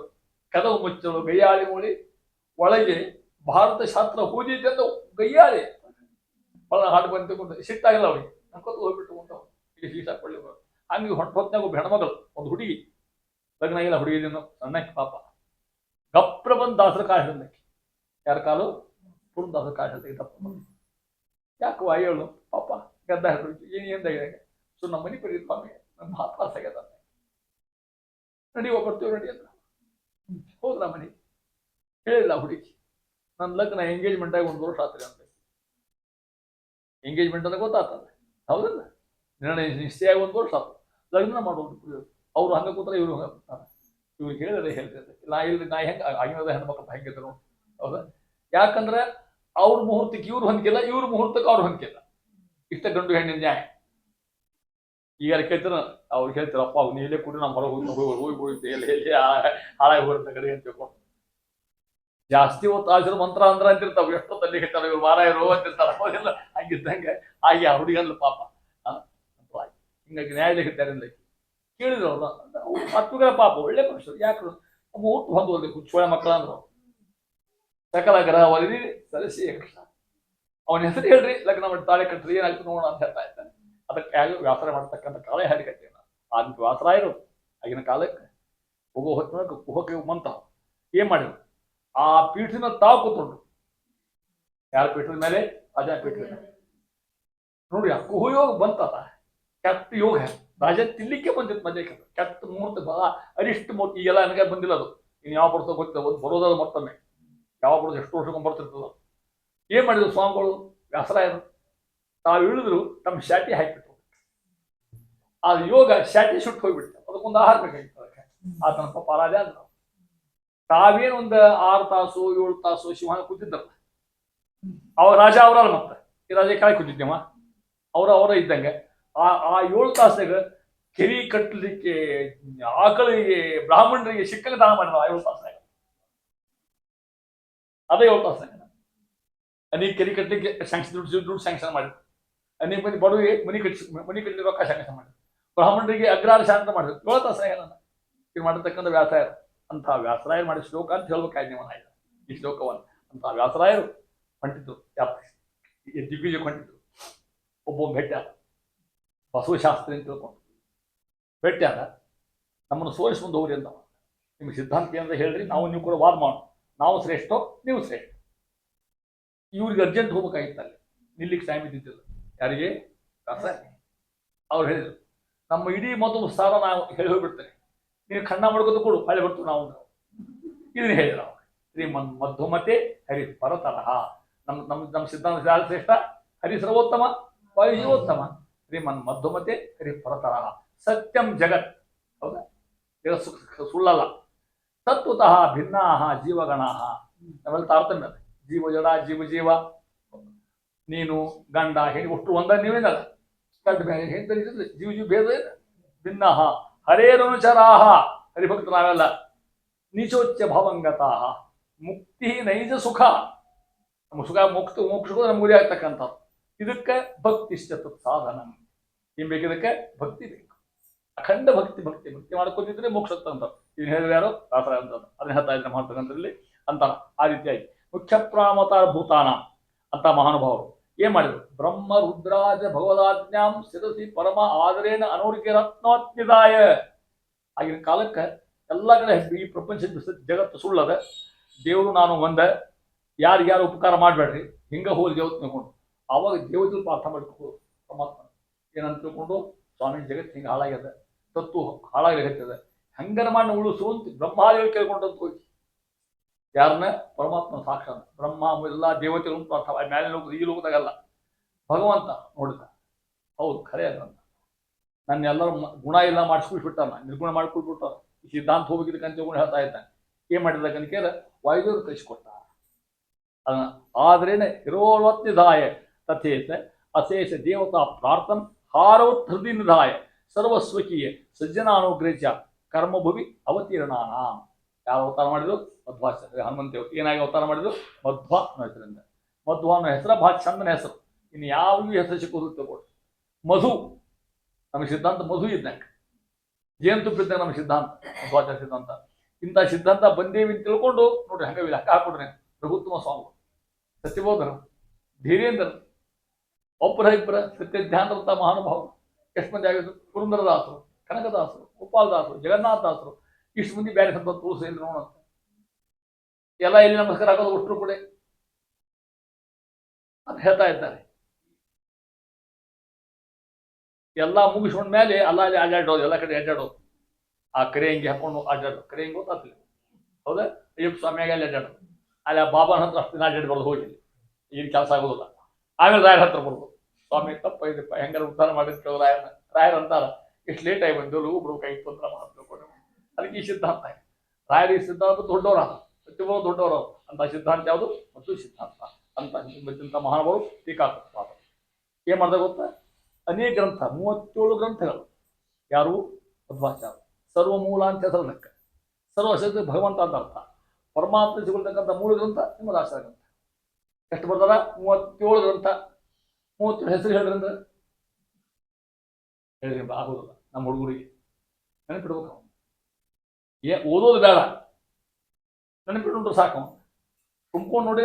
ಕದವು ಮುಚ್ಚಲು ಗೈಯಾಳಿ ಮೂಳಿ ಒಳಗೆ ಭಾರತ ಶಾಸ್ತ್ರ ಹೂದಿದ್ದೆ ಅಂತ ಗೈಯಾಳಿ ಒಳ ಹಾಡು ಬಂದು ಸಿಟ್ಟಾಗಿಲ್ಲ ಅವ್ರಿಗೆ. ನನ್ಕೊತ ಹೋಗ್ಬಿಟ್ಟು ಇಲ್ಲಿ ಸೀಟ್ ಹಾಕೊಳ್ಳಿ. ಹಂಗೆ ಹೊಟ್ಟೊತ್ನಾಗ ಒಬ್ಬ ಹೆಣ್ಮಗಳು, ಒಂದು ಹುಡುಗಿ ಲಗ್ನ ಆಗಿಲ್ಲ, ಹುಡುಗಿದೇನು ಸಣ್ಣಕ್ಕೆ ಪಾಪ ಗಪ್ರ ಬಂದು ದಾಸರ ಕಾಳು ಹಿಡಿದಕ್ಕೆ. ಯಾರ ಕಾಲು? ಪುರಂದಾಸರ ಕಾಳು ಹಿಡಿದ ದಪ್ಪ ಬಂದು. ಯಾಕೆ ವಾಯಳು ಪಾಪ ಗದ್ದ ಹಿಡಿದು ಏನೇಂದಾಗಿದೆ. ಸೊ ನಮ್ಮ ಮನೆ ಬರೀ ಸ್ವಾಮಿ ನನ್ನ ಮಾತಾಸ ಆಗ್ಯದ, ನಡಿವ ಬರ್ತೀವಿ ನಡಿ ಅಂತ ಹೋದ್ರ ಮನೆ. ಹೇಳಿಲ್ಲ ಹುಡುಗಿ, ನನ್ನ ಲಗ್ನ ಎಂಗೇಜ್ಮೆಂಟ್ ಆಗಿ 1 ವರ್ಷ ಆತ್ರಿ ಅಂತ. ಎಂಗೇಜ್ಮೆಂಟ್ ಅಂತ ಗೊತ್ತಾಗ್ತದೆ, ಹೌದಲ್ಲ? ನಿರ್ಣಯ ನಿಶ್ಚಯ ಆಗಿ 1 ವರ್ಷ ಆಯ್ತು. ಲಗ್ನ ಮಾಡೋದು ಅವ್ರು ಹಂಗೆ ಕೂತಾರೆ, ಇವ್ರು ಹಂಗೆ ಕೂತಾರೆ. ಇವ್ರಿಗೆ ಹೇಳಿದ್ರೆ ಹೇಳ್ತಿರ್ತಾರೆ. ನಾ ಹೆಂಗೆ ಆಗಿನದ ಹೆಣ್ಮಕ್ಳು ಹೆಂಗಿದ್ರು, ಹೌದಾ? ಯಾಕಂದ್ರೆ ಅವ್ರ ಮುಹೂರ್ತಕ್ಕೆ ಇವ್ರು ಹೊಂದಿಲ್ಲ, ಇವ್ರ ಮುಹೂರ್ತಕ್ಕೆ ಅವ್ರು ಹೊಂದಿಲ್ಲ. ಇಷ್ಟ ಗಂಡು ಹೆಣ್ಣಿನ ನ್ಯಾಯ. ಈಗ ಕೇಳ್ತಾರ, ಅವ್ರು ಹೇಳ್ತಾರಪ್ಪ ಅವ್ನು ಇಲ್ಲೇ ಕೂಡ ನಮ್ಮ ಹೊರಗೆ ಹೋಗಿ ಎಲ್ಲಿ ಹಾಳಾಗಿ ಹೋಗ್ತ ಕಡೆ ಅಂತ ತಿಳ್ಕೊಂಡು. ಜಾಸ್ತಿ ಹೊತ್ತು ಆಶ್ರ ಮಂತ್ರ ಅಂದ್ರ ಅಂತಿರ್ತಾವ. ಎಷ್ಟೊತ್ತಲ್ಲಿ ಹೇಳ್ತಾರ ಇವ್ರು ವಾರ ಇರೋ ಅಂತಿರ್ತಾರ. ಅವಾಗೆಲ್ಲ ಹಂಗಿದ್ದಂಗೆ ಹಾಗೆ ಆ ಹುಡುಗಲ್ಲ ಪಾಪ. ಹಿಂಗಾಗಿ ನ್ಯಾಯ ಲಿಖಿತಾರಿಂದ ಕೇಳಿದ್ರು ಅವ್ರನ್ನ. ಮಕ್ಕಳ ಪಾಪ ಒಳ್ಳೆ ಮನುಷ್ಯರು. ಯಾಕೆ ಮುಹೂರ್ತ ಹೊಂದುವಲ್ಲಿ ಹುಚ್ಚೋಳ ಮಕ್ಕಳ ಅಂದ್ರು. ಸಕಲ ಗ್ರಹ ಒಲಿದಿ ಸರಸಿ ಕೃಷ್ಣ ಅವನ ಹೆಸರು ಹೇಳ್ರಿ, ಲಗ್ನ ಮಾಡಿ ತಾಳೆ ಕಟ್ರಿ, ಏನಾಗ್ತದೆ ನೋಡೋಣ ಅಂತ ಹೇಳ್ತಾ ಇದ್ದಾನೆ. ಅದಕ್ಕೆ ವ್ಯಾಸರ ಮಾಡ್ತಕ್ಕಂಥ ಕಾಳೆ ಹಾಡಿ ಕಟ್ಟೆ ಆಗ ವ್ಯಾಸರಾಯರು ಆಗಿನ ಕಾಲಕ್ಕೆ ಹೋಗೋ ಹೊತ್ತಿನೊಳಗೆ ಕುಹಕ್ಕೆ ಮಂತ ಏನ್ ಮಾಡಿದ್ರು, ಆ ಪೀಠದ ತಾವು ಕೂತ್ಕೊಂಡ್ರು. ಯಾರ ಪೀಠದ ಮೇಲೆ? ರಾಜನ ಪೀಠದ ಮೇಲೆ. ನೋಡಿ ಆ ಕುಹಯೋಗ ಬಂತಲ್ಲ, ಕೆಟ್ಟ ಯೋಗ. ರಾಜ ತಿನ್ಲಿಕ್ಕೆ ಬಂದಿತ್ತು ಮಧ್ಯ ಕೆಟ್ಟ ಮುಹೂರ್ತ, ಅರಿಷ್ಟ ಮುಹೂರ್ತ. ಈಗೆಲ್ಲ ನನಗೆ ಬಂದಿಲ್ಲ ಅದು. ಇನ್ನು ಯಾವ ಬರ್ತೋ ಗೊತ್ತಿಲ್ಲ, ಒಂದು ಬರೋದಾದ ಮತ್ತೊಮ್ಮೆ ಯಾವಾಗಲೂ ಎಷ್ಟು ವರ್ಷಕ್ಕೊಂದು ಬರ್ತಿರ್ತದ. ಏನ್ ಮಾಡಿದ್ರು ಸ್ವಾಮಿಗಳು ವ್ಯಾಸರಾಯರು? ತಾವು ಇಳಿದ್ರು ತಮ್ಮ ಶಾಟಿ ಹಾಕಿಬಿಟ್ರು. ಆ ಯೋಗ ಶಾಟಿ ಸುಟ್ಟು ಹೋಗ್ಬಿಡ್ತು. ಅದಕ್ಕೊಂದು ಆಹಾರ ಬೇಕಾಗಿತ್ತು. ಅದಕ್ಕೆ ಆತನ ಪಾಪ ಅರಾಜ ಆದ್ರು. ತಾವೇನು ಒಂದು 6 ತಾಸು 7 ತಾಸು ಶಿವನ ಕೂತಿದ್ದಲ್ಲ, ಅವ ರಾಜ ಅವರಲ್ಲ. ಮತ್ತೆ ಈ ರಾಜ ಕೆಳಗೆ ಕೂತಿದ್ದೇವ, ಅವರ ಇದ್ದಂಗೆ. ಆ 7 ತಾಸಾಗ ಕೆರಿ ಕಟ್ಟಲಿಕ್ಕೆ, ಆಕಳಿಗೆ, ಬ್ರಾಹ್ಮಣರಿಗೆ ಸಿಕ್ಕಂಗೆ ದಾನ ಮಾಡಿದ. ಆ 7 ತಾಸಾಗ, ಅದೇ 7 ತಾಸಾಗ ಅನೇಕ ಕೆರಿ ಕಟ್ಟಲಿಕ್ಕೆ ದುಡ್ಡು ಸ್ಯಾಂಕ್ಷನ್ ಮಾಡಿದ್ರು. ಅನೇಕ ಮಂದಿ ಬಡವಿಗೆ ಮನಿ ಕಟ್ಟಲಿ ರೊಕ್ಕ ಸ್ಯಾಂಕ್ಷನ್ ಮಾಡಿದ್ರು. ಬ್ರಾಹ್ಮಣರಿಗೆ ಅಗ್ರಹಾರ ಶಾಂತ ಮಾಡಿದ್ರು. 7 ತಾಸಾಗ ನಾನು ಇದು ಮಾಡಿರ್ತಕ್ಕಂಥ ವ್ಯಾಸರಾಯರು. ಅಂತ ವ್ಯಾಸರಾಯರು ಮಾಡಿದ ಶ್ಲೋಕ ಅಂತ ಹೇಳ್ಬೇಕಾಯ್ತು ನೀವು. ಈ ಶ್ಲೋಕವನ್ನು ಅಂತ ವ್ಯಾಸರಾಯರು ಹೊಂಟಿದ್ರು, ದಿಗ್ವಿಜಯಕ್ಕೆ ಹೊಂಟಿದ್ರು. ಒಬ್ಬ ಭೇಟ್ಯ ಬಸವಶಾಸ್ತ್ರಿ ಅಂತ ತಿಳ್ಕೊಂಡು ಭೇಟ್ಯಾದ. ನಮ್ಮನ್ನು ಸೋಲಿಸ್ಕೊಂಡು ಹೋಗ್ರಿ ಅಂತ. ನಿಮ್ಗೆ ಸಿದ್ಧಾಂತ ಏನಂತ ಹೇಳ್ರಿ, ನೀವು ಕೂಡ ವಾದ ಮಾಡೋಣ. ನಾವು ಶ್ರೇಷ್ಠ, ನೀವು ಶ್ರೇಷ್ಠ. ಇವ್ರಿಗೆ ಅರ್ಜೆಂಟ್ ಹೋಗ್ಬೇಕಾಗಿತ್ತು. ಅಲ್ಲಿ ನಿಲ್ಲಿಕ್ಕೆ ಟೈಮ್ ಇದ್ದಿದ್ದಿಲ್ಲ. ಯಾರಿಗೆ? ವ್ಯಾಸರಾಯ. ಅವ್ರು ಹೇಳಿದ್ರು, ನಮ್ಮ ಇಡೀ ಮಧು ಸಾರ ನಾವು ಹೇಳಿ ಹೋಗ್ಬಿಡ್ತೇನೆ, ನೀನು ಖಂಡ ಮಾಡ್ಕೋದು ಕೊಡು, ಹಳೆ ಬರ್ತೀವಿ ನಾವು. ಇದನ್ನ ಹೇಳಿದ್ರು ನಾವು. ಶ್ರೀಮನ್ ಮಧ್ವಮತೆ ಹರಿ ಪರತರಹ. ನಮ್ಮ ಸಿದ್ಧಾಂತ ಶ್ರೇಷ್ಠ, ಹರಿ ಸರ್ವೋತ್ತಮ, ವಾಯು ಜೀವೋತ್ತಮ. ಶ್ರೀಮನ್ ಮಧ್ವಮತೆ ಹರಿ ಪರತರಹ. ಸತ್ಯಂ ಜಗತ್. ಹೌದಾ? ಸುಳ್ಳಲ್ಲ. ತತ್ವತಃ ಭಿನ್ನಾ ಜೀವಗಣ. ನಾವೆಲ್ಲ ತಾರತಮ್ಯ. ಜೀವ ಜಡ, ಜೀವ ನೀನು ಗಂಡ ಹೆಣ್ಣು ಒಟ್ಟು ಒಂದ ನೀವೇನಲ್ಲ. ಜೀವ ಭೇದ ಭಿನ್ನ. ಹರೇರನುಚರಾಹ. ಹರಿಭಕ್ತ ನಾವೆಲ್ಲ. ನೀಚೋಚ್ಚ ಭವಂಗತಾ. ಮುಕ್ತಿ ನೈಜ ಸುಖ. ನಮ್ಮ ಸುಖ ಮೋಕ್ಷಕ್ಕೂ ನಮ್ಗೆ ಗುರಿ ಆಗ್ತಕ್ಕಂಥದ್ದು. ಇದಕ್ಕೆ ಭಕ್ತಿಶ್ಚ ಸಾಧನ. ಏನ್ ಬೇಕಿದಕ್ಕೆ? ಭಕ್ತಿ ಬೇಕು. ಅಖಂಡ ಭಕ್ತಿ ಮಾಡ್ಕೊತಿದ್ರೆ ಮೋಕ್ಷ ಅಂತ. ಇದನ್ನ ಹೇಳಿದ್ರೆ ಯಾರು? ದಾಸರ ಅಂತ. ಅದನ್ನ ಹೇಳ್ತಾ ಇದ್ರೆ ಮಾಡ್ತಕ್ಕಂಥದ್ರಲ್ಲಿ ಅಂತ. ಆ ರೀತಿಯಾಗಿ ಮುಖ್ಯ ಪ್ರಾಮತಾರ ಭೂತಾನ ಅಂತ ಮಹಾನುಭಾವರು ಏನ್ ಮಾಡಿದ್ರು? ಬ್ರಹ್ಮ ರುದ್ರಾಜ ಭಗವದಾಜ್ಞಾಂ ಶಿರಸಿ ಪರಮ ಆದರೇನ ಅನೂರ್ಗೆ ರತ್ನೋತ್ನಿದಾಯ. ಆಗಿನ ಕಾಲಕ್ಕೆ ಎಲ್ಲ ಕಡೆ ಈ ಪ್ರಪಂಚದ ಜಗತ್ತು ಸುಳ್ಳದ. ದೇವರು ನಾನು ಒಂದ, ಯಾರಿಗ್ಯಾರು ಉಪಕಾರ ಮಾಡಬೇಡ್ರಿ, ಹಿಂಗ ಹೋಗಿ ದೇವತ್ ತಿಳ್ಕೊಂಡು ಅವಾಗ ದೇವತೆ ಪಾಠ ಮಾಡ್ಕೊಂಡು ಪರಮಾತ್ಮ ಏನಂತ ತಿಳ್ಕೊಂಡು, ಸ್ವಾಮಿ ಜಗತ್ತು ಹಿಂಗೆ ಹಾಳಾಗ್ಯದ, ತತ್ವ ಹಾಳಾಗಲಿದೆ, ಹಂಗನ ಮಾಡಿ ಉಳಿಸು ಅಂತ ಬ್ರಹ್ಮಾದಿಗಳು ಕೇಳ್ಕೊಂಡಂತ ಹೋಗಿ ಯಾರನ್ನ? ಪರಮಾತ್ಮ ಸಾಕ್ಷಾತ್ ಬ್ರಹ್ಮ ಎಲ್ಲ ದೇವತೆಗಳು ಪಾಠ. ಮ್ಯಾಲೆ ಲೋಕದ ಈ ಲೋಕದಾಗಲ್ಲ. ಭಗವಂತ ನೋಡಿದ, ಹೌದು ಖರೆ ಅದಂತ. ನನ್ನ ಎಲ್ಲರೂ ಗುಣ ಎಲ್ಲ ಮಾಡಿಸ್ಬಿಟ್ಟಾನ, ನಿರ್ಗುಣ ಮಾಡ್ಕೊಳ್ಬಿಟ್ಟಾರ. ಈ ಸಿದ್ಧಾಂತ ಹೋಗ್ಬೇಕಿದ್ದಕ್ಕಂತ ತಿಳ್ಕೊಂಡು ಹೇಳ್ತಾ ಇದ್ದಾನೆ. ಏನ್ ಮಾಡಿದ ಕೇಳ ವಾಯುದೇವರು ಕಳಿಸಿಕೊಟ್ಟ. ಅದನ್ನ ಆದ್ರೇನೆ ಹಿರೋವತ್ನಿಧಾಯ ತಥೇತ ಅಶೇಷ ದೇವತಾ ಪ್ರಾರ್ಥನ್ ಹಾರೋತ್ ಹೃದಯ ನಿಧಾಯ ಸರ್ವಸ್ವಕೀಯ ಸಜ್ಜನಾನುಗ್ರಹಿಸ ಕರ್ಮಭುವಿ ಅವತೀರ್ಣಾನ. ಯಾರು ಅವತಾರ ಮಾಡಿದ್ರು? ಮಧ್ವಾಚಾರ್ಯ ಹನುಮಂತ ದೇವರು. ಏನಾಗಿ ಅವತಾರ ಮಾಡಿದ್ರು? ಮಧ್ವ ಅನ್ನೋ ಹೆಸರಿಂದ. ಮಧ್ವ ಅನ್ನೋ ಹೆಸರ ಭಾಳ ಚಂದನ ಹೆಸರು. ಇನ್ನು ಯಾರಿಗೂ ಹೆಸರು ಸಿಕ್ಕೋದು ತಗೊಳ್ಳಿ. ಮಧು ನಮ್ಮ ಸಿದ್ಧಾಂತ ಮಧು ಇದ್ದಂಗೆ, ಜೇನುತುಪ್ಪ ಇದ್ದಂಗೆ ನಮ್ಮ ಸಿದ್ಧಾಂತ, ಮಧ್ವಾಚಾರ್ಯ ಸಿದ್ಧಾಂತ. ಇಂಥ ಸಿದ್ಧಾಂತ ಬಂದೇವಿ ಅಂತ ತಿಳ್ಕೊಂಡು ನೋಡ್ರಿ, ಹಂಗ ಲೆಕ್ಕ ಹಾಕೊಡ್ರಿ. ರಘುತ್ತಮ ಸ್ವಾಮಿ, ಸತ್ಯಬೋಧರು, ಧೀರೇಂದ್ರ, ಒಬ್ಬರ ಇಬ್ಬರ ಸತ್ಯಧ್ಯಾನರಂತ ಮಹಾನುಭಾವರು ಎಷ್ಟು ಮಂದಿ ಆಗಿದ್ರು? ಪುರಂದರದಾಸರು, ಕನಕದಾಸರು, ಗೋಪಾಲದಾಸರು, ಜಗನ್ನಾಥದಾಸರು, ಇಷ್ಟು ಮಂದಿ ಬೇರೆ ಸಂತ ತುಳಸಿ ಇಲ್ಲಿ ನೋಡಂತ ಎಲ್ಲ ಇಲ್ಲಿ ನಮಸ್ಕಾರ ಆಗೋದು ಒಟ್ಟರು ಕೂಡ ಅಂತ ಹೇಳ್ತಾ ಇದ್ದಾರೆ. ಎಲ್ಲ ಮುಗಿಸ್ಕೊಂಡ ಮೇಲೆ ಅಲ್ಲ ಅಲ್ಲಿ ಅಡ್ಡಾಡೋದು, ಎಲ್ಲ ಕಡೆ ಅಡ್ಡಾಡೋದು. ಆ ಕರೆ ಹಿಂಗೆ ಹಾಕೊಂಡು ಅಡ್ಡಾಡೋದು. ಕರೆ ಹಿಂಗೆ ಗೊತ್ತಾಗ್ತಿಲ್ಲ, ಹೌದಾ? ಅಯ್ಯಪ್ಪ ಸ್ವಾಮಿಯಾಗಿ ಅಲ್ಲಿ ಅಡ್ಡಾಡೋದು. ಅಲ್ಲಿ ಆ ಬಾಬಾನ ಹತ್ರ ಅಷ್ಟು ದಿನ ಅಡ್ಡಾಡ್ಬಾರ್ದು, ಹೋಗಿ ಏನು ಕೆಲಸ ಆಗೋದಿಲ್ಲ. ಆಮೇಲೆ ರಾಯರ ಹತ್ರ ಬರ್ಬೋದು. ಸ್ವಾಮಿ ತಪ್ಪ ಇದಪ್ಪ, ಹೆಂಗಾರ ಉದ್ಧಾರ ಮಾಡಿರ್ತೇವೆ ರಾಯರ್ ಅಂತಾರ. ಎಷ್ಟು ಲೇಟ್ ಆಗಿ ಬಂದವರು ಒಬ್ರು ಕೈ ತೊಂದರೆ ಮಾಡ್ಕೊಂಡು. ಅದಕ್ಕೆ ಈ ಸಿದ್ಧಾಂತ ರಾಯರ ಈ ಸಿದ್ಧಾಂತ ದೊಡ್ಡವರ ಪ್ರತಿಯೊಬ್ಬರು ದೊಡ್ಡವರು ಅಂತ ಸಿದ್ಧಾಂತ ಯಾವುದು? ಮತ್ತು ಸಿದ್ಧಾಂತ ಅಂತ ಮಹಾನುಭಾವರು ಟೀಕಾಕೃತ ಏನ್ ಮಾಡ್ದ ಗೊತ್ತಾ? ಅನೇಕ ಗ್ರಂಥ, 37 ಗ್ರಂಥಗಳು. ಯಾರು? ಮಧ್ವಾಚಾರ್ಯ. ಸರ್ವ ಮೂಲ ಅಂತ ಹೆಸರು ಲೆಕ್ಕ. ಸರ್ವ ಶಬ್ದ ಭಗವಂತ ಅಂತ ಅರ್ಥ. ಪರಮಾತ್ಮ ಸಿಗೊಳ್ತಕ್ಕಂಥ ಮೂಲ ಗ್ರಂಥ ನಿಮ್ಮ ದಾಸರ ಗ್ರಂಥ. ಎಷ್ಟು ಬರ್ತಾರ? 37 ಗ್ರಂಥ. 37 ಹೆಸರು ಹೇಳಿದ್ರಿಂದ ಹೇಳಿದ್ರಿ ಆಗೋದಿಲ್ಲ. ನಮ್ಮ ಹುಡುಗರಿಗೆ ನೆನಪಿಡ್ಬೇಕು. ಓದೋದು ಬೇಡ, ನೆನಪಿಟ್ಕೊಂಡ್ರು ಸಾಕು. ತುಂಬ್ಕೊಂಡು ನೋಡಿ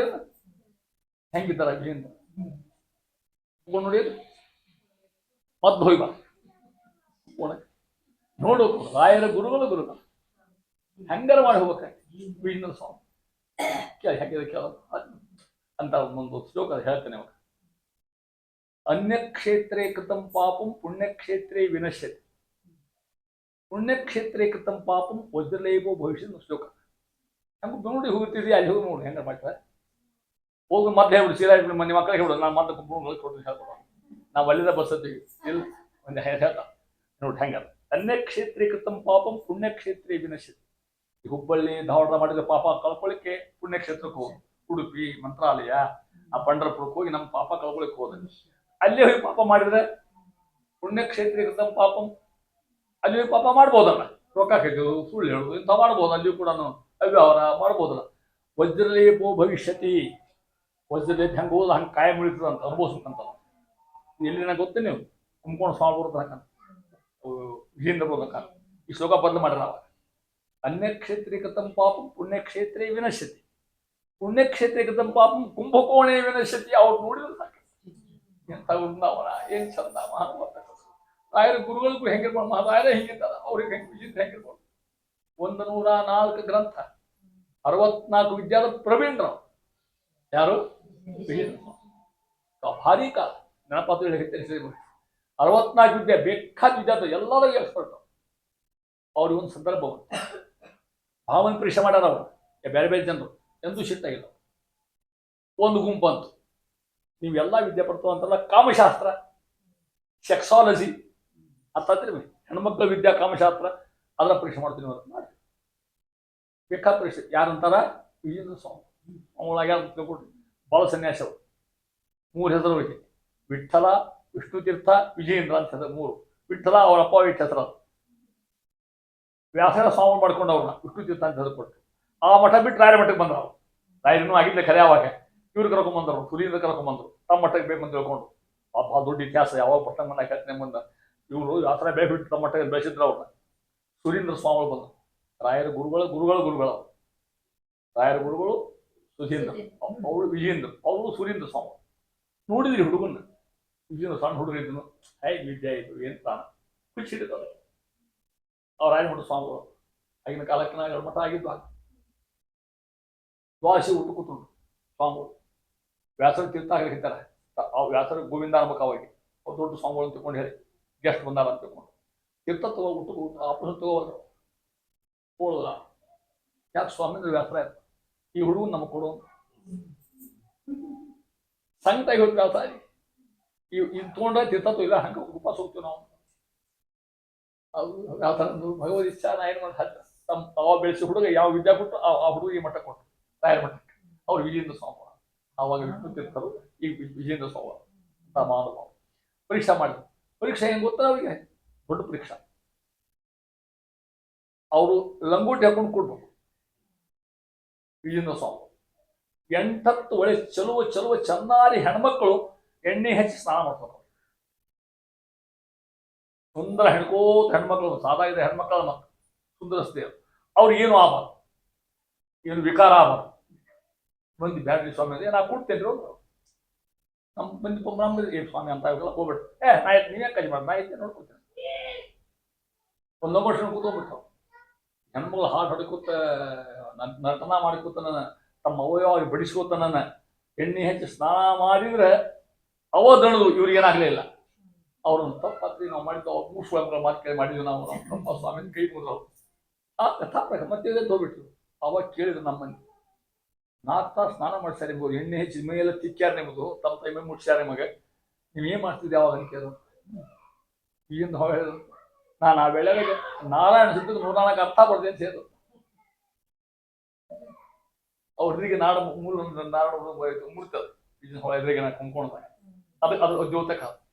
ಹೆಂಗಿದ್ದಾರ ಜೀವನ, ತುಂಬ್ಕೊಂಡು ನೋಡಿ ಮದ್ದು ಹೋಗಿ ಬಾ ನೋಡು. ರಾಯರ ಗುರುಗಳು ಹೆಂಗಾರ ಮಾಡಿ ಹೋಗ್ಬೇಕಾಗಿ ಸ್ವಾಮಿ ಹಾಕಿದ ಕೇಳ ಅಂತ ಒಂದು ಶ್ಲೋಕ ಹೇಳ್ತೇನೆ. ಅವಾಗ ಅನ್ಯಕ್ಷೇತ್ರೇ ಕೃತಂ ಪಾಪಂ ಪುಣ್ಯಕ್ಷೇತ್ರೇ ವಿನಶ್ಯತೆ. ಪುಣ್ಯಕ್ಷೇತ್ರೇ ಕೃತಂ ಪಾಪಂ ವಜ್ರಲೇಪೋ ಭವಿಷ್ಯ ಶ್ಲೋಕ. ಹಂಗೆ ನೋಡಿ ಹೋಗ್ತಿದ್ವಿ ಅಲ್ಲಿ ಹೋಗಿ ನೋಡಿ ಹೆಂಗೆ ಮಾಡ್ತಾರೆ ಹೋಗಿ ಮತ್ತೆ ಹೇಳ್ಬಿಡು ಸೀದಾ ಹೇಳ್ಬಿಡು ನಿಮ್ಮ ಮಕ್ಕಳಿಗೆ ಹೇಳ್ಬಿಡು ನಾನು ಮತ್ತೆ ಕೊಡ್ತೀನಿ ಹೇಳ್ಕೊಡು ನಾವು ಅಲ್ಲಿಂದ ಬರ್ತದ್ದೀವಿ ಇಲ್ಲ ಒಂದು ಹೇಳ್ತಾ ನೋಡಿ ಹೆಂಗ ಅನ್ಯಕ್ಷೇತ್ರೀ ಕೃತಂ ಪಾಪಂ ಪುಣ್ಯಕ್ಷೇತ್ರೀ ವಿನಶ್ಯತಿ. ಹುಬ್ಬಳ್ಳಿ ಧಾರವಾಡ ಮಾಡಿದ ಪಾಪ ಕಳ್ಕೊಳ್ಳಿಕ್ಕೆ ಪುಣ್ಯಕ್ಷೇತ್ರಕ್ಕೆ ಹೋಗಿ ಉಡುಪಿ ಮಂತ್ರಾಲಯ ಆ ಪಂಢರಪುರಕ್ಕೆ ಹೋಗಿ ನಮ್ಮ ಪಾಪ ಕಳ್ಕೊಳ್ಳಿಕ್ಕೆ ಹೋದ ಅಲ್ಲಿ ಹೋಗಿ ಪಾಪ ಮಾಡಿದ್ರೆ ಪುಣ್ಯಕ್ಷೇತ್ರೀ ಕೃತಂ ಪಾಪಂ ಅಲ್ಲಿ ಹೋಗಿ ಪಾಪ ಮಾಡ್ಬೋದಲ್ಲ ರೊಕ್ಕ ಹಾಕಿದ್ದು ಸುಳ್ಳು ಹೇಳುದು ಇಂಥ ಮಾಡ್ಬೋದು ಅಲ್ಲಿಯೂ ಕೂಡ ಅವ್ಯವಹಾರ ಮಾಡ್ಬೋದಲ್ಲ. ವಜ್ರಲೇಪೋ ಭವಿಷ್ಯತಿ ವಜ್ರಲೇಪ ಹೆಂಗೆ ಹೋದ ಹಂಗೆ ಕಾಯಂ ಉಳಿತದ ಅಂತ ಅನುಭವಿಸ್ಬೇಕಂತ ಎಲ್ಲಿ ನನಗೆ ಗೊತ್ತೇ ನೀವು ಕುಂಕೋಣ ಸ್ವಾಮಿ ಬರ್ತಕ್ಕ ವಿಜೇಂದ್ರ ಬರ್ತಕ್ಕ ಈ ಶ್ಲೋಕ ಬದಲು ಮಾಡ್ಯಾರ ಅವಾಗ. ಅನ್ಯಕ್ಷೇತ್ರೀ ಕೃತಂ ಪಾಪಂ ಪುಣ್ಯಕ್ಷೇತ್ರೇ ವಿನಶ್ಯತಿ ಪುಣ್ಯಕ್ಷೇತ್ರೇ ಕೃತಂ ಪಾಪಂ ಕುಂಭಕೋಣೇ ವಿನಶ್ಯತಿ. ಅವ್ರು ನೋಡಿದ್ರೆ ಸಾಕು ಎಂಥ ವೃಂದಾವನ ಏನ್ ಚಂದ ಮಹಾನುಭಾವ ರಾಯರ ಗುರುಗಳಿಗೂ ಹೆಂಗಿರ್ಬೋದು ಮಹಾರಾಯರ ಹಿಂಗಿದ್ದಾರ ಅವ್ರಿಗೆ ಹೆಂಗೆ ವಿಜೇಂದ್ರ ಹೆಂಗಿರ್ಬೋದು. 104 ಗ್ರಂಥ 64 ವಿದ್ಯಾದ ಪ್ರವೀಣರಾವ್ ಯಾರು ಭಾರಿ ಕಾಲ ನೆನಪಾತು ಹೇಳ್ತೇನೆ 64 ವಿದ್ಯೆ ಬೇಕಾದ ವಿದ್ಯಾರ್ಥಿ ಎಲ್ಲರೂ ಎಕ್ಸ್ಪರ್ಟ್. ಅವ್ರಿಗೆ ಒಂದು ಸಂದರ್ಭ ಭಾವನೆ ಪರೀಕ್ಷೆ ಮಾಡ್ಯಾರ ಅವರು ಬೇರೆ ಬೇರೆ ಜನರು ಎಂದೂ ಸಿಟ್ಟಾಗಿಲ್ಲ. ಒಂದು ಗುಂಪು ಅಂತು ನೀವೆಲ್ಲ ವಿದ್ಯೆ ಪಡ್ತು ಅಂತಲ್ಲ ಕಾಮಶಾಸ್ತ್ರ ಸೆಕ್ಸಾಲಜಿ ಅಂತಂದ್ರೆ ಹೆಣ್ಮಕ್ಳ ವಿದ್ಯಾ ಕಾಮಶಾಸ್ತ್ರ ಅದರ ಪರೀಕ್ಷೆ ಮಾಡ್ತೀನಿ ಅವ್ರು ಮಾಡಿ ಬೇಕಾದ ಪರೀಕ್ಷೆ ಯಾರಂತಾರ ವಿಜೇಂದ್ರ ಸ್ವಾಮಿ ಅವಳಾಗ ತಿಳ್ಕೊಟ್ರಿ ಭಾಳ ಸನ್ಯಾಸ ಅವರು 3 ಹೆಸರು ಹೋಗಿ ವಿಠ್ಠಲ ವಿಷ್ಣು ತೀರ್ಥ ವಿಜೇಂದ್ರ ಅಂತ ಹೆಸರು 3. ವಿಠ್ಠಲ ಅವರ ಅಪ್ಪ ಇಟ್ಟ ಹೆಸರು ವ್ಯಾಸನ ಸ್ವಾಮಿ ಮಾಡ್ಕೊಂಡು ಅವ್ರನ್ನ ವಿಷ್ಣು ತೀರ್ಥ ಅಂತ ಹೆಸರು ಕೊಟ್ಟು ಆ ಮಠ ಬಿಟ್ಟು ರಾಯರ ಮಠಕ್ಕೆ ಬಂದ್ರು ಅವ್ರು ರಾಯರನ್ನೂ ಆಗಿದ್ದೆ ಖರೆ ಅವಾಗ ಇವ್ರು ಕರ್ಕೊಂಡ್ಬಂದರು ಸುರೀಂದ್ರ ಕರ್ಕೊಂಡ್ಬಂದರು ತಮ್ಮ ಮಠಕ್ಕೆ ಬೇಕಂತ ತಿಳ್ಕೊಂಡು ಭಾಳ ದೊಡ್ಡ ಇತಿಹಾಸ ಯಾವಾಗ ಪಟ್ಟಣ ಮನೆ ಹಾಕತ್ತೆ ಬಂದ ಇವರು ವ್ಯಾಸನ ಬೇಗ ಬಿಟ್ಟು ತಮ್ಮ ಮಠಕ್ಕೆ ಬೆಳೆಸಿದ್ರು ಅವ್ರನ್ನ ಸುರೀಂದ್ರ ಸ್ವಾಮಿಗಳು ಬಂದರು ರಾಯರ ಗುರುಗಳು ರಾಯರ ಗುರುಗಳು ಸುಧೀಂದ್ರ ಅವಳು ವಿಜೇಂದ್ರ ಅವರು ಸುರೀಂದ್ರ ಸ್ವಾಮಿ ನೋಡಿದ್ರಿ ಹುಡುಗನ್ನ ವಿಜೇಂದ್ರ ಸಣ್ಣ ಹುಡುಗ ಇದ್ದನು ಹೇಗೆ ವಿದ್ಯೆ ಆಯಿತು ಏನು ತಾನ ಖುಷಿ ಹಿಡಿತಾರೆ ಅವ್ರು ರಾಯಮಠ ಸ್ವಾಮಿಗಳು ಆಗಿನ ಕಾಲಕ್ಕೆ ನಾವು ಮಠ ಆಗಿದ್ದು ಆಗ ದ್ವಾಸಿ ಊಟ ಕೂತ್ಕೊಂಡು ಸ್ವಾಮಿಗಳು ವ್ಯಾಸರ ತೀರ್ಥ ಹೇಳಿರ್ತಾರೆ ವ್ಯಾಸರ ಗೋವಿಂದ ಅನ್ಬೇಕಾವಾಗಿ ಅವ್ರು ದೊಡ್ಡ ಸ್ವಾಮಿಗಳು ತಿಳ್ಕೊಂಡು ಹೇಳಿ ಗೆಸ್ಟ್ ಬಂದಾರ ಅಂತ ತಿಳ್ಕೊಂಡು ತೀರ್ಥ ತಗೋಬಿಟ್ಟು ಆಪಸ್ ತಗೋದ್ರು ಹೋದ ಯಾಕೆ ಸ್ವಾಮೀಂದ್ರ ವ್ಯಾಸರ ಆಯ್ತು ಈ ಹುಡುಗನ್ ನಮಗೆ ಕೊಡು ಸಂಕಟ ಹೋಗಿ ವ್ಯಾಸ ಇದು ತೊಗೊಂಡ್ರೆ ತೀರ್ಥ ಇಲ್ಲ ಹಂಗೆ ಉಪವಾಸ ಹೋಗ್ತೀವಿ ನಾವು ಅದು ವ್ಯಾಸರ ಭಗವದ್ ಇಚ್ಛಾ ನಾ ಏನು ಮಾಡಿ ತಮ್ಮ ತಾವ ಬೆಳೆಸಿ ಹುಡುಗ ಯಾವ ವಿದ್ಯಾ ಕೊಟ್ಟು ಆ ಹುಡುಗ ಈ ಮಠಕ್ಕೆ ಕೊಟ್ಟು ರಾಯರ ಮಠಕ್ಕೆ ಅವ್ರು ವಿಜೇಂದ್ರ ಸ್ವಾಮಿ ಆವಾಗ ವಿಷ್ಣು ತೀರ್ಥರು ಈಗ ವಿಜೇಂದ್ರ ಸ್ವಾಮಿ ಮಹಾನುಭಾವ ಪರೀಕ್ಷೆ ಮಾಡಿದ್ರು. ಪರೀಕ್ಷೆ ಹೆಂಗೆ ಗೊತ್ತಾ ಅವರಿಗೆ ದೊಡ್ಡ ಪರೀಕ್ಷೆ. ಅವರು ಲಂಗೋಟಿ ಹಾಕೊಂಡು ಕೊಡ್ಬೇಕು ವಿಜೇಂದ್ರ ಸ್ವಾಮಿ 8 ಒಳ್ಳೆ ಚಲುವ ಚೆನ್ನಾರಿ ಹೆಣ್ಮಕ್ಳು ಎಣ್ಣೆ ಹಚ್ಚಿ ಸ್ನಾನ ಮಾಡ್ತಾರೆ. ಸುಂದರ ಹೆಣ್ಕೋತ ಹೆಣ್ಮಕ್ಳು ಸಾದಾ ಇದೆ ಹೆಣ್ಮಕ್ಳ ಮಕ್ಕಳು ಸುಂದರಸ್ತೆಯರು ಅವ್ರಿಗೆ ಏನು ಆಗಬಾರ್ದು ಏನು ವಿಕಾರ ಆಗಬಾರ್ದು. ಮಂದಿ ಬ್ಯಾಡ್ರಿ ಸ್ವಾಮಿ ಅಂದ್ರೆ ನಾ ಕೊಡ್ತೇನೆ ರೀ ನಮ್ಮ ಮಂದಿ ನಮ್ಮದು ಏನು ಸ್ವಾಮಿ ಅಂತ ಹೋಗ್ಬಿಟ್ಟು ನಾ ನೀವೇ ಕಜಿ ಮಾಡಿ ನಾ ಇದ್ದೆ ನೋಡ್ಕೊಡ್ತೇನೆ. ಒಂದು ಲಂಗೋಟಿ ಕೂತ್ಕೊಂಡ್ಬಿಡ್ತಾವ ಹೆಣ್ಮಕ್ಳು ಹಾಡು ಹೊಡಿಕೂತ ನರ್ತನ ಮಾಡಿಕೂತ ನನ್ನ ತಮ್ಮ ಅವಯವಾಗಿ ಬಡಿಸ್ಕೋತ ನನ್ನ ಎಣ್ಣೆ ಹಚ್ಚಿ ಸ್ನಾನ ಮಾಡಿದ್ರೆ ಅವ ದಣದು ಇವ್ರಿಗೇನಾಗಲೇ ಇಲ್ಲ. ಅವ್ರನ್ನ ತಪ್ಪಾತ್ರಿ ನಾವು ಮಾಡಿದ್ದು ಅವ್ರು ಮೂರ್ಸ್ಗಳ ಮಾತು ಕೇಳಿ ಮಾಡಿದ್ವಿ ನಾವು ತಪ್ಪ ಸ್ವಾಮಿ ಕೈ ಮುದ್ರು ಆ ಕಥಾಪ್ರಕ ಮತ್ತೆ ಹೋಗ್ಬಿಟ್ರು. ಅವಾಗ ಕೇಳಿದ್ರು ನಮ್ಮ ಮಂದಿ 4 ತಾಸು ಸ್ನಾನ ಮಾಡ್ಸ್ಯಾರ ನಿಮ್ಗೆ ಎಣ್ಣೆ ಹೆಚ್ಚಿ ಮೈಯೆಲ್ಲ ತಿಕ್ಕ್ಯಾರ ನಿಮ್ಮದು ತಮ್ಮ ತೈ ಮೈ ಮುಟ್ಸ್ಯಾರ ನಿಮಗೆ ನೀವೇನು ಮಾಡ್ತಿದ್ದೆ ಯಾವಾಗ ಅನ್ಕೇರು ಈಗಿಂದ ಹೇಳಿದ್ರು ನಾನು ಆ ವೇಳೆಗೆ ನಾರಾಯಣ ಸಿದ್ಧಕ್ಕೆ 104 ಅರ್ಥ ಬರ್ದೆ ಅಂತ ಹೇಳಿದ್ರು. ಅವ್ರಿಗೆ ಮುರ್ತದೆ ಎದುರಿಗೆ ನಾ ಕುಂಕೊಂಡಾಗ ಅದು ಜ್ಯೋತಕ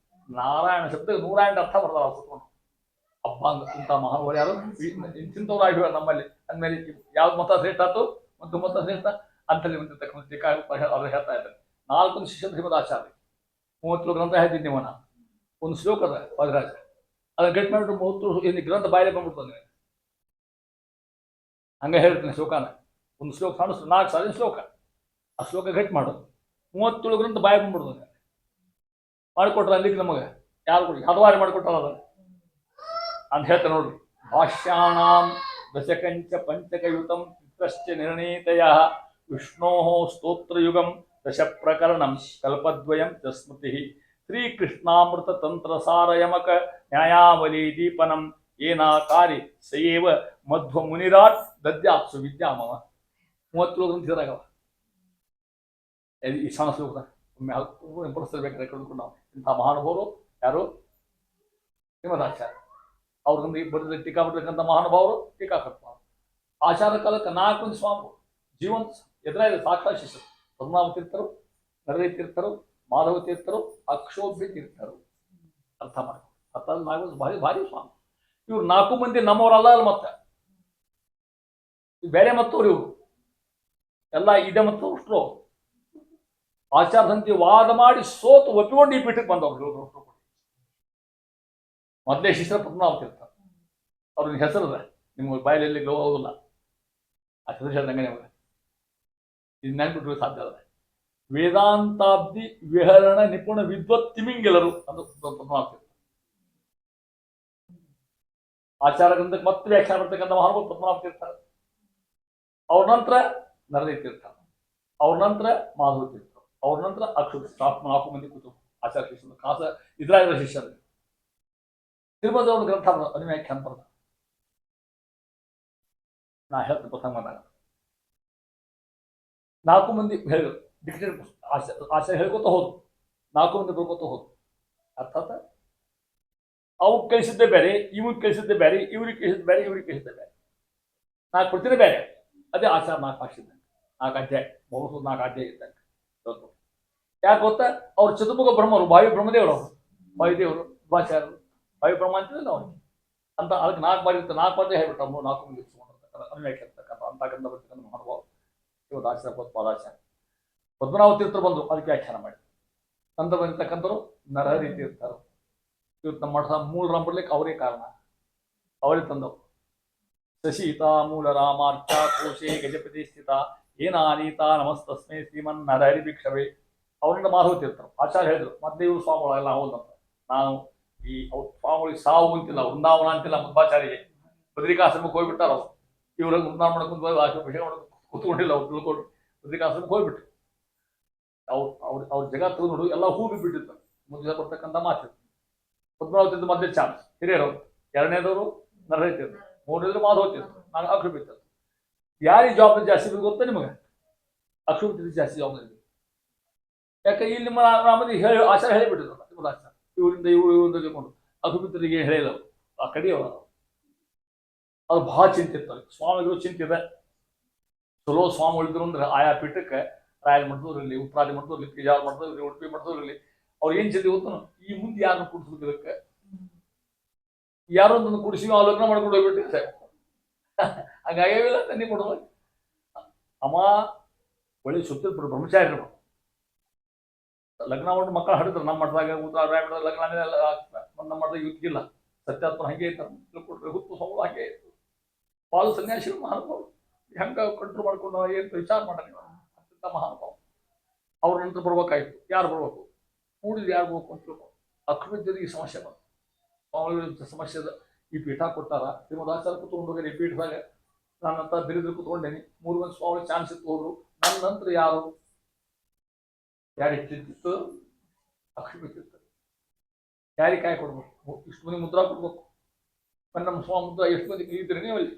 ನಾರಾಯಣ ಶಬ್ದಕ್ಕೆ 108 ಅರ್ಥ ಬರ್ತಾವ ಕುತ್ಕೊಂಡು ಹಬ್ಬ ಅಂತ ಇಂಥ ಮಹಾನುಭಾವರು ಯಾರು ಇಂಥವ್ರು ಆಗಿವ ನಮ್ಮಲ್ಲಿ ಅಂದ್ಮೇಲೆ ಯಾವ್ದು ಮತ ಶ್ರೇಷ್ಠ ಆಯ್ತು ಮತ್ತು ಮತ ಶ್ರೇಷ್ಠ ಅಂತಲ್ಲಿ ಬಂದಿರ್ತಕ್ಕಂಥ ಅವ್ರು ಹೇಳ್ತಾ ಇದ್ದಾರೆ. 4 ಶಿಷ್ಯ ಶ್ರೀಮದ್ ಆಚಾರ್ಯ 30 ಗ್ರಂಥ ಹೇಳ್ತಿದ್ದೆ ನೀವು ನಾನು ಒಂದು ಶ್ಲೋಕ ಅದ ವಾದರಾಜ ಅದನ್ನ ಗಟ್ಟಿ ಮಾಡಿಬಿಟ್ಟು 30 ಏನು ಗ್ರಂಥ ಬಾಯಿಲೆ ಬಂದ್ಬಿಡ್ತಾನೆ ಹಂಗೆ ಹೇಳ್ತೀನಿ ಶ್ಲೋಕನ ಒಂದು ಶ್ಲೋಕ ಸಣ್ಣ 4 ಸಾಲಿನ ಶ್ಲೋಕ ಆ ಶ್ಲೋಕ ಗಟ್ಟಿ ಮಾಡೋದು 37 ಗ್ರಂಥ ಬಾಯಿ ಬಂದ್ಬಿಡ್ತಾನೆ ಮಾಡಿಕೊಟ್ರೆ ಅಲ್ಲಿಗೆ ನಮಗೆ ಯಾರು ಕೊಡಿ ಹದವಾರಿ ಮಾಡಿಕೊಟ್ಟಾರ ಅಂತ ಹೇಳ್ತಾರೆ ನೋಡ್ರಿ. ಭಾಷ್ಯಾಣಾಂ ದಶಕಂಚ ಪಂಚಕಯುತಂ ಪಿತಶ್ಚ ನಿರ್ಣೀತಯ ವಿಷ್ಣೋ ಸ್ತೋತ್ರಯುಗಂ ದಶ ಪ್ರಕರಣಂ ಕಲ್ಪದ್ವಯಂ ಚ ಸ್ಮೃತಿ ಶ್ರೀಕೃಷ್ಣಾಮೃತ ತಂತ್ರ ಸಾರಯಮಕ ನ್ಯಾಯಾವಲಿ ದೀಪನಂ ಏನಾಕಾರಿ ಸಯೇವ ಮಧ್ವ ಮುನಿರಾಟ್ ದದ್ಯಾಪ್ಸು ವಿದ್ಯಾಮವ. 37 ಗ್ರಂಥಿಗಳಾಗವ. ಈಶಾನ ಶ್ಲೋಕದ ಒಮ್ಮೆ ಬಳಸಬೇಕಾದ್ರೆ ಕಳೆದುಕೊಂಡು ನಾವು ಇಂಥ ಮಹಾನುಭಾವರು ಯಾರು? ಶ್ರೀಮದಾಚಾರ್ಯ. ಅವ್ರೊಂದು ಬರೆದ ಟೀಕಾ ಬರ್ತಕ್ಕಂಥ ಮಹಾನುಭಾವರು ಟೀಕಾಕರ್ತ. ಆಚಾರ ಕಾಲಕ್ಕೆ 4 ಮಂದಿ ಸ್ವಾಮಿಗಳು ಜೀವಂತ ಎದುರಾಗಿದೆ, ಸಾಕ್ಷಾತ್ ಶಿಷ್ಯರು. ಪದ್ಮನಾಭ ತೀರ್ಥರು, ನರಳಿ ತೀರ್ಥರು, ಮಾಧವ ತೀರ್ಥರು, ಅಕ್ಷೋಭ್ಯ ತೀರ್ಥರು. ಅರ್ಥ ಮಾಡಿ ಭಾರಿ ಭಾರಿ ಸ್ವಾಮಿ. ಇವ್ರು 4 ಮಂದಿ ನಮ್ಮವರಲ್ಲ ಅಲ್ಲ, ಮತ್ತೆ ಬೇರೆ ಮತ್ತವ್ರು ಇವರು ಎಲ್ಲ ಇದೆ ಮತ್ತು ಅಷ್ಟರು ಆಚಾರದಂತೆ ವಾದ ಮಾಡಿ ಸೋತು ಒಪ್ಪಿಕೊಂಡು ಈ ಪೀಠಕ್ಕೆ ಬಂದವರು. ಮೊದಲೇ ಶಿಷ್ಯರ ಪದ್ಮನಾಭ ತೀರ್ಥರು. ಅವ್ರ ಹೆಸರದ ನಿಮ್ಗೆ ಬಾಯಲ್ಲಿ ಹೋಗೋದಿಲ್ಲ, ಆ ಹೆಸರು ಹೇಳ್ದಂಗೆ ನಿಮಗೆ ಇದು ನೆನ್ಬಿಟ್ರೆ ಸಾಧ್ಯ ಅಲ್ಲ. ವೇದಾಂತಾಬ್ದಿ ವಿಹರಣ ನಿಪುಣ ವಿದ್ವತ್ ತಿಮಿಂಗಿಲರು ಅದು ಪದ್ಮನಾಭ ತೀರ್ಥ. ಆಚಾರ ಗ್ರಂಥಕ್ಕೆ ಮತ್ತೆ ವ್ಯಾಖ್ಯಾನ ಬರ್ತಕ್ಕಂಥ ಮಹಾನುಭಾವ ಪದ್ಮನಾಭ ತೀರ್ಥ. ಅವ್ರ ನಂತರ ನರಳಿ ತೀರ್ಥ, ಅವ್ರ ನಂತರ ಮಾಧವ ತೀರ್ಥ, ಅವ್ರ ನಂತರ ಅಕ್ಷರ 4 ಮಂದಿ ಕೂತು ಆಚಾರ ಶಿಷ್ಯರು ಕಾಸ ಇದ್ರಾಗಿರೋ ಶಿಷ್ಯರು. ತಿರುಮಲದ ಒಂದು ಗ್ರಂಥ ಅನುವ್ಯಾಖ್ಯಾನ ಬರೆದ. ನಾ ಹೇಳ್ತೀನಿ ಪ್ರಸಂಗ ಬಂದಾಗ 4 ಮಂದಿ ಹೇಳಿದ್ರು, ಡಿಕ್ಟೇಟ್ ಆಚಾರ ಹೇಳ್ಕೊತ ಹೋದ್ರು, 4 ಮಂದಿ ಬರ್ಕೋತ ಹೋದ್ರು. ಅರ್ಥಾತ್ ಅವ್ರು ಕಳಿಸಿದ್ದೆ ಬೇರೆ, ಇವ್ರಿಗೆ ಕಳಿಸಿದ್ದೆ ಬೇರೆ, ಇವ್ರಿಗೆ ಕಳಿಸಿದ್ದೆ ಬೇರೆ, ಇವ್ರಿಗೆ ಕಳಿಸಿದ್ದೆ ಬೇರೆ. 4 ಕೊಡ್ತೀನಿ ಬೇರೆ. ಅದೇ ಆಚಾರ 4 ಭಾಷಿದ್ದಂಗೆ 4 ಅಧ್ಯಾಯ, ಬಹುಶಃ 4 ಅಧ್ಯಾಯ ಇದ್ದಂಗೆ. ಯಾಕೆ ಗೊತ್ತಾ? ಅವ್ರು ಚತುರ್ಮುಖ ಬ್ರಹ್ಮರು, ವಾಯು ಬ್ರಹ್ಮದೇವರು, ಅವರು ವಾಯುದೇವರು, ಧ್ವಾಚಾರ್ಯರು, ವಾಯು ಬ್ರಹ್ಮ ಅಂತಿಲ್ಲ ಅವ್ರಿಗೆ ಅಂತ. ಅದಕ್ಕೆ 4 ಬಾರಿ ಇರ್ತಾರೆ, 4 ಬಾರಿ ಹೇಳ್ಬಿಟ್ಟು 4 ಮಂದಿ ಇಟ್ಕೊಂಡಿರ್ತಕ್ಕಂಥ ಅನ್ವ್ಯಾಖ್ಯಾನಿರ್ತಕ್ಕಂಥ ಅಂತ ಗಂಧ ಬರ್ತಕ್ಕಂಥ ಮಹಾನುಭಾವ ಇವತ್ತು ಆಚಾರ ಪಾದಾಚಾರ. ಪದ್ಮನಾಭ ತೀರ್ಥರು ಬಂದರು, ಅದಕ್ಕೆ ವ್ಯಾಖ್ಯಾನ ಮಾಡಿ. ನಂತರ ಬಂದಿರ್ತಕ್ಕಂಥವ್ರು ನರಹರಿ ತೀರ್ಥರು. ಇವತ್ತು ನಮ್ಮ ಮಠದ ಮೂಲ ರಂಬರ್ಲಿಕ್ಕೆ ಅವರೇ ಕಾರಣ, ಅವರೇ ತಂದವರು. ಶಶೀತಾ ಮೂಲ ರಾಮಾರ್ಚ ಕೋಶೆ ಗಜಪತಿ ಸ್ಥಿತ ಏನಾನೀತ ನಮಸ್ತಸ್ಮೈ ಶ್ರೀಮನ್ ನರಹರಿ ಭಿಕ್ಷವೇ. ಅವರಿಂದ ಮಾಧವ ತೀರ್ಥರು ಆಚಾರ್ಯ ಹೇಳಿದ್ರು, ಮತ್ತೆ ಇವರು ಸ್ವಾಮಿಗಳೆಲ್ಲ ಹೌದಂತ. ನಾನು ಈ ಅವ್ರ ಸ್ವಾಮಿಗಳಿಗೆ ಸಾವು ಅಂತಿಲ್ಲ, ವೃಂದಾವನ ಅಂತಿಲ್ಲ. ಮಧ್ವಾಚಾರ್ಯಗೆ ಬದ್ರಿಕಾಶ್ರಮಕ್ಕೆ ಹೋಗ್ಬಿಟ್ಟಾರ ಅವರು. ಇವ್ರ ವೃಂದಾವನ ಮಾಡ್ಕೊಂಡು ಕೂತ್ಕೊಂಡಿಲ್ಲ, ಅವ್ರು ತಿಳ್ಕೊಂಡು ಬದ್ರಿಕಾಶ್ರಮಕ್ಕೆ ಹೋಗ್ಬಿಟ್ರು. ಅವ್ರ ಜಗತ್ತು ನೋಡು ಎಲ್ಲ ಹೂ ಬಿಟ್ಟಿರ್ತಾರೆ. ಮುಂದೆ ಬರ್ತಕ್ಕಂಥ ಮಾತು ಪದ್ಮನಾಭ ತೀರ್ಥ ಮೊದಲೇ ಚಾನ್ಸ್ ಹಿರಿಯರವರು, 2ನೇದವರು ನರಹರಿ ತೀರ್ಥ, 3ನೇದ್ರು ಮಾಧವ ತೀರ್ಥ, 4 ಅಕ್ಷೋಭ್ಯ ತೀರ್ಥ. ಯಾರಿಗೆ ಜವಾಬ್ದಾರಿ ಜಾಸ್ತಿ ಬೇಕು ಗೊತ್ತಾ ನಿಮಗೆ? ಅಕ್ಷೋಭ್ಯ ತೀರ್ಥ ಜಾಸ್ತಿ ಜವಾಬ್ದಾರಿ. ಯಾಕೆ ಇಲ್ಲಿ ನಿಮ್ಮ ರಾಮದಿ ಹೇಳಿ ಆಚಾರ ಹೇಳಿಬಿಟ್ಟಿದ್ರು, ನಿಮ್ಮ ಆಚಾರ ಇವರಿಂದ ಇವರಿಂದ ತಿಳ್ಕೊಂಡು ಅಕ್ಷೋಭ್ಯ ತೀರ್ಥರಿಗೆ ಹೇಳಿಲ್ಲ. ಆ ಕಡೆಯವರು ಅದು ಬಹಳ ಚಿಂತೆ ಇರ್ತಾರೆ. ಸ್ವಾಮಿಗಳು ಚಿಂತಿದೆ. ಚಲೋ ಸ್ವಾಮಿಗಳಿದ್ರು ಅಂದ್ರೆ ಆಯಾ ಪೀಠಕ್ಕೆ ರಾಯಲ್ ಮಠದವ್ರು ಇರಲಿ, ಉತ್ತರಾದಿ ಮಠದವ್ರು ಇರಲಿ, ಪಿಜಾವರ ಮಠದವ್ರು ಇರಲಿ, ಉಡುಪಿ ಮಠದವ್ರು ಇರಲಿ, ಅವ್ರು ಏನ್ ಚಿಂತೆ ಗೊತ್ತು? ಈ ಮುಂದೆ ಯಾರನ್ನು ಕೂಡಿಸೋದಕ್ಕೆ ಯಾರೊಂದನ್ನು ಕೂಡಿಸಿ ಆಲೋಚನೆ ಮಾಡ್ಕೊಂಡು ಹೋಗ್ಬಿಟ್ಟಿರ್ತಾರೆ. ಹಂಗಾಗಿಲ್ಲ ತಂದಿ ಕೊಡುವ ಅಮ್ಮ ಒಳ್ಳೆ ಸುತ್ತ ಬ್ರಹ್ಮಚಾರಿ ಇರ್ಬೇಕು. ಲಗ್ನ ಮಾಡಿ ಮಕ್ಕಳು ಹಡಿದ್ರು. ನಮ್ಮ ಮಠದಾಗ ಉತ್ತರ ಮಠದ ಲಗ್ನ ನಮ್ಮ ಮಠದಾಗ ಇವತ್ತಿಗಿಲ್ಲ. ಸತ್ಯಾತ್ಮ ಹಂಗೆ ಇರ್ತಾರೆ, ಹುತ್ತು ಸೌಳು ಹಂಗೆ ಇತ್ತು. ಪಾಲು ಸನ್ಯಾಸಿಗಳು ಮಹಾನುಭಾವರು ಹೆಂಗ ಕಂಟ್ರೋಲ್ ಮಾಡ್ಕೊಂಡು ಏನು ವಿಚಾರ ಮಾಡ್ರಿ ಅತ್ಯಂತ ಮಹಾನುಭಾವ. ಅವ್ರ ನಂತರ ಬರ್ಬೇಕಾಯ್ತು. ಯಾರು ಬರ್ಬೇಕು? ಕೂಡಿದ್ರೆ ಯಾರು ಬರ್ಬೇಕು ಅಂತ ತಿಳ್ಕೊ. ಅಕ್ಷೋಭ್ಯರಿಗೆ ಸಮಸ್ಯೆ ಬಂತು. ಸ್ವಾಮಿಗಳ ಸಮಸ್ಯೆ ಈ ಪೀಠ ಕೊಟ್ಟಾರ. ಶ್ರೀಮದಾಚಾರ ಕೂತ್ಕೊಂಡು ಹೋಗಿ ಈ ಪೀಠದಾಗ ನಾನಂತ ಬಿರಿದ್ರು ಕೂತ್ಕೊಂಡೇನಿ. 3 ಮಂದಿ ಸ್ವಾಮಿ ಚಾನ್ಸ್ ಇತ್ತು ಹೋದ್ರು. ನನ್ನ ನಂತರ ಯಾರಿಗೆ ಚಿಂತಿತ್ತು? ಅಕ್ಷೋಭ್ಯ ತೀರ್ಥ. ಯಾರಿಗೆ ಕಾಯಿ ಕೊಡ್ಬೇಕು? ಇಷ್ಟು ಮಂದಿ ಮುದ್ರಾ ಕೊಡ್ಬೇಕು. ನಮ್ಮ ಸ್ವಾಮಿ ಮುದ್ರಾ ಎಷ್ಟು ಮಂದಿ ಇದ್ರಿ ನೀವು ಅಲ್ಲಿ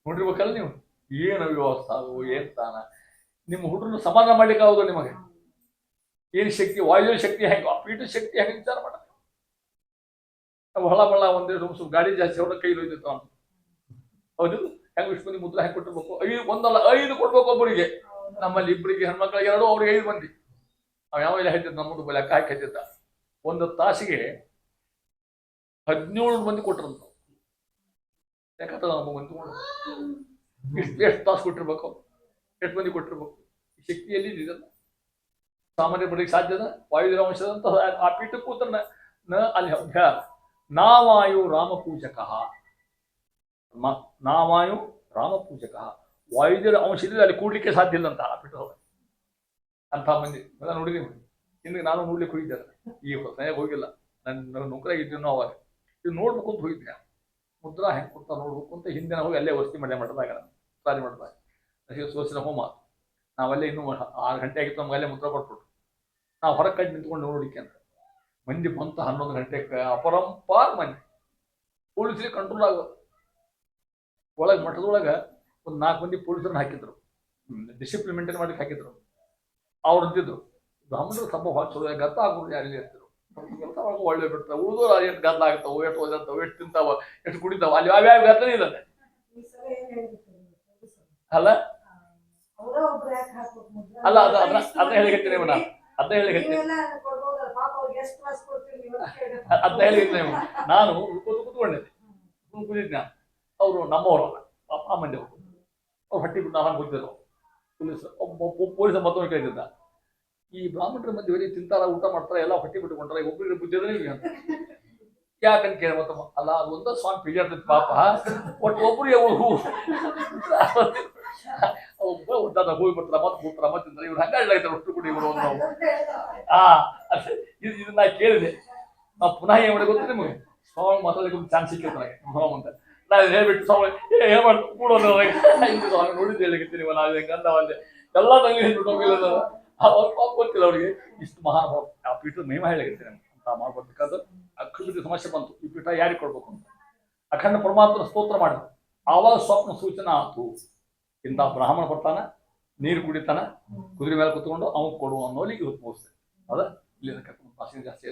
ನೋಡಿರ್ಬೇಕಲ್ಲ ನೀವು. ಏನು ವ್ಯವಸ್ಥೆ ಅದು, ಏನ್ ತಾನ ನಿಮ್ಮ ಹುಡುಗರನ್ನು ಸಮಾಧಾನ ಮಾಡ್ಲಿಕ್ಕೆ ಆಗೋದು ನಿಮಗೆ? ಏನು ಶಕ್ತಿ, ವಾಯು ಶಕ್ತಿ ಹೆಂಗೆ, ಆ ಪೀಠ ಶಕ್ತಿ ಹೆಂಗೆ ವಿಚಾರ ಮಾಡ. ಹೊಳ ಒಂದೇ ಗಾಡಿ ಜಾಸ್ತಿ ಅವ್ರ ಕೈ ಒಯ್ದಿತ್ತು. ಹೌದು, ಹೆಂಗ್ ಇಷ್ಟು ಮಂದಿ ಮುದ್ರಾ ಹೆಂಗೆ ಕೊಟ್ಟಿರ್ಬೇಕು? 5 ಒಂದಲ್ಲ 5 ಕೊಡ್ಬೇಕು ಒಬ್ಬರಿಗೆ. ನಮ್ಮಲ್ಲಿ ಇಬ್ಬರಿಗೆ ಹೆಣ್ಮಕ್ಳಿಗೆ 2, ಅವ್ರಿಗೆ 5 ಮಂದಿ. ಅವ್ ಯಾವ ಹೇಳ್ತಿದ್ದ ನಮ್ಮದು ಲೆಕ್ಕ ಹಾಕಿ ಹೇಳ್ತಿದ್ದ. 1 ತಾಸಿಗೆ 17 ಮಂದಿ ಕೊಟ್ಟಿರಂತ. ಯಾಕಂತ ನಮ್ಮ ಮಂದಿ ಎಷ್ಟು ತಾಸು ಕೊಟ್ಟಿರ್ಬೇಕು? ಎಷ್ಟು ಮಂದಿ ಕೊಟ್ಟಿರ್ಬೇಕು? ಈ ಶಕ್ತಿಯಲ್ಲಿ ಇದೆಲ್ಲ ಸಾಮಾನ್ಯ ಬರಲಿಕ್ಕೆ ಸಾಧ್ಯದ? ವಾಯುದೇವಂಶದಂತ ಆ ಪೀಠ ಕೂತ್ರ ಅಲ್ಲಿ ಹೇಳ ನಾವಾಯು ರಾಮಪೂಜಕ, ನಾವಾಯು ರಾಮಪೂಜಕ. ವಾಯುದೇವ ಅಂಶ ಇದ್ರೆ ಅಲ್ಲಿ ಕೂಡ್ಲಿಕ್ಕೆ ಸಾಧ್ಯ ಇಲ್ಲ ಅಂತ ಆ ಪೀಠ ಅಂತ ಮಂದಿ ಎಲ್ಲ ನೋಡಿದೀವಿ. ಹಿಂದೆ ನಾನು ನೋಡ್ಲಿಕ್ಕೆ ಹೋಗಿದ್ದೆ. ಈ ಹೊಸನಾಗ ಹೋಗಿಲ್ಲ, ನನ್ನ ನೌಕರಾಗಿದ್ದೀನೋ ಅವಾಗ. ಇದು ನೋಡ್ಬೇಕು ಅಂತ ಹೋಗಿದ್ದೆ. ಮುದ್ರಾ ಹೆಂಗೆ ಕೊಡ್ತಾ ನೋಡ್ಬೇಕು ಅಂತ ಹಿಂದೆ ಹೋಗಿ ಅಲ್ಲೇ ವಸತಿ ಮಠದಾಗ ಸಾರಿ ಮಠದಾಗ ಸೋಸಿನ ಹೋಮ. ನಾವಲ್ಲೇ ಇನ್ನೂ 6 ಗಂಟೆ ಆಗಿತ್ತು, ನಮ್ಗೆ ಅಲ್ಲೇ ಮುದ್ರಾ ಕೊಟ್ಬಿಟ್ರು. ನಾವು ಹೊರಗೆ ಕಟ್ಟಿ ನಿಂತ್ಕೊಂಡು ನೋಡ್ಲಿಕ್ಕೆ ಅಂತ ಮಂದಿ ಬಂತ 11 ಗಂಟೆಗೆ. ಅಪರಂಪಾರ ಮಂದಿ ಪೊಲೀಸರಿಗೆ ಕಂಟ್ರೋಲ್ ಆಗೋದು. ಒಳಗೆ ಮಠದೊಳಗೆ ಒಂದು 4 ಮಂದಿ ಪೊಲೀಸರನ್ನ ಹಾಕಿದ್ರು. ಡಿಸಿಪ್ಲಿನ್ ಮೇಂಟೈನ್ ಮಾಡ್ಲಿಕ್ಕೆ ಹಾಕಿದ್ರು. ಅವ್ರು ಅಂತಿದ್ರು ಬ್ರಾಹ್ಮಣರು ಸಭ ಭಾಳ ಚಲೋ ಗತ್ತ ಹಾಕೋದು ಯಾರಿಗೆ ಅಂತಿದ್ರು. ಕೆಲಸ ಮಾಡ್ಕೊ ಒಳ್ಳೆ ಬಿಡ್ತಾರೆ, ಉಳಿದೋರು ಎಷ್ಟು ಗದ್ಲ ಆಗ್ತಾವ, ಎಷ್ಟು ಓದಿರ್ತಾವ, ಎಷ್ಟು ತಿಂತಾವ, ಎಷ್ಟು ಕುಡಿತಾವ, ಅಲ್ಲಿ ಯಾವ್ಯಾವ ಗದ್ದಲೇ ಇಲ್ಲ ಅಲ್ಲ. ಅಲ್ಲ ಅದನ್ನ ಹೇಳಿಕತ್ತೀನಿ ಇವನ, ಅದನ್ನ ಹೇಳಿಕತ್ತೀನಿ ಅದನ್ನ ಹೇಳಿಕತ್ತೀನಿ. ನಾನು ಕೂತ್ಕೊಂಡೆ ಕೂತಿದ್ನ, ಅವರು ನಮ್ಮವರಲ್ಲ, ಪಾಪ ಮಂದಿ ಅವರು. ಅವ್ರು ಹಟ್ಟಿ ಬಿಟ್ಟು ನಾನು ಗೊತ್ತಿದ್ರು. ಪೊಲೀಸ್ ಮತ್ತೊಂದು ಕೇಳಿದ್ದ, ಈ ಬ್ರಾಹ್ಮಣರ ಮಧ್ಯೆ ಬರೀ ತಿಂತಾರ, ಊಟ ಮಾಡ್ತಾರ, ಎಲ್ಲ ಹೊಟ್ಟಿ ಬಿಟ್ಟುಕೊಂಡ್ರೆ ಒಬ್ಬರಿಗೆ ಬುದ್ಧಿ ಅದೇ ಅಂತ. ಯಾಕಂತ ಕೇಳ ಮತ್ತಮ್ಮ, ಅಲ್ಲ ಅದು ಒಂದ ಸ್ವಾಮಿ ಪಿಡಿಯಾಡ್ತೈತಿ ಪಾಪ, ಒಟ್ಟು ಒಬ್ಬರಿಗೆ ಒಬ್ಬ ಹೋಗಿ ಬರ್ತಾರ, ಮತ್ತೆ ಹೋಗ್ತಾರ, ಮತ್ತೆ ತಿಂತಾರೆ, ಇವ್ರು ಹಂಗಾಗ್ತಾರೆ ಅಷ್ಟು ಕೂಡಿ ಇವರು ನಾವು. ಇದನ್ನ ಕೇಳಿದೆ. ನಾವು ಪುನಃ ಏನ್ ಮಾಡಿ ಗೊತ್ತಿದೆ ನಿಮಗೆ, ಸ್ವಾಮಿ ಮಾತಾಡಲಿಕ್ಕೆ ಒಂದು ಚಾನ್ಸ್ ಸಿಕ್ಕಿತ್ತು ನನಗೆ ಅಂತ. ನಾನು ಹೇಳ್ಬಿಟ್ಟು ಸ್ವಾಮಿ ಏನ್ ಮಾಡ್ತು ಕೂಡೋದು ಸ್ವಾಮಿ ನೋಡಿದ್ದು ಹೇಳಿಕತ್ತೀನಿ ನಾವು ಹೆಂಗಂದ ಒಂದೆ ಎಲ್ಲ ತಂಗಿ ಹೇಳ್ಬಿಟ್ಟು ಹೋಗಿಲ್ಲ. ಗೊತ್ತಿಲ್ಲ ಅವ್ರಿಗೆ ಇಷ್ಟು ಮಹಾನುಭಾವ ಆ ಪೀಠದ ಮಹಿಮಾ ಹೇಳಿಕತ್ತೀನಿ ಅಂತ ಮಾಡ್ಬೇಕಾದ್ರೆ ಅಕ್ಷರ ಸಮಸ್ಯೆ ಬಂತು. ಈ ಪೀಠ ಯಾರಿಗೆ ಕೊಡ್ಬೇಕು ಅಂತ ಅಖಂಡ ಪರಮಾತ್ಮನ ಸ್ತೋತ್ರ ಮಾಡಿದ್ರು. ಆವಾಗ ಸ್ವಪ್ನ ಸೂಚನೆ ಆಯ್ತು, ಇಂಥ ಬ್ರಾಹ್ಮಣ ಬರ್ತಾನ, ನೀರು ಕುಡಿತಾನ, ಕುದುರೆ ಮೇಲೆ ಕುತ್ಕೊಂಡು ಅವ್ನು ಕೊಡುವ ಅನ್ನೋಲಿಗೆ ಇವತ್ತು ಮುಗಿಸ್ತೇನೆ. ಹೌದಾ? ಇಲ್ಲಿ ಜಾಸ್ತಿ